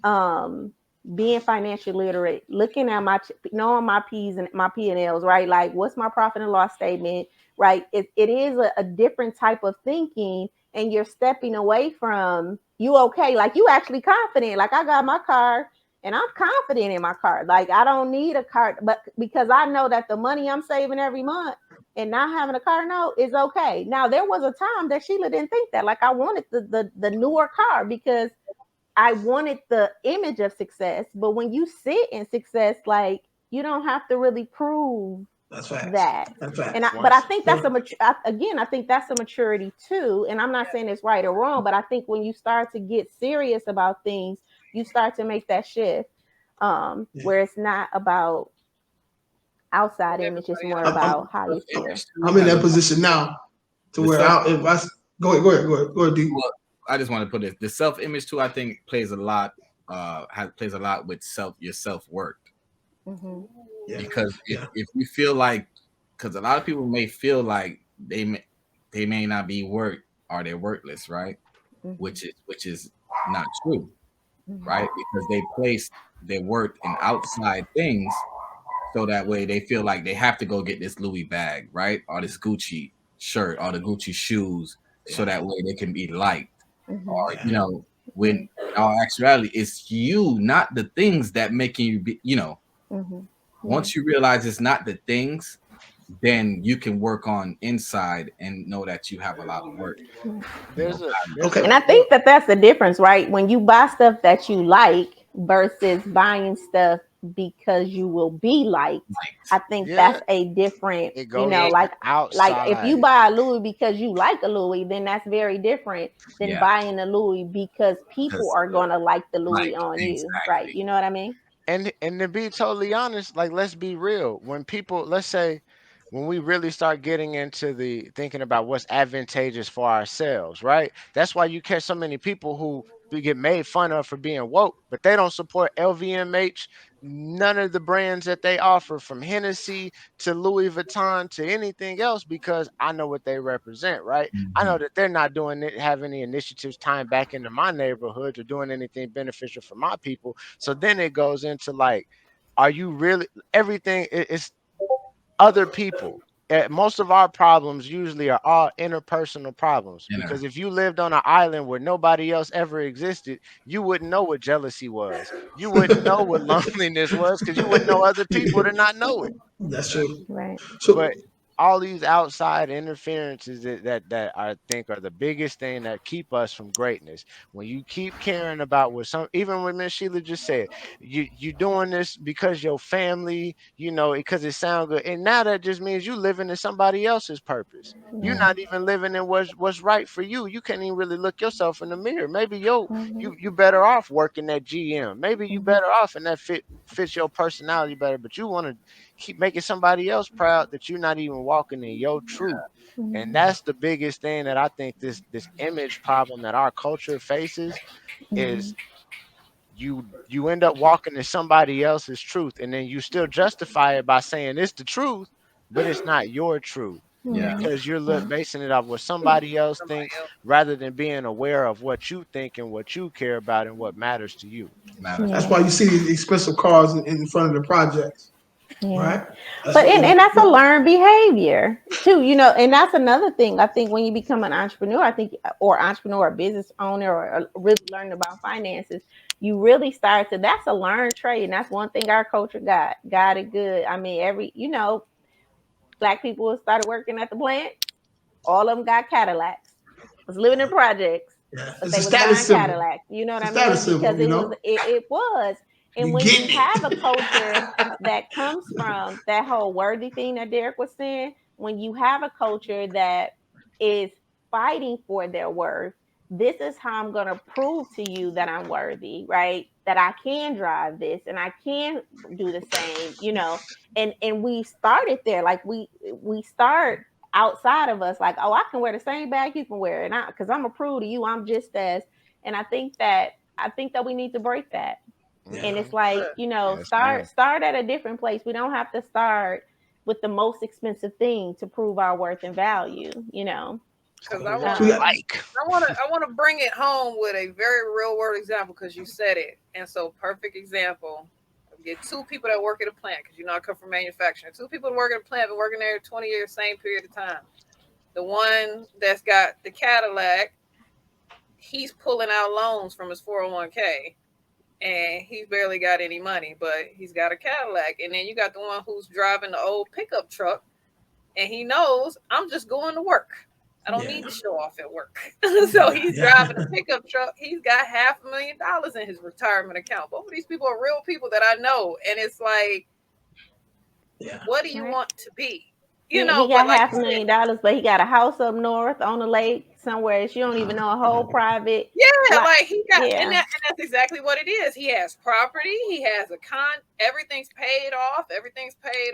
um being financially literate, looking at knowing my P's and my P and L's, right? Like, what's my profit and loss statement, right? It is a different type of thinking, and you're stepping away from you. Okay, like you actually confident. Like, I got my car and I'm confident in my car. Like, I don't need a car, but because I know that the money I'm saving every month and not having a car note is okay. Now, there was a time that Sheila didn't think that. Like, I wanted the newer car because I wanted the image of success. But when you sit in success, like, you don't have to really prove That's facts. that. That's facts. And but I think that's I think that's a maturity too. And I'm not saying it's right or wrong, but I think when you start to get serious about things, you start to make that shift, where it's not about outside image, it's more about how you feel. I'm in that position now to where go ahead, D. Well, I just want to put this. The self-image too, I think plays a lot with your self-worth. Mm-hmm. Yeah. Because if you feel like, because a lot of people may feel like they may not be worth, or they're worthless, right? Mm-hmm. Which is not true, right? Because they place their worth in outside things, so that way they feel like they have to go get this Louis bag, right, or this Gucci shirt, or the Gucci shoes, so that way they can be liked. Or when our actuality is you, not the things that making you be. Once you realize it's not the things, then you can work on inside and know that you have a lot of work. And I think that's the difference, right? When you buy stuff that you like versus buying stuff because you will be liked, I think that's a different, like if you buy a Louis because you like a Louis, then that's very different than buying a Louis because people are gonna like the Louis on you, right? You know what I mean? And to be totally honest, like, let's be real. When people, let's say, when we really start getting into the thinking about what's advantageous for ourselves, right? That's why you catch so many people who get made fun of for being woke, but they don't support LVMH, none of the brands that they offer, from Hennessy to Louis Vuitton to anything else, because I know what they represent, right? I know that they're not doing it, have any initiatives tying back into my neighborhood or doing anything beneficial for my people. So then it goes into like, are you really, everything is other people. Most of our problems usually are all interpersonal problems, because if you lived on an island where nobody else ever existed, you wouldn't know what jealousy was. You wouldn't know what loneliness was, because you wouldn't know other people to not know it. That's true. Right. So, But all these outside interferences that I think are the biggest thing that keep us from greatness. When you keep caring about what some, even what Miss Sheila just said, you doing this because your family, because it sounds good, and now that just means you living in somebody else's purpose. You're Yeah. not even living in what's right for you. You can't even really look yourself in the mirror. Maybe you better off working at GM. Maybe you better off, and that fits your personality better. But you want to keep making somebody else proud that you're not even walking in your truth. And that's the biggest thing that I think this image problem that our culture faces is you end up walking in somebody else's truth, and then you still justify it by saying it's the truth, but it's not your truth Yeah. because you're basing it off what somebody else Somebody thinks else. rather than being aware of what you think and what you care about and what matters to you. Matters. That's why you see these expensive cars in front of the projects, Yeah. right? That's But what, and that's a learned behavior too, and that's another thing. I think when you become an entrepreneur, or entrepreneur or business owner or really learning about finances, you really start to, that's a learned trade. And that's one thing our culture got it good. I mean, black people started working at the plant, all of them got Cadillacs, was living in projects, yeah. but It's they a was status buying symbol. Cadillacs. You know what It's I a status mean? Because symbol, it was. And You when you getting have a it. culture that comes from that whole worthy thing that Derrick was saying, when you have a culture that is fighting for their worth, this is how I'm going to prove to you that I'm worthy, right? That I can drive this and I can do the same. And we started there, like we start outside of us, like, oh, I can wear the same bag you can wear, and because I'm gonna prove to you I'm just as. And I think that we need to break that. Yeah. And it's like, Yes, ma'am. start at a different place. We don't have to start with the most expensive thing to prove our worth and value. Because Start I with what want you to, Um, like. I want to bring it home with a very real world example because you said it, and so perfect example. Get two people that work at a plant because I come from manufacturing. Two people that work at a plant, been working there 20 years, same period of time. The one that's got the Cadillac, he's pulling out loans from his 401k and he's barely got any money, but he's got a Cadillac. And then you got the one who's driving the old pickup truck and he knows I'm just going to work. I don't need to show off at work. So he's driving a pickup truck. He's got $500,000 in his retirement account. Both of these people are real people that I know. And it's like, what do you right. want to be? He But got like half you a said, million dollars, but he got a house up north on the lake somewhere. She don't even know a whole private yeah, lot. like he got, and Yeah. that's exactly what it is. He has property, he has everything's paid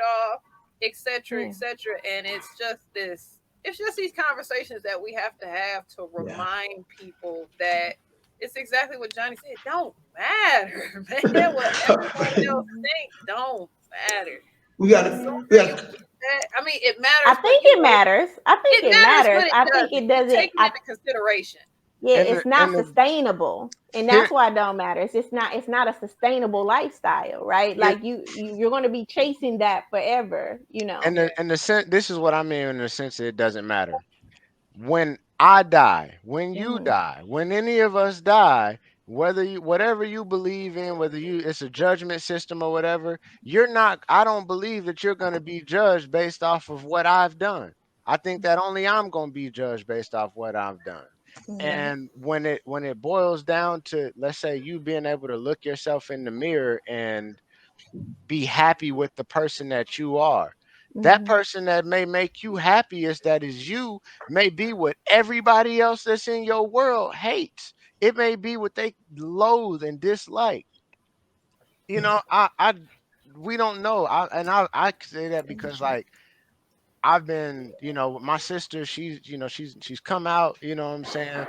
off, etc., Yeah. etc. And it's just these conversations that we have to have to remind people that it's exactly what Johnny said. Don't matter, man. What everybody else think don't matter. we got It's so to, many people that, I mean, it I matters, but think it matters. I think it it matters, but matters. it I think doesn't. it You doesn't. take it into consideration. Yeah, And it's not the sustainable, and that's here why it don't matter. It's not a sustainable lifestyle, right? here Like you're going to be chasing that forever. and the sense, this is what I mean in the sense that it doesn't matter. When I die, when you Hmm. die, when any of us die, whatever you believe in, whether it's a judgment system or whatever, you're not I don't believe that you're going to be judged based off of what I've done. I think that only I'm going to be judged based off what I've done. Hmm. And when it boils down to, let's say, you being able to look yourself in the mirror and be happy with the person that you are. That Hmm. person that may make you happiest, that is you, may be what everybody else that's in your world hates. It may be what they loathe and dislike. I we don't know. I say that because, like, I've been, my sister, she's come out, what I'm saying.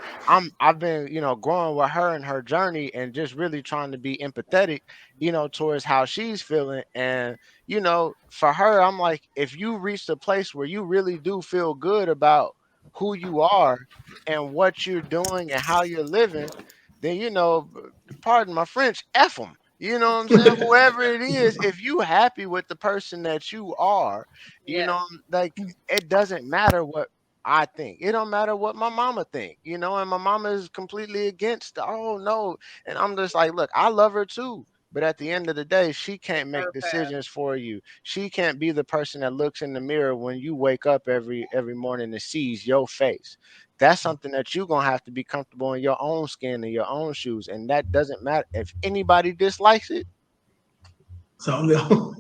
I've been, growing with her and her journey and just really trying to be empathetic, towards how she's feeling. And, for her, I'm like, if you reach a place where you really do feel good about who you are and what you're doing and how you're living, then, pardon my French, F them. You know what I'm saying? Whoever it is, if you happy with the person that you are, you Yeah. know, like, it doesn't matter what I think. It don't matter what my mama think, and my mama is completely against, oh no. And I'm just like, look, I love her too. But at the end of the day, she can't make Her path. decisions for you. She can't be the person that looks in the mirror when you wake up every morning and sees your face. That's something that you're gonna have to be comfortable in your own skin and your own shoes. And that doesn't matter if anybody dislikes it. So, all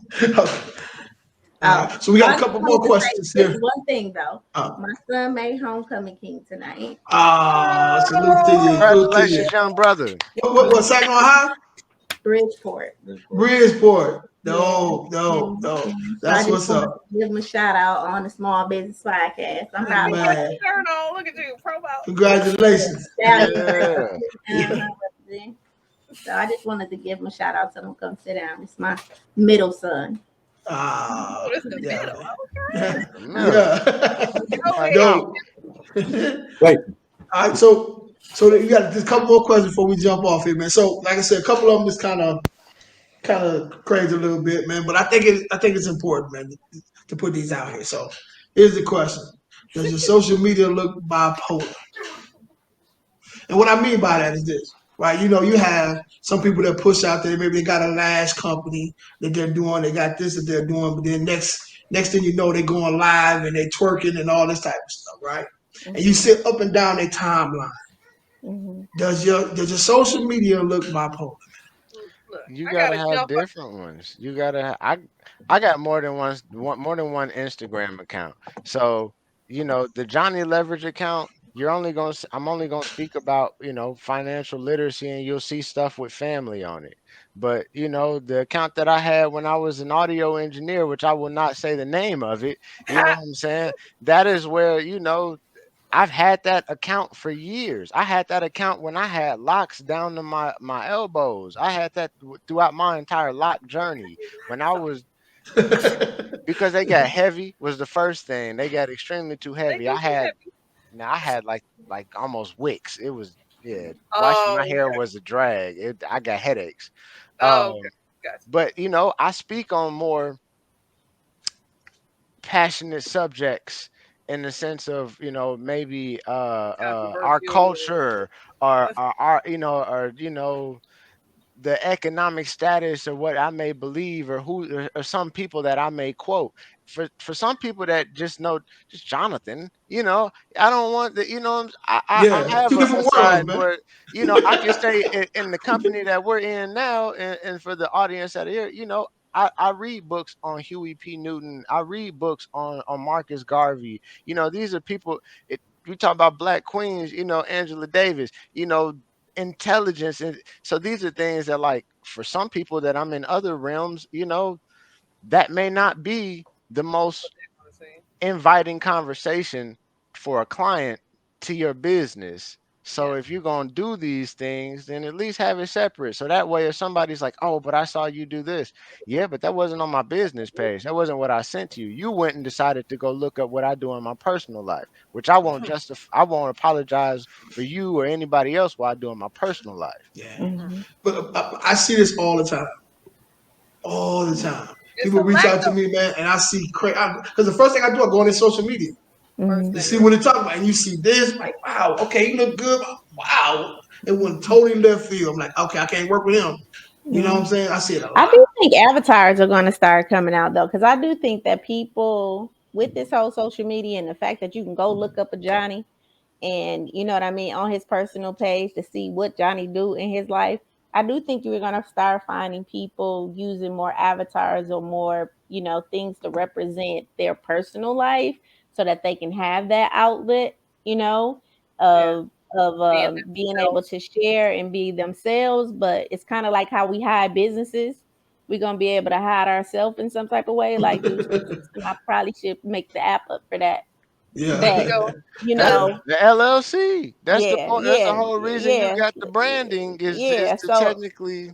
Oh, right. So we got I a just couple more wanted to say questions this here. one thing though. Oh, My son made homecoming king tonight. salute to you. Salute to you. Congratulations, young brother. What Saginaw High? Bridgeport. Bridgeport. Yeah. Dope. So I That's just what's wanted up. to give him a shout out on the Small Business Podcast. I'm Look at proud you of got him. Man, your shirt on. Look at you. Profile. congratulations. Yeah. Representing. So I just wanted to give him a shout out. Tell him come sit down. It's my middle son. Oh, this the Yeah, middle. man. Middle. Oh, Like, wait. no. Dope. All right, so you got just a couple more questions before we jump off here, man. So, like I said, a couple of them is kind of crazy a little bit, man. But I think it's important, man, to put these out here. So, here's the question: does your social media look bipolar? And what I mean by that is this, right? You have some people that push out there. Maybe they got a lash company that they're doing. They got this that they're doing, but then next thing you know, they're going live and they twerking and all this type of stuff, right? And you sit up and down their timeline. Mm-hmm. Does your social media look bipolar? Look, You I gotta gotta have jump. different ones. You gotta. I got more than one Instagram account. So the Johnny Leverage account. I'm only gonna speak about financial literacy, and you'll see stuff with family on it. But the account that I had when I was an audio engineer, which I will not say the name of it. You know what I'm saying? That is where I've had that account for years. I had that account when I had locks down to my elbows. I had that throughout my entire lock journey. When I was because they got heavy was the first thing. They got extremely too They heavy. get too heavy. I had like almost wicks. It was yeah. Washing my Oh, hair okay. was a drag. I got headaches. Oh, okay. Um, Gotcha. but I speak on more passionate subjects in the sense of maybe our Controversial. culture or our or the economic status or what I may believe or who or some people that I may quote. For some people that just know just Jonathan, I don't want the I Yeah, have two a different worlds, side man. where I can say in the company that we're in now, and for the audience that are here, I read books on Huey P. Newton. I read books on Marcus Garvey. These are people. We talk about Black queens. Angela Davis. Intelligence, and so these are things that, like, for some people that I'm in other realms, that may not be the most inviting conversation for a client to your business. So Yeah. if you're going to do these things, then at least have it separate. So that way, if somebody's like, oh, but I saw you do this. Yeah, but that wasn't on my business page. That wasn't what I sent you. You went and decided to go look up what I do in my personal life, which I won't justify. I won't apologize for you or anybody else what I do in my personal life. Yeah, Mm-hmm. but I see this all the time. All the time. It's People a reach lack out to of me, man, and I see crazy. Because the first thing I do, I go on their social media first Mm-hmm. and thing. see what they're talking about. And you see this, like, wow, okay, you look good. Wow. It went totally left field. I'm like, okay, I can't work with him. You know what I'm saying? I see it a I lot. do think avatars are going to start coming out though, because I do think that people with this whole social media and the fact that you can go look up a Johnny and you know what I mean on his personal page to see what Johnny do in his life. I do think you're gonna start finding people using more avatars or more, things to represent their personal life so that they can have that outlet, you know, Yeah. of Being being able themselves. to share and be themselves. But it's kind of like how we hide businesses. We're gonna be able to hide ourselves in some type of way, like do some. I probably should make the app up for that. There you But Yeah. go. you That's Yeah. know, the LLC. That's the yeah, point. That's the yeah, whole reason you yeah, got the branding is yeah. to So technically.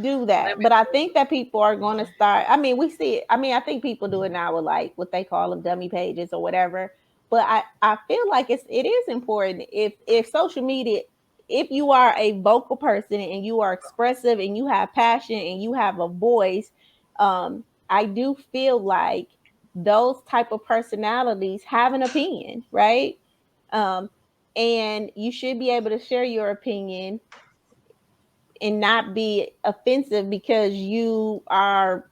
do that. Limit. But I think that people are going to start. I mean, we see it. I mean, I think people do it now with like what they call them dummy pages or whatever. But I feel like it is important if social media, if you are a vocal person and you are expressive and you have passion and you have a voice, I do feel like those type of personalities have an opinion, right? Um, and you should be able to share your opinion and not be offensive because you are,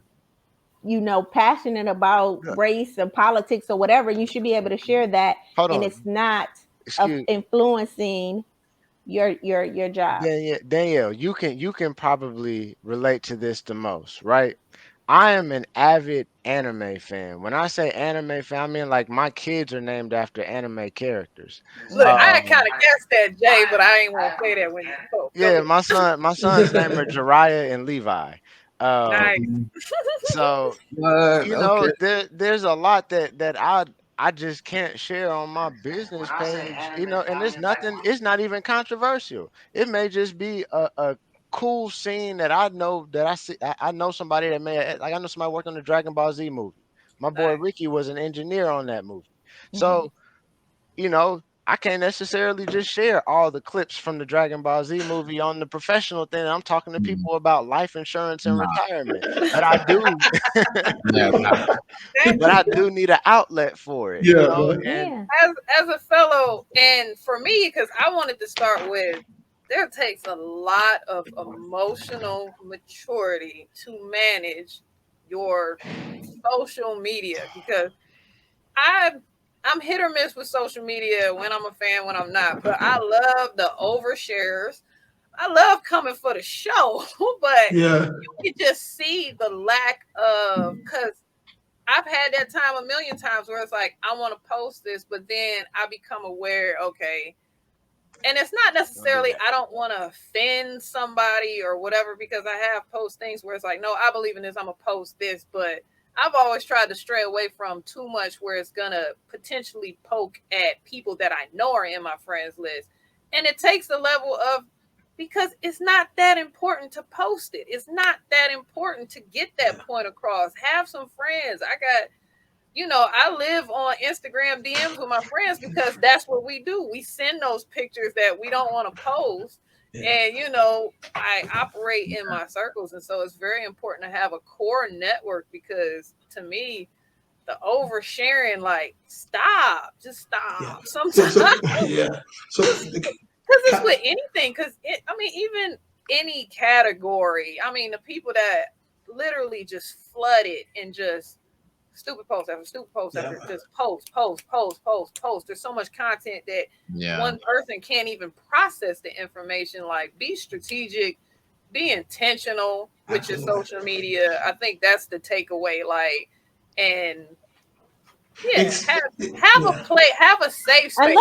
passionate about race or politics or whatever. You should be able to share that, and it's not influencing your job. Danielle, you can probably relate to this the most, right? I am an avid anime fan. When I say anime fan, I mean like my kids are named after anime characters. Look, I kind of guessed that, Jay, but I ain't want to say that when you spoke. Yeah, my son's name are Jariah and Levi. Nice. So there's a lot that I just can't share on my business page, and there's nothing. It's not even controversial. It may just be a cool scene that I know that I see. I know somebody that I know somebody worked on the Dragon Ball Z movie. My boy Ricky was an engineer on that movie. So, I can't necessarily just share all the clips from the Dragon Ball Z movie on the professional thing. I'm talking to people about life insurance and retirement, but I do, but I do need an outlet for it. And as a fellow, and for me, because I wanted to start with, there takes a lot of emotional maturity to manage your social media, because I'm hit or miss with social media, when I'm a fan, when I'm not. But I love the overshares. I love coming for the show, but you can just see the lack of, because I've had that time a million times where it's like, I want to post this, but then I become aware, okay. And it's not necessarily, I don't want to offend somebody or whatever, because I have post things where it's like, no, I believe in this, I'm going to post this, but I've always tried to stray away from too much where it's going to potentially poke at people that I know are in my friends list. And it takes a level of, because it's not that important to post it. It's not that important to get that point across. Have some friends. I live on Instagram DMs with my friends because that's what we do. We send those pictures that we don't want to post. And, I operate in my circles. And so it's very important to have a core network, because to me, the oversharing, like, just stop. Sometimes. Because it's with anything. Because, even any category. The people that literally just flood it and just stupid post after stupid post after just post. There's so much content that one person can't even process the information. Like, be strategic, be intentional with your social media. I think that's the takeaway. Like, and have a safe space.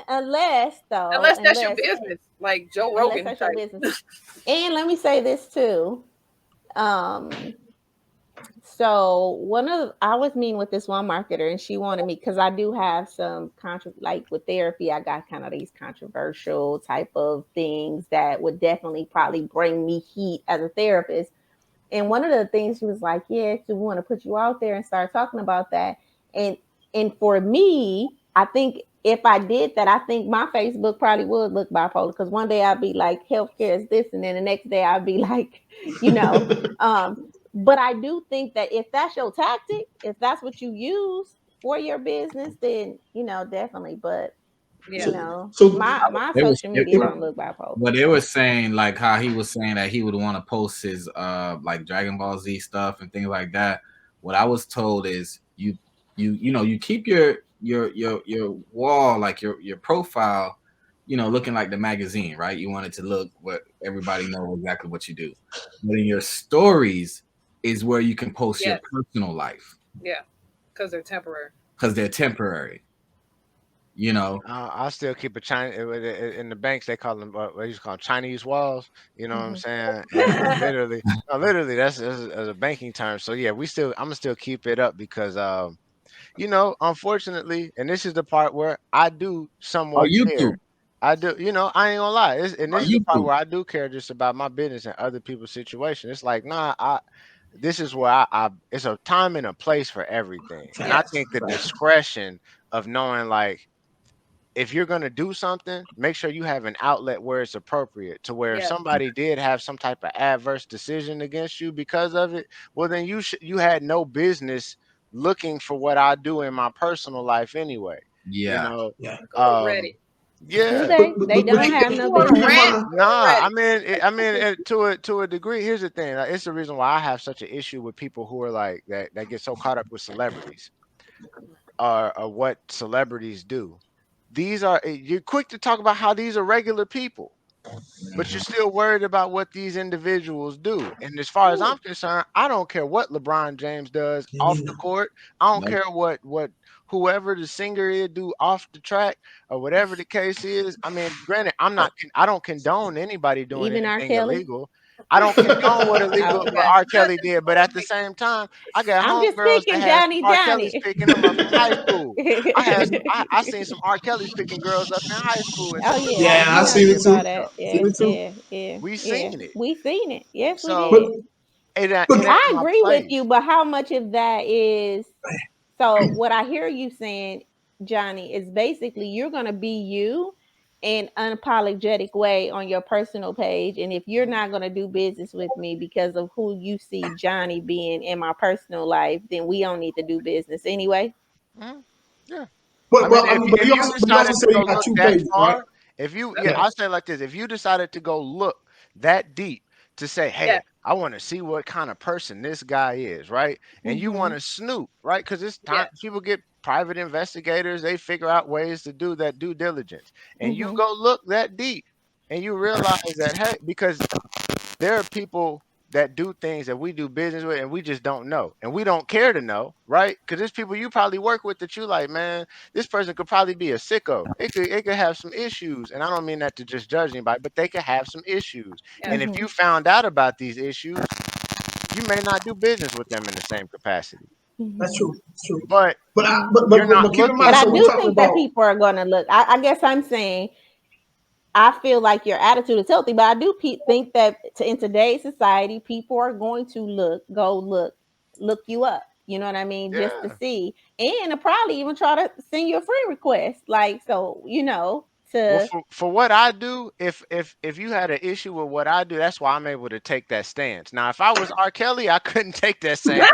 Unless that's your business, like Joe Rogan. That's your business. And let me say this too. So I was meeting with this one marketer, and she wanted me, because I do have some like with therapy, I got kind of these controversial type of things that would definitely probably bring me heat as a therapist. And one of the things she was like, yeah, we want to put you out there and start talking about that. And for me, I think if I did that, I think my Facebook probably would look bipolar, because one day I'd be like, healthcare is this, and then the next day I'd be like, but I do think that if that's your tactic, if that's what you use for your business, then, definitely. But, my social media don't look bipolar. But they were saying, like, how he was saying that he would want to post his like Dragon Ball Z stuff and things like that. What I was told is you keep your wall, like your profile, looking like the magazine, right? You want it to look what everybody knows exactly what you do. But in your stories is where you can post your personal life. Yeah, because they're temporary. I still keep in the banks. They call them what you call Chinese walls. You know what I'm saying? literally, that's a banking term. So yeah, I'm gonna still keep it up because unfortunately, and this is the part where I do somewhat care. I do, I ain't gonna lie. This is the part where I do care just about my business and other people's situation. It's like, this is where it's a time and a place for everything. And I think the discretion of knowing, like, if you're going to do something, make sure you have an outlet where it's appropriate, to where if somebody did have some type of adverse decision against you because of it, well, then you had no business looking for what I do in my personal life anyway. Ready. Yeah. They don't have no business. Nah, to a degree. Here's the thing. Like, it's the reason why I have such an issue with people who are like that get so caught up with celebrities or what celebrities do. You're quick to talk about how these are regular people, but you're still worried about what these individuals do. And as far as I'm concerned, I don't care what LeBron James does off the court. I don't care what whoever the singer is do off the track or whatever the case is. I mean, granted, I don't condone anybody doing Even R. anything Kelly? illegal. I don't condone what R. Kelly did, but at the same time, I got I'm just homegirls that picking had Johnny. R. Kelly's picking them up in high school. I seen some R. Kelly's picking girls up in high school and Oh some yeah, Yeah, I you know seen you it saw too. that. Seen it too. Yeah. we seen it. We seen it. Yes, we So did. it ain't I my agree with place. you, but how much of that is so what I hear you saying, Johnny, is basically you're gonna be you in unapologetic way on your personal page. And if you're not gonna do business with me because of who you see Johnny being in my personal life, then we don't need to do business anyway. Mhm. Yeah. But I mean, but if you you also decided to say go you got look two that pages, right? far, Yeah. I'll say it like this: if you decided to go look that deep to say, "Hey, I want to see what kind of person this guy is," right? And you want to snoop, right? Because it's time people get private investigators; they figure out ways to do that due diligence, and you go look that deep, and you realize that hey, because there are people that do things that we do business with and we just don't know and we don't care to know, right? Because there's people you probably work with that you like, man, this person could probably be a sicko. It could have some issues, and I don't mean that to just judge anybody, but they could have some issues. And if you found out about these issues, you may not do business with them in the same capacity. That's true. It's true. But But you're not keep in looking. mind, But I so we're do talking think that about people are going to look. I guess I'm saying I feel like your attitude is healthy, but I do think that in today's society, people are going to look you up. You know what I mean? Just to Yeah. see, and I'll probably even try to send you a friend request. Like, so Well, for what I do, if you had an issue with what I do, that's why I'm able to take that stance. Now, if I was R. Kelly, I couldn't take that stance.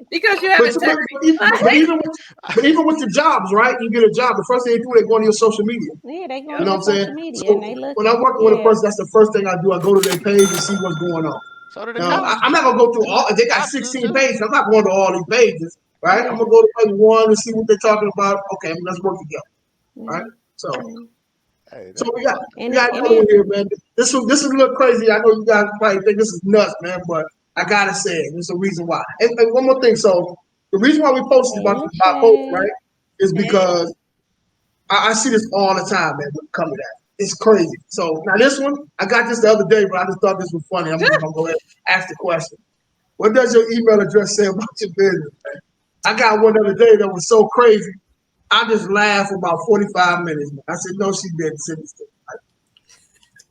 Because you have integrity. But even with the jobs, right? You get a job. The first thing they do, they go on your social media. Yeah, they go You know on what I'm social saying? media So and they look. when I'm working with a person, that's the first thing I do. I go to their page and see what's going on. So do the I'm not gonna go through all. If they got Cops do 16 too. pages, I'm not going to all these pages, right? Yeah. I'm gonna go to page one and see what they're talking about. Okay, let's work together, right? So Hey, we got And another one here, man. This is a little crazy. I know you guys probably think this is nuts, man, but I gotta say it. There's a reason why. And one more thing. So the reason why we posted about this bipolar, right, is because I see this all the time, man. When it comes to that, it's crazy. So now this one, I got this the other day, but I just thought this was funny. I'm just gonna go ahead and ask the question. What does your email address say about your business, man? I got one the other day that was so crazy. I just laughed for about 45 minutes, man. I said, no, she didn't send this to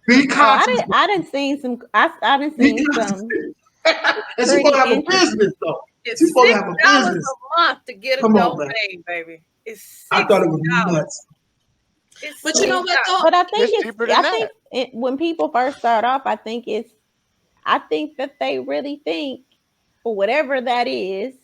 me. Be conscious. I didn't see some. I didn't see some. And she's supposed to have a business, though. It's She's supposed to have a $6 business. a month to get a Come on, domain, man. baby. It's I thought it was nuts. But you know what, though? But I think It's cheaper than that. when people first start off, I think that they really think for whatever that is,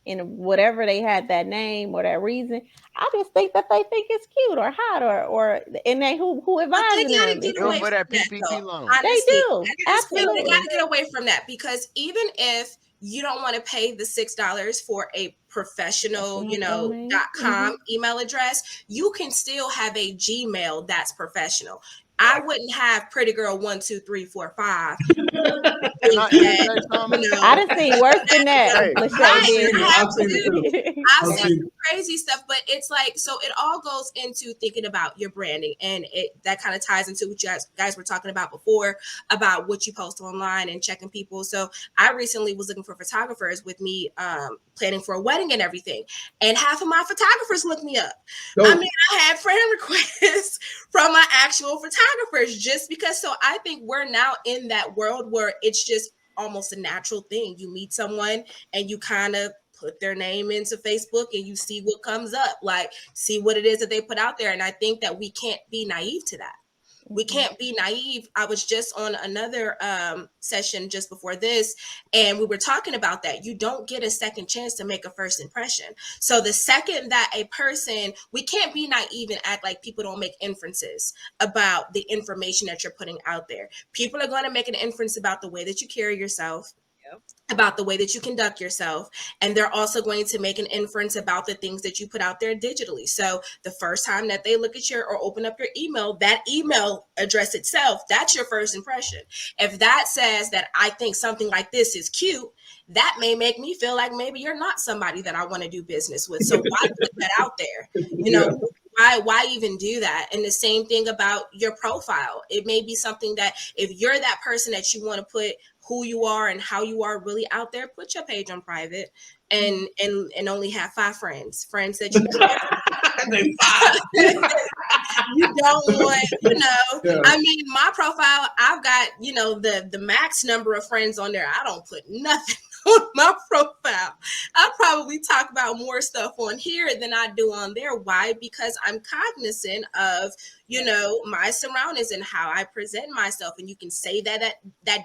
and whatever they had that name or that reason, I just think that they think it's cute or hot or and they who advising They gotta them. get away for from that that, PPP though. loan. Honestly, They do. at this point, Absolutely. they gotta get away from that, because even if you don't want to pay the $6 for a professional, .com email address, you can still have a Gmail that's professional. I wouldn't have pretty girl 1 2 3 4 5. I done seen worse than that. I've seen some crazy stuff, but it's like, so it all goes into thinking about your branding, and that kind of ties into what you guys were talking about before, about what you post online and checking people. So I recently was looking for photographers with me planning for a wedding and everything, and half of my photographers looked me up. I mean, I had friend requests from my actual photographers just because. So I think we're now in that world where it's just almost a natural thing. You meet someone and you kind of put their name into Facebook and you see what comes up, like see what it is that they put out there. And I think that we can't be naive to that. We can't be naive. I was just on another session just before this, and we were talking about that. You don't get a second chance to make a first impression. So the second that a person, we can't be naive and act like people don't make inferences about the information that you're putting out there. People are going to make an inference about the way that you carry yourself, about the way that you conduct yourself, and they're also going to make an inference about the things that you put out there digitally. So the first time that they look at your or open up your email, that email address itself, that's your first impression. If that says that I think something like this is cute, that may make me feel like maybe you're not somebody that I want to do business with. So why put that out there? You know, why even do that? And the same thing about your profile. It may be something that if you're that person that you want to put who you are and how you are really out there, put your page on private and only have 5 friends that you you don't want, I mean, my profile, I've got, the max number of friends on there. I don't put nothing on my profile. I probably talk about more stuff on here than I do on there. Why? Because I'm cognizant of, my surroundings and how I present myself. And you can say that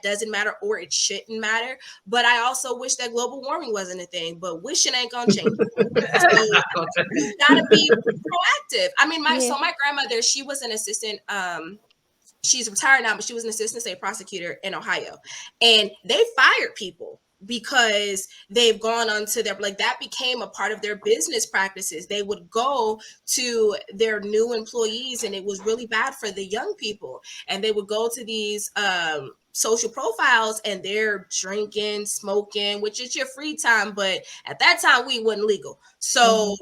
doesn't matter or it shouldn't matter. But I also wish that global warming wasn't a thing, but wishing ain't gonna change it. So you gotta be proactive. I mean, so my grandmother, she was an assistant, she's retired now, but she was an assistant state prosecutor in Ohio. And they fired people because they've gone on to their, that became a part of their business practices. They would go to their new employees, and it was really bad for the young people. And they would go to these social profiles, and they're drinking, smoking, which is your free time. But at that time, weed wasn't legal. So,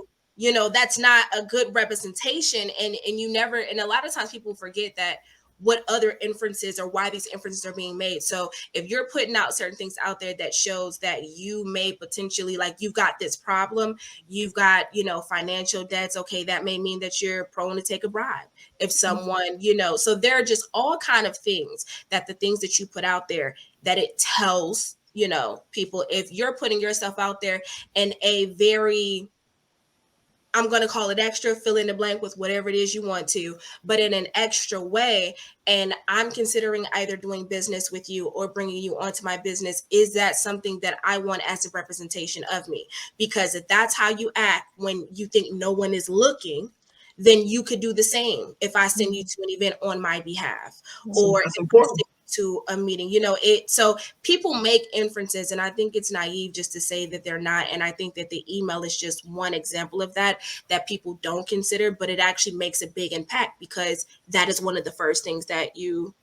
that's not a good representation. And you never, and a lot of times people forget that what other inferences or why these inferences are being made. So if you're putting out certain things out there that shows that you may potentially, you've got this problem, you've got, financial debts, okay, that may mean that you're prone to take a bribe. If someone, so there are just all kind of things that the things that you put out there that it tells, people. If you're putting yourself out there in a very, I'm going to call it extra, fill in the blank with whatever it is you want to, but in an extra way. And I'm considering either doing business with you or bringing you onto my business. Is that something that I want as a representation of me? Because if that's how you act when you think no one is looking, then you could do the same if I send you to an event on my behalf, or if I send to a meeting, so people make inferences, and I think it's naive just to say that they're not. And I think that the email is just one example of that people don't consider, but it actually makes a big impact because that is one of the first things that you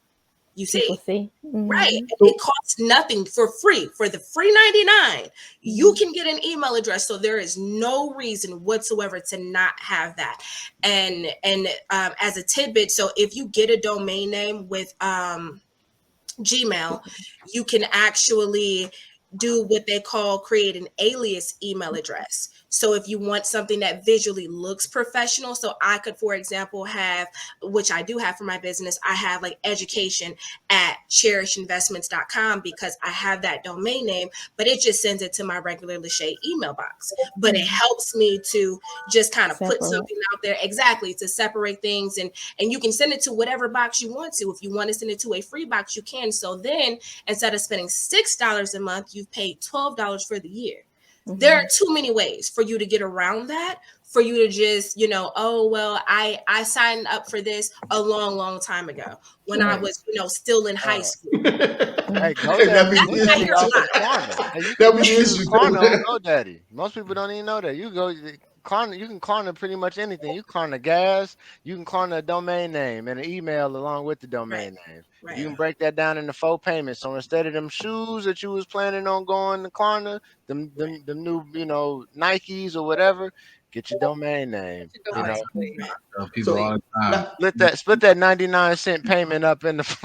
see. Right. It costs nothing, for free. For the free 99, you can get an email address. So there is no reason whatsoever to not have that. And as a tidbit, so if you get a domain name with Gmail, you can actually do what they call create an alias email address. So if you want something that visually looks professional, so I could, for example, have, which I do have for my business, I have education at cherishinvestments.com because I have that domain name, but it just sends it to my regular Lachey email box. But it helps me to just kind of put something out there, exactly, to separate things. And you can send it to whatever box you want to. If you want to send it to a free box, you can. So then instead of spending $6 a month, you've paid $12 for the year. There are too many ways for you to get around that, for you to just, oh, well, I signed up for this a long, long time ago when I was, still in high school. Hey, GoDaddy. GoDaddy. Most people don't even know that. You can Klarna pretty much anything. You Klarna gas, you can Klarna a domain name and an email along with the domain name. Right. You can break that down into 4 payments. So instead of them shoes that you was planning on going to Klarna, them new, Nikes or whatever, get your domain name. People all the time. Split that 99-cent payment up in the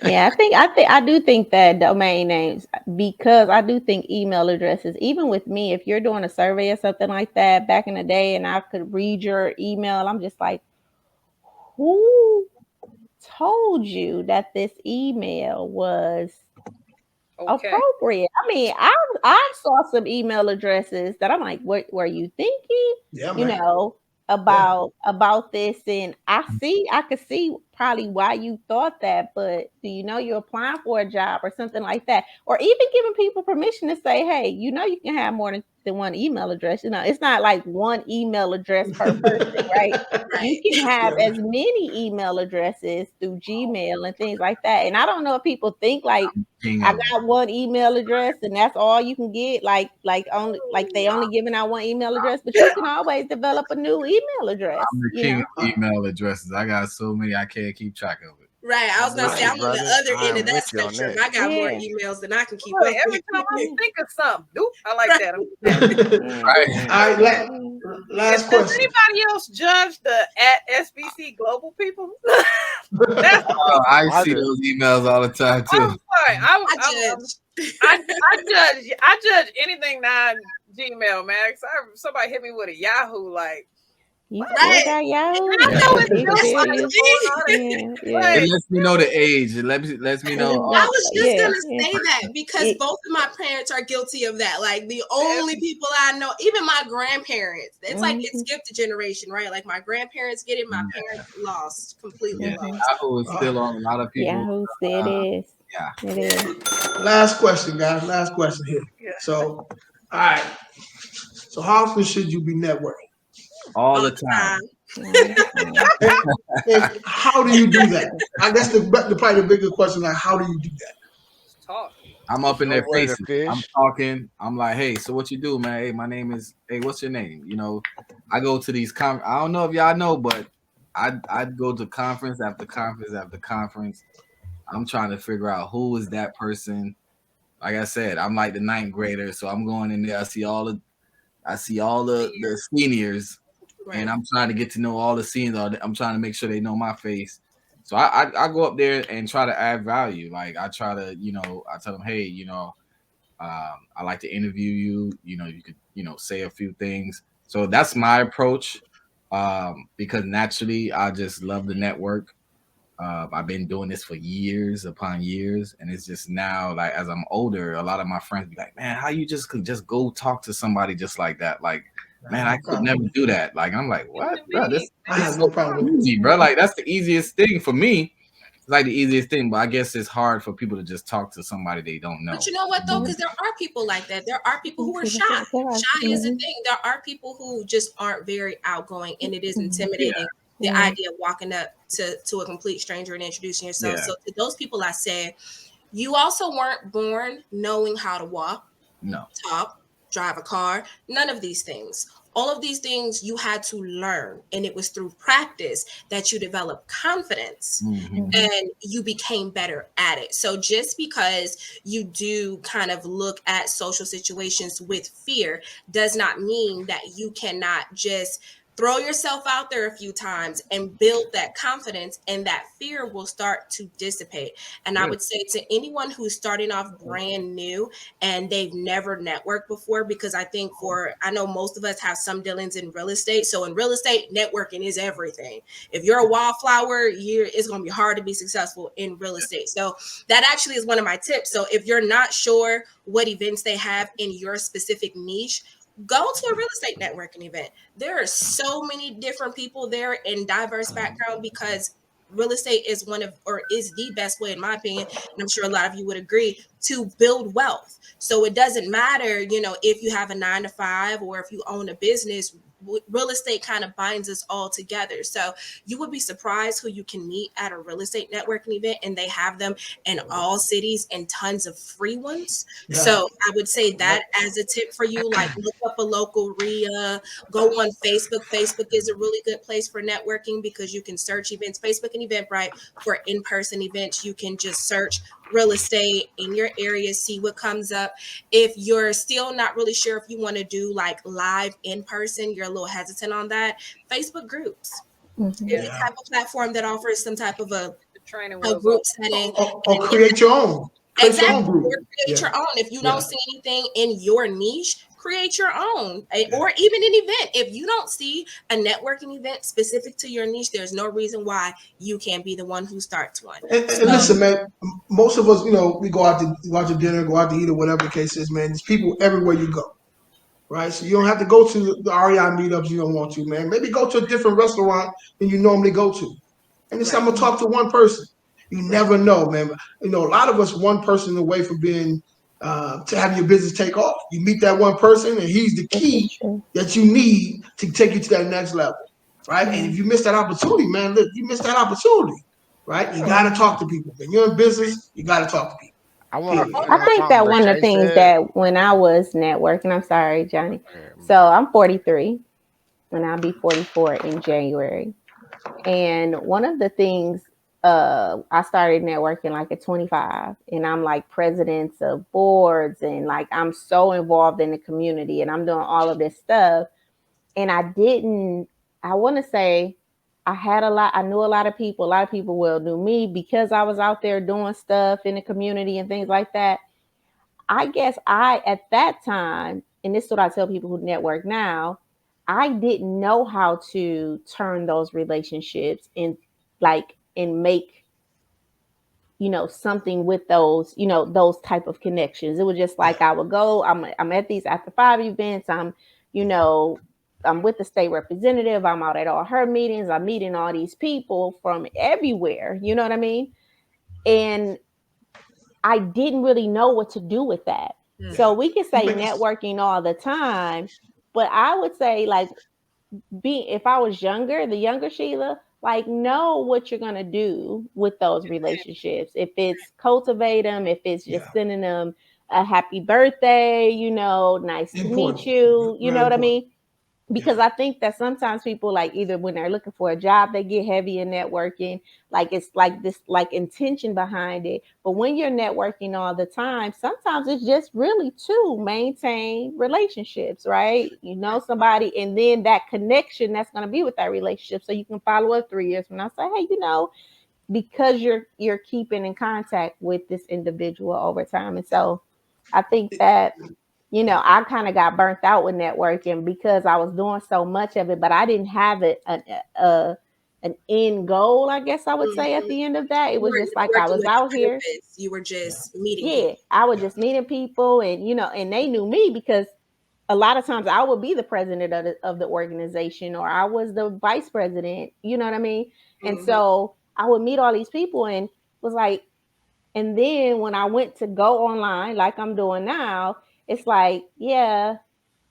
I do think that domain names, because I do think email addresses, even with me, if you're doing a survey or something like that back in the day and I could read your email, I'm just like, who told you that this email was appropriate? I mean, I saw some email addresses that I'm like, what were you thinking? about this, and I could see probably why you thought that, but do you know you're applying for a job or something like that, or even giving people permission to say, hey, you can have more than one email address. It's not like one email address per person, right? You can have as many email addresses through Gmail and things like that. And I don't know if people think like I got one email address and that's all you can get, like they only giving out one email address, but you can always develop a new email address. I'm the king of email addresses. I got so many I can't keep track of it. Right. I was gonna say I'm on the other end of that spectrum. I got more emails than I can keep up. Every time I think of something, I like that. All right, last question. Does anybody else judge the @SBC Global people? I see those emails all the time too. I'm sorry. I judge anything non Gmail, man. Somebody hit me with a Yahoo, like. Right. Yahoo. It lets me know the age. It lets me know. I was just gonna say that because both of my parents are guilty of that. Like the only people I know, even my grandparents, it's like it skipped a generation, right? Like my grandparents get it, my parents completely lost. Yahoo is still on a lot of people. Yahoo, it is. Yeah. It is. Last question, guys. Last question here. Yeah. So, all right. So how often should you be networking? All the time. And how do you do that? I guess probably the bigger question, like, how do you do that? Talk. I'm up in their faces. I'm talking. I'm like, hey, so what you do, man? Hey, my name is. Hey, what's your name? I go to these I don't know if y'all know, but I'd go to conference after conference after conference. I'm trying to figure out who is that person. Like I said, I'm like the 9th grader, so I'm going in there. I see all the seniors. Right. And I'm trying to get to know all the scenes. I'm trying to make sure they know my face. So I go up there and try to add value. Like I try to, I tell them, hey, I like to interview you. You could, say a few things. So that's my approach. Because naturally, I just love the network. I've been doing this for years upon years, and it's just now, like as I'm older, a lot of my friends be like, "Man, how you could just go talk to somebody just like that?" Like, man, I could never do that. Like, I'm like, what, bro? I have no problem. Easy, bro. Like, that's the easiest thing for me. It's like the easiest thing, but I guess it's hard for people to just talk to somebody they don't know. But you know what though? Because there are people like that. There are people who are shy. Shy is a thing. There are people who just aren't very outgoing, and it is intimidating. Yeah. The idea of walking up to a complete stranger and introducing yourself. Yeah. So to those people, I say, you also weren't born knowing how to walk, talk, drive a car, none of these things. All of these things you had to learn, and it was through practice that you developed confidence and you became better at it. So just because you do kind of look at social situations with fear does not mean that you cannot just throw yourself out there a few times and build that confidence, and that fear will start to dissipate. And I would say to anyone who's starting off brand new and they've never networked before, because I know most of us have some dealings in real estate. So in real estate, networking is everything. If you're a wildflower, it's going to be hard to be successful in real estate. So that actually is one of my tips. So if you're not sure what events they have in your specific niche, go to a real estate networking event. There are so many different people there in diverse background, because real estate is is the best way, in my opinion, and I'm sure a lot of you would agree, to build wealth. So it doesn't matter, if you have a 9-to-5 or if you own a business. Real estate kind of binds us all together. So you would be surprised who you can meet at a real estate networking event, and they have them in all cities and tons of free ones. Yeah. So I would say that as a tip for you, like look up a local RIA, go on Facebook. Facebook is a really good place for networking because you can search events, Facebook and Eventbrite for in-person events. You can just search real estate in your area, see what comes up. If you're still not really sure if you want to do like live in person, you're a little hesitant on that, Facebook groups is a type of platform that offers some type of a group setting. Or create your own. Exactly. Or create your own. If you don't see anything in your niche, create your own, or even an event. If you don't see a networking event specific to your niche, there's no reason why you can't be the one who starts one. And listen, man, most of us, we go out to dinner, go out to eat, or whatever the case is, man. There's people everywhere you go, right? So you don't have to go to the REI meetups you don't want to, man. Maybe go to a different restaurant than you normally go to. And just I'm gonna talk to one person. You never know, man. You know, a lot of us one person away from being to have your business take off. You meet that one person, and he's the key that you need to take you to that next level, right? And if you miss that opportunity, man, look, you missed that opportunity, right? You got to talk to people. When you're in business, you got to talk to people. I think that one of the things that when I was networking, I'm sorry, Johnny. So I'm 43, and I'll be 44 in January. And one of the things I started networking like at 25, and I'm like presidents of boards, and like I'm so involved in the community, and I'm doing all of this stuff. And I want to say I knew a lot of people. A lot of people knew me because I was out there doing stuff in the community and things like that. I guess at that time, and this is what I tell people who network now, I didn't know how to turn those relationships and make, something with those, those type of connections. It was just like I would go, I'm at these After 5 events. I'm with the state representative. I'm out at all her meetings. I'm meeting all these people from everywhere. You know what I mean? And I didn't really know what to do with that. So we can say networking all the time, but I would say if I was younger, the younger Sheila, know what you're going to do with those relationships. If it's cultivate them, if it's just sending them a happy birthday, nice to meet you, you know what I mean? Because I think that sometimes people either when they're looking for a job, they get heavy in networking, it's this intention behind it. But when you're networking all the time, sometimes it's just really to maintain relationships, right? You know somebody, and then that connection that's going to be with that relationship. So you can follow up 3 years from now, say, hey, because you're keeping in contact with this individual over time. And so I think that I kind of got burnt out with networking because I was doing so much of it, but I didn't have an end goal, I guess I would say, at the end of that. It was just like I was out here. You were just meeting people. I was just meeting people, and and they knew me because a lot of times I would be the president of the organization, or I was the vice president, you know what I mean? And so I would meet all these people and was like, and then when I went to go online like I'm doing now, it's like, I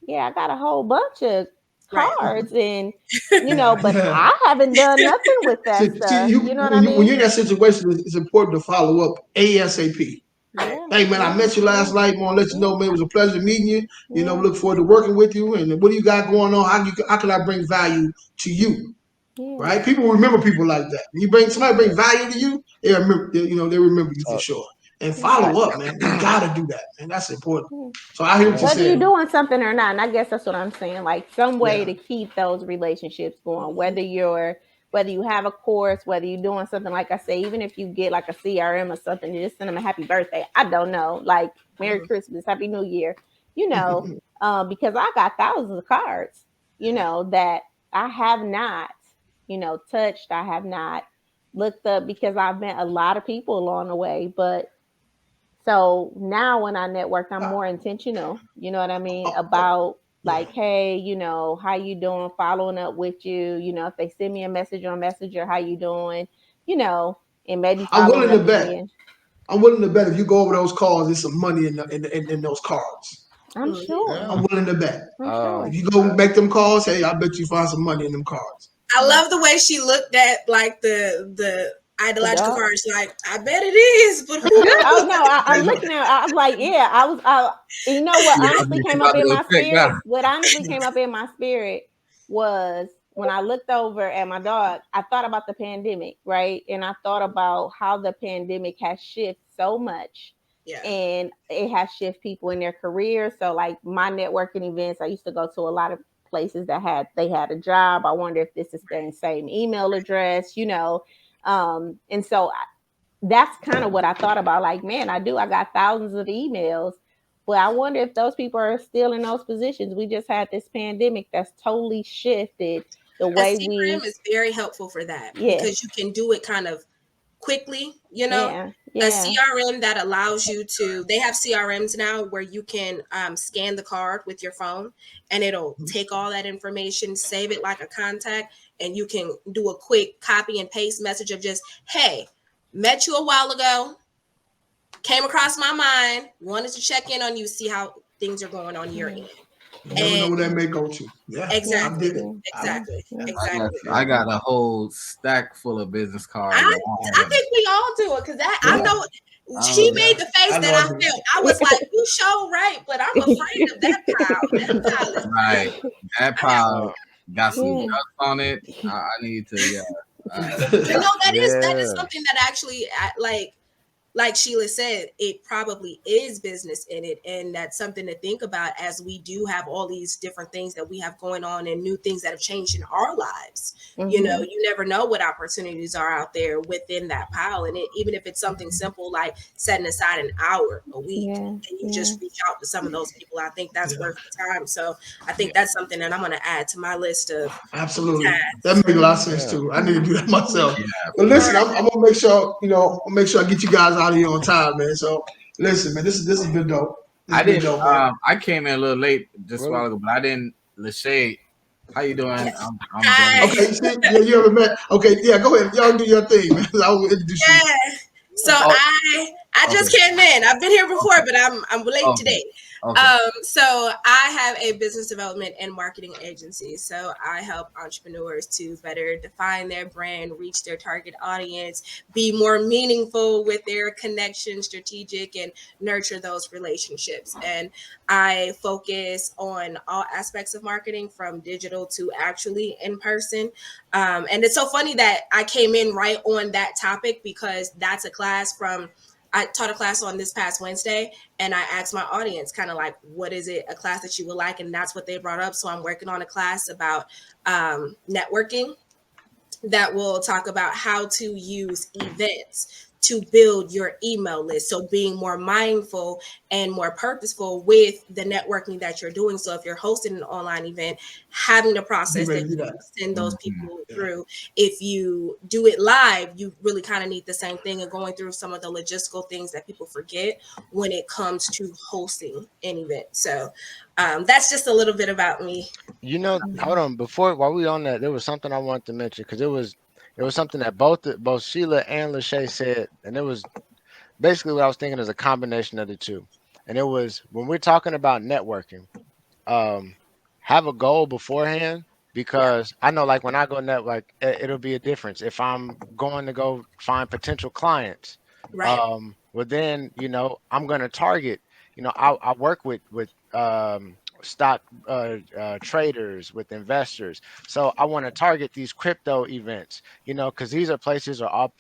got a whole bunch of cards and, but I haven't done nothing with that stuff. You know what I mean? When you're in that situation, it's important to follow up ASAP. Hey, man, I met you last night. I want to let you know, man, it was a pleasure meeting you. Look forward to working with you. And what do you got going on? How can I bring value to you? Right? People remember people like that. When somebody bring value to you, they remember you for sure. And follow up, man. You gotta do that, man. That's important. So I hear what you're saying. Whether you're doing something or not, and I guess that's what I'm saying. Some way to keep those relationships going. Whether you have a course, whether you're doing something, like I say, even if you get a CRM or something, you just send them a happy birthday. I don't know, Merry Christmas, Happy New Year. Because I got thousands of cards, that I have not, touched. I have not looked up because I've met a lot of people along the way, but. So now when I network, I'm more intentional, you know what I mean? About hey, how you doing? Following up with you, if they send me a message on Messenger, how you doing? And maybe I'm willing to bet. I'm willing to bet if you go over those calls, there's some money in those cards. I'm sure. I'm willing to bet. Sure. If you go make them calls, hey, I bet you find some money in them cards. I love the way she looked at the ideological cards, I bet it is, but oh no, I'm looking at. I'm like, I was. You know what? Honestly, came up in my spirit. What honestly came up in my spirit was when I looked over at my dog. I thought about the pandemic, right? And I thought about how the pandemic has shifted so much, and it has shifted people in their careers. So, my networking events, I used to go to a lot of places that had a job. I wonder if this is the same email address, and so that's kind of what I thought about. Man, I got thousands of emails, but I wonder if those people are still in those positions. We just had this pandemic that's totally shifted the way CRM is very helpful for that because you can do it kind of quickly, you know. A CRM that allows you to, they have CRMs now where you can scan the card with your phone and it'll take all that information, save it like a contact, and you can do a quick copy and paste message of just, hey, met you a while ago, came across my mind, wanted to check in on you, see how things are going on your end. You never know where that may go to. Yeah, exactly. I did it. Exactly. I got a whole stack full of business cards. I think we all do it because I know she made the face that I felt. I was like, "You sure right," but I'm afraid of that pile. That pile is right. That pile got some dust on it. I need to. That is something that actually like Shiela said, it probably is business in it. And that's something to think about as we do have all these different things that we have going on and new things that have changed in our lives. You know, you never know what opportunities are out there within that pile. And even if it's something simple like setting aside an hour a week and you just reach out to some of those people, I think that's worth the time. So I think that's something that I'm going to add to my list of absolutely. That makes a lot of sense too. I need to do that myself. But listen, I'm gonna make sure, I get you guys out of here on time, man. So listen, man, this has been dope. I came in a little late just a while ago, but I didn't. Lachey, how you doing? I'm done. Okay, see, you haven't met. Okay, go ahead. Y'all do your thing, man. I will introduce you. So I just came in. I've been here before, but I'm late today. Okay. So I have a business development and marketing agency. So I help entrepreneurs to better define their brand, reach their target audience, be more meaningful with their connection, strategic, and nurture those relationships. And I focus on all aspects of marketing from digital to actually in person. And it's so funny that I came in right on that topic because that's a class I taught a class on this past Wednesday, and I asked my audience kind of like, what is it, a class that you would like? And that's what they brought up. So I'm working on a class about networking that will talk about how to use events to build your email list. So being more mindful and more purposeful with the networking that you're doing. So if you're hosting an online event, having the process that you send those people through. If you do it live, you really kind of need the same thing and going through some of the logistical things that people forget when it comes to hosting an event. So that's just a little bit about me. Hold on. While we on that, there was something I wanted to mention because it was something that both Shiela and Lachey said, and it was basically what I was thinking is a combination of the two. And it was when we're talking about networking, have a goal beforehand because I know like when I go network, it'll be a difference. If I'm going to go find potential clients, well then I'm going to target. I work with stock traders, with investors. So I want to target these crypto events, because these are places are all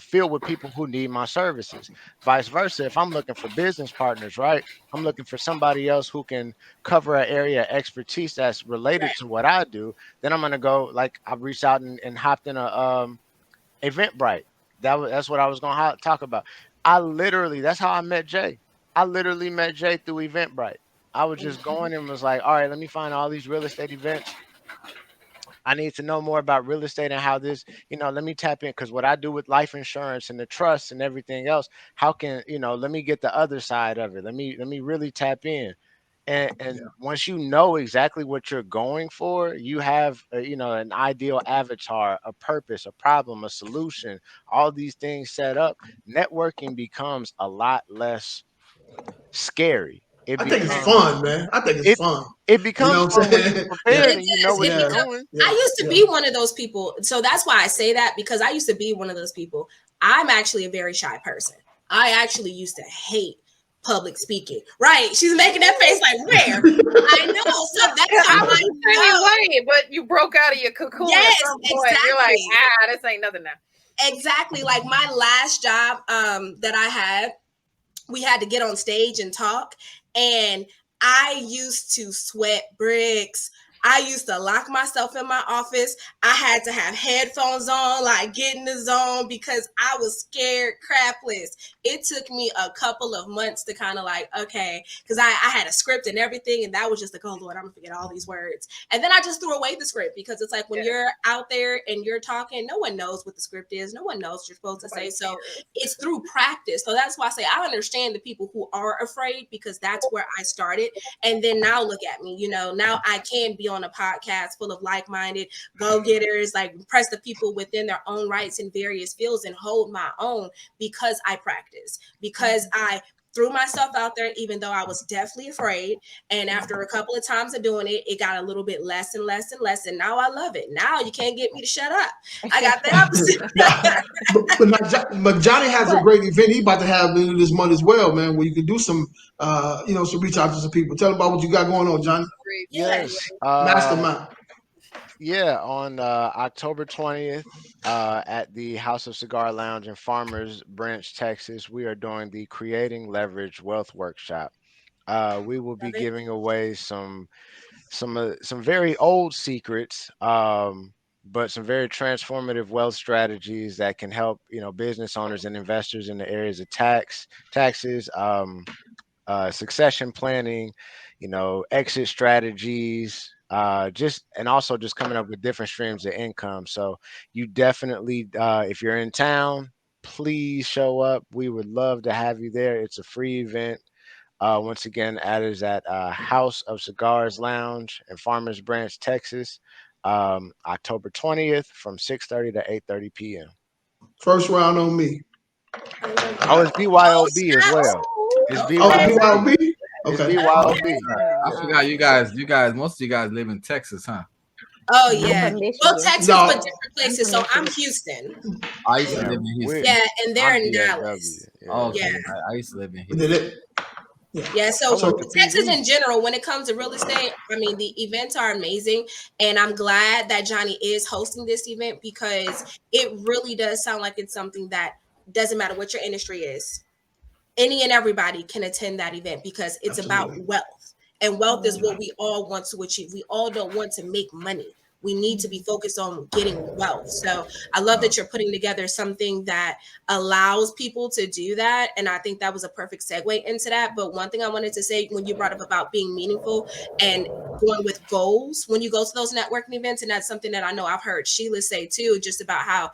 filled with people who need my services. Vice versa, if I'm looking for business partners, right? I'm looking for somebody else who can cover an area of expertise that's related to what I do. Then I'm gonna go like I've reached out and hopped in a Eventbrite. That's what I was gonna talk about. That's how I met Jay. I literally met Jay through Eventbrite. I was just going and was like, all right, let me find all these real estate events. I need to know more about real estate and how this, let me tap in, because what I do with life insurance and the trust and everything else, how can, let me get the other side of it. Let me really tap in. And once you know exactly what you're going for, you have, an ideal avatar, a purpose, a problem, a solution, all these things set up. Networking becomes a lot less scary. I think it's fun, man. I think it's fun. It becomes fun when you're prepared and you know what you're doing. I used to be one of those people. So that's why I say that, because I used to be one of those people. I'm actually a very shy person. I actually used to hate public speaking. Right. She's making that face like, where? I know. So that's how I know. But you broke out of your cocoon at some point. Exactly. You're like, this ain't nothing now. Exactly. Like my last job that I had, we had to get on stage and talk. And I used to sweat bricks. I used to lock myself in my office. I had to have headphones on, like get in the zone because I was scared crapless. It took me a couple of months to kind of like, okay, because I had a script and everything, and that was just like, oh Lord, I'm gonna forget all these words. And then I just threw away the script because it's like when you're out there and you're talking, no one knows what the script is, no one knows what you're supposed to say. So it's through practice. So that's why I say I understand the people who are afraid because that's where I started. And then now look at me, you know, now I can be on a podcast full of like-minded go-getters, like impressive people within their own rights in various fields and hold my own because I practice, because I threw myself out there, even though I was definitely afraid. And after a couple of times of doing it, it got a little bit less and less and less. And now I love it. Now you can't get me to shut up. I got the opposite. but Johnny has a great event. He's about to have this month as well, man, where you can do some, some reach out to some people. Tell them about what you got going on, Johnny. Yes. Mastermind. Yeah, on October 20th at the House of Cigar Lounge in Farmers Branch, Texas, we are doing the Creating Leverage Wealth Workshop. We will be giving away some very old secrets, but some very transformative wealth strategies that can help business owners and investors in the areas of taxes, succession planning, exit strategies, also just coming up with different streams of income. So you definitely, if you're in town, please show up. We would love to have you there. It's a free event. Once again, that is at House of Cigars Lounge in Farmers Branch, Texas, October 20th from 6:30 to 8:30 p.m. First round on me. Oh, it's BYOB as well. It's BYOB. BYOB? It's BYOB. I forgot you guys, most of you guys live in Texas, huh? Oh yeah. Well, Texas, but different places. So I'm Houston. I used to live in Houston. Yeah, and they're in Dallas. Oh, okay. Yeah. I used to live in Houston. Yeah, so Texas in general, when it comes to real estate, I mean, the events are amazing. And I'm glad that Johnny is hosting this event because it really does sound like it's something that doesn't matter what your industry is. Any and everybody can attend that event because it's about wealth. And wealth is what we all want to achieve. We all don't want to make money. We need to be focused on getting wealth. So I love that you're putting together something that allows people to do that. And I think that was a perfect segue into that. But one thing I wanted to say when you brought up about being meaningful and going with goals when you go to those networking events, and that's something that I know I've heard Shiela say too, just about how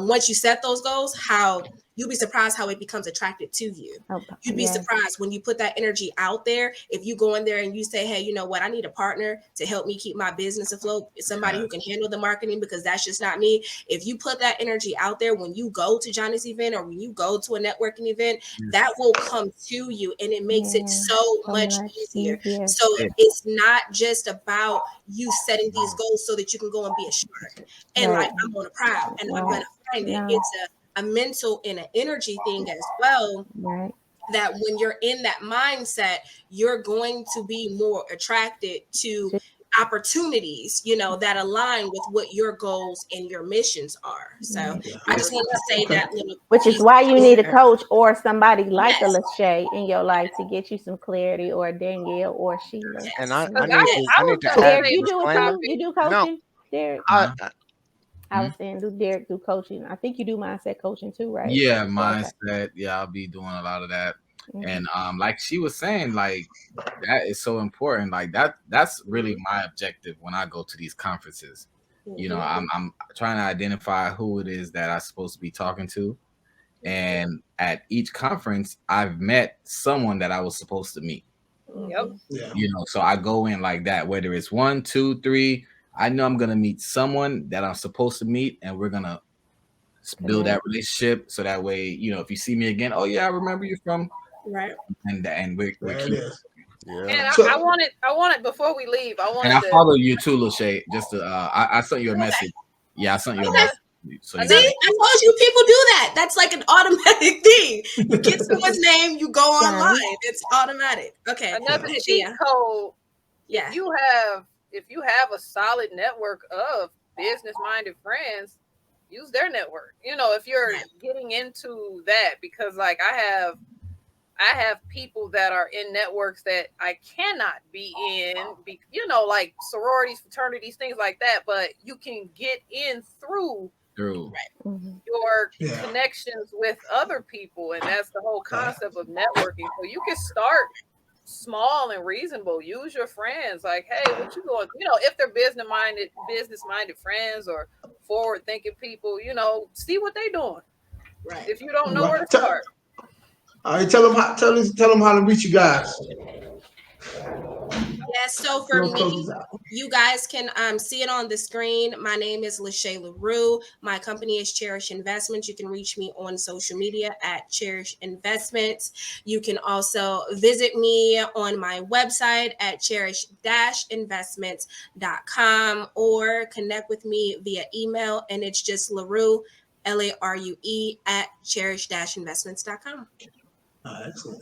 once you set those goals, how you'll be surprised how it becomes attracted to you. You'd be surprised when you put that energy out there. If you go in there and you say, hey, you know what? I need a partner to help me keep my business afloat. Somebody who can handle the marketing because that's just not me. If you put that energy out there when you go to Johnny's event or when you go to a networking event, that will come to you and it makes it so much easier. So it's not just about you setting these goals so that you can go and be a shark and like, I'm on a proud and I'm going to find it. It's a mental and an energy thing as well. That when you're in that mindset, you're going to be more attracted to opportunities, that align with what your goals and your missions are. So I just want to say that little which is why you need a coach or somebody like a Lachey in your life to get you some clarity, or Danielle or Shiela. And I need to add Derrick, you do it too? You do coaching, Derrick? I was saying, do Derrick do coaching? I think you do mindset coaching too, right? Yeah, mindset. Yeah, I'll be doing a lot of that. And like she was saying, like that is so important. Like that's really my objective when I go to these conferences. I'm trying to identify who it is that I'm supposed to be talking to. And at each conference, I've met someone that I was supposed to meet. So I go in like that, whether it's 1, 2, 3. I know I'm gonna meet someone that I'm supposed to meet, and we're gonna build that relationship. So that way, if you see me again, oh yeah, I remember you from and we're keep. And I wanted before we leave, I follow you too, Lachey. Just to, I sent you a message. Yeah, I sent you a message. So see, I told you people do that. That's like an automatic thing. You get someone's name, you go online. It's automatic. Okay. Another cheat code. Yeah. If you have a solid network of business-minded friends, use their network. If you're getting into that, because like I have I have people that are in networks that I cannot be in, like sororities, fraternities, things like that. But you can get in through your connections with other people, and that's the whole concept of networking. So you can start small and reasonable. Use your friends. Like, hey, what you going? If they're business minded friends or forward thinking people, see what they're doing. Right. If you don't know where to start. All right, tell them how to reach you guys. Yes, so for me, you guys can see it on the screen. My name is Shiela Little. My company is Cherish Investments. You can reach me on social media at Cherish Investments. You can also visit me on my website at cherish-investments.com or connect with me via email, and it's just Larue, LARUE at cherish-investments.com. Excellent.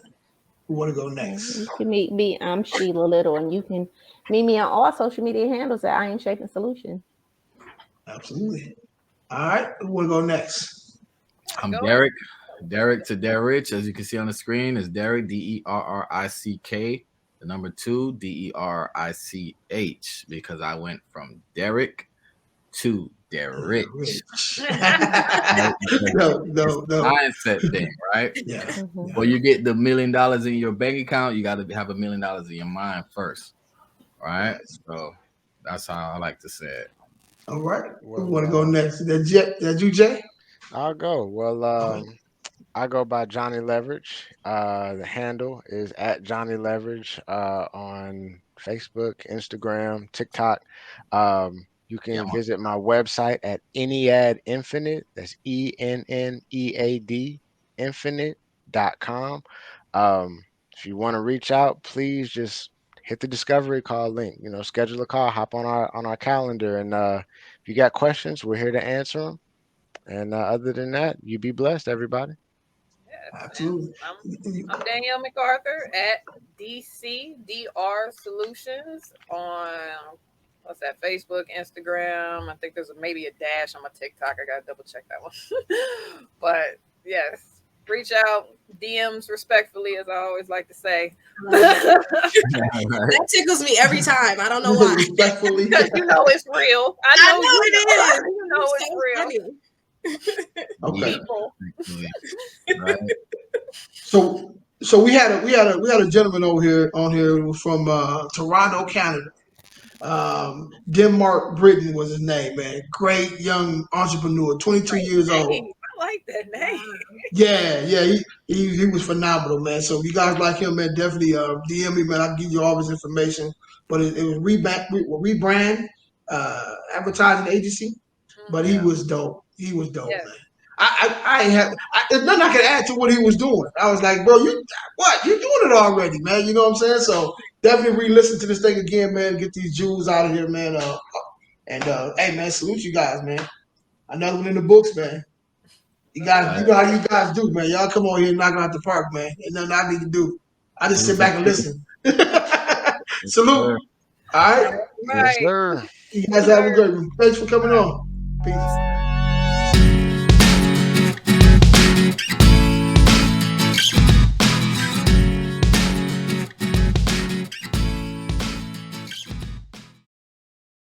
Who want to go next? You can meet me. I'm Shiela Little, and you can meet me on all social media handles at I Am Shaping Solution. Absolutely. All right. Who want to go next? I'm Derrick. Derrick to Derrick. As you can see on the screen, is Derrick, DERRICK, the number 2, DERICH, because I went from Derrick to Derrick. No. Mindset thing, right? Yeah. Well, you get the $1 million in your bank account, you got to have $1 million in your mind first, right? So that's how I like to say it. All right. Who want to go next? That you, Jay? I'll go. Well, I go by Johnny Leverage. The handle is at Johnny Leverage on Facebook, Instagram, TikTok. You can visit my website at Ennead Infinite. That's ENNEAD Infinite.com. If you want to reach out, please just hit the discovery call link. Schedule a call, hop on our calendar, and if you got questions, we're here to answer them. And other than that, you be blessed, everybody. Absolutely. I'm Danielle MacArthur at DCDR Solutions on what's that? Facebook, Instagram. I think there's maybe a dash on my TikTok. I gotta double check that one. But yes, reach out, DMs respectfully, as I always like to say. That tickles me every time. I don't know why. Respectfully, because it's real. I know it is. It's real. Funny. Okay. People. Right. So we had a gentleman on here from Toronto, Canada. Denmark Britton was his name, man. Great young entrepreneur, 22 years old. I like that name. Yeah, he was phenomenal, man. So if you guys like him, man, definitely DM me, man. I'll give you all his information. But it was rebrand advertising agency. But he was dope. He was dope, man. There's nothing I could add to what he was doing. I was like, bro, you're doing it already, man. You know what I'm saying? So definitely re-listen to this thing again, man. Get these jewels out of here, man. Hey, man, salute you guys, man. Another one in the books, man. You guys, you know how you guys do, man. Y'all come on here and knock it out the park, man. Ain't nothing I need to do. I just sit back and listen. Salute. All right? Yes, sir. You guys have a good one. Thanks for coming on. Peace.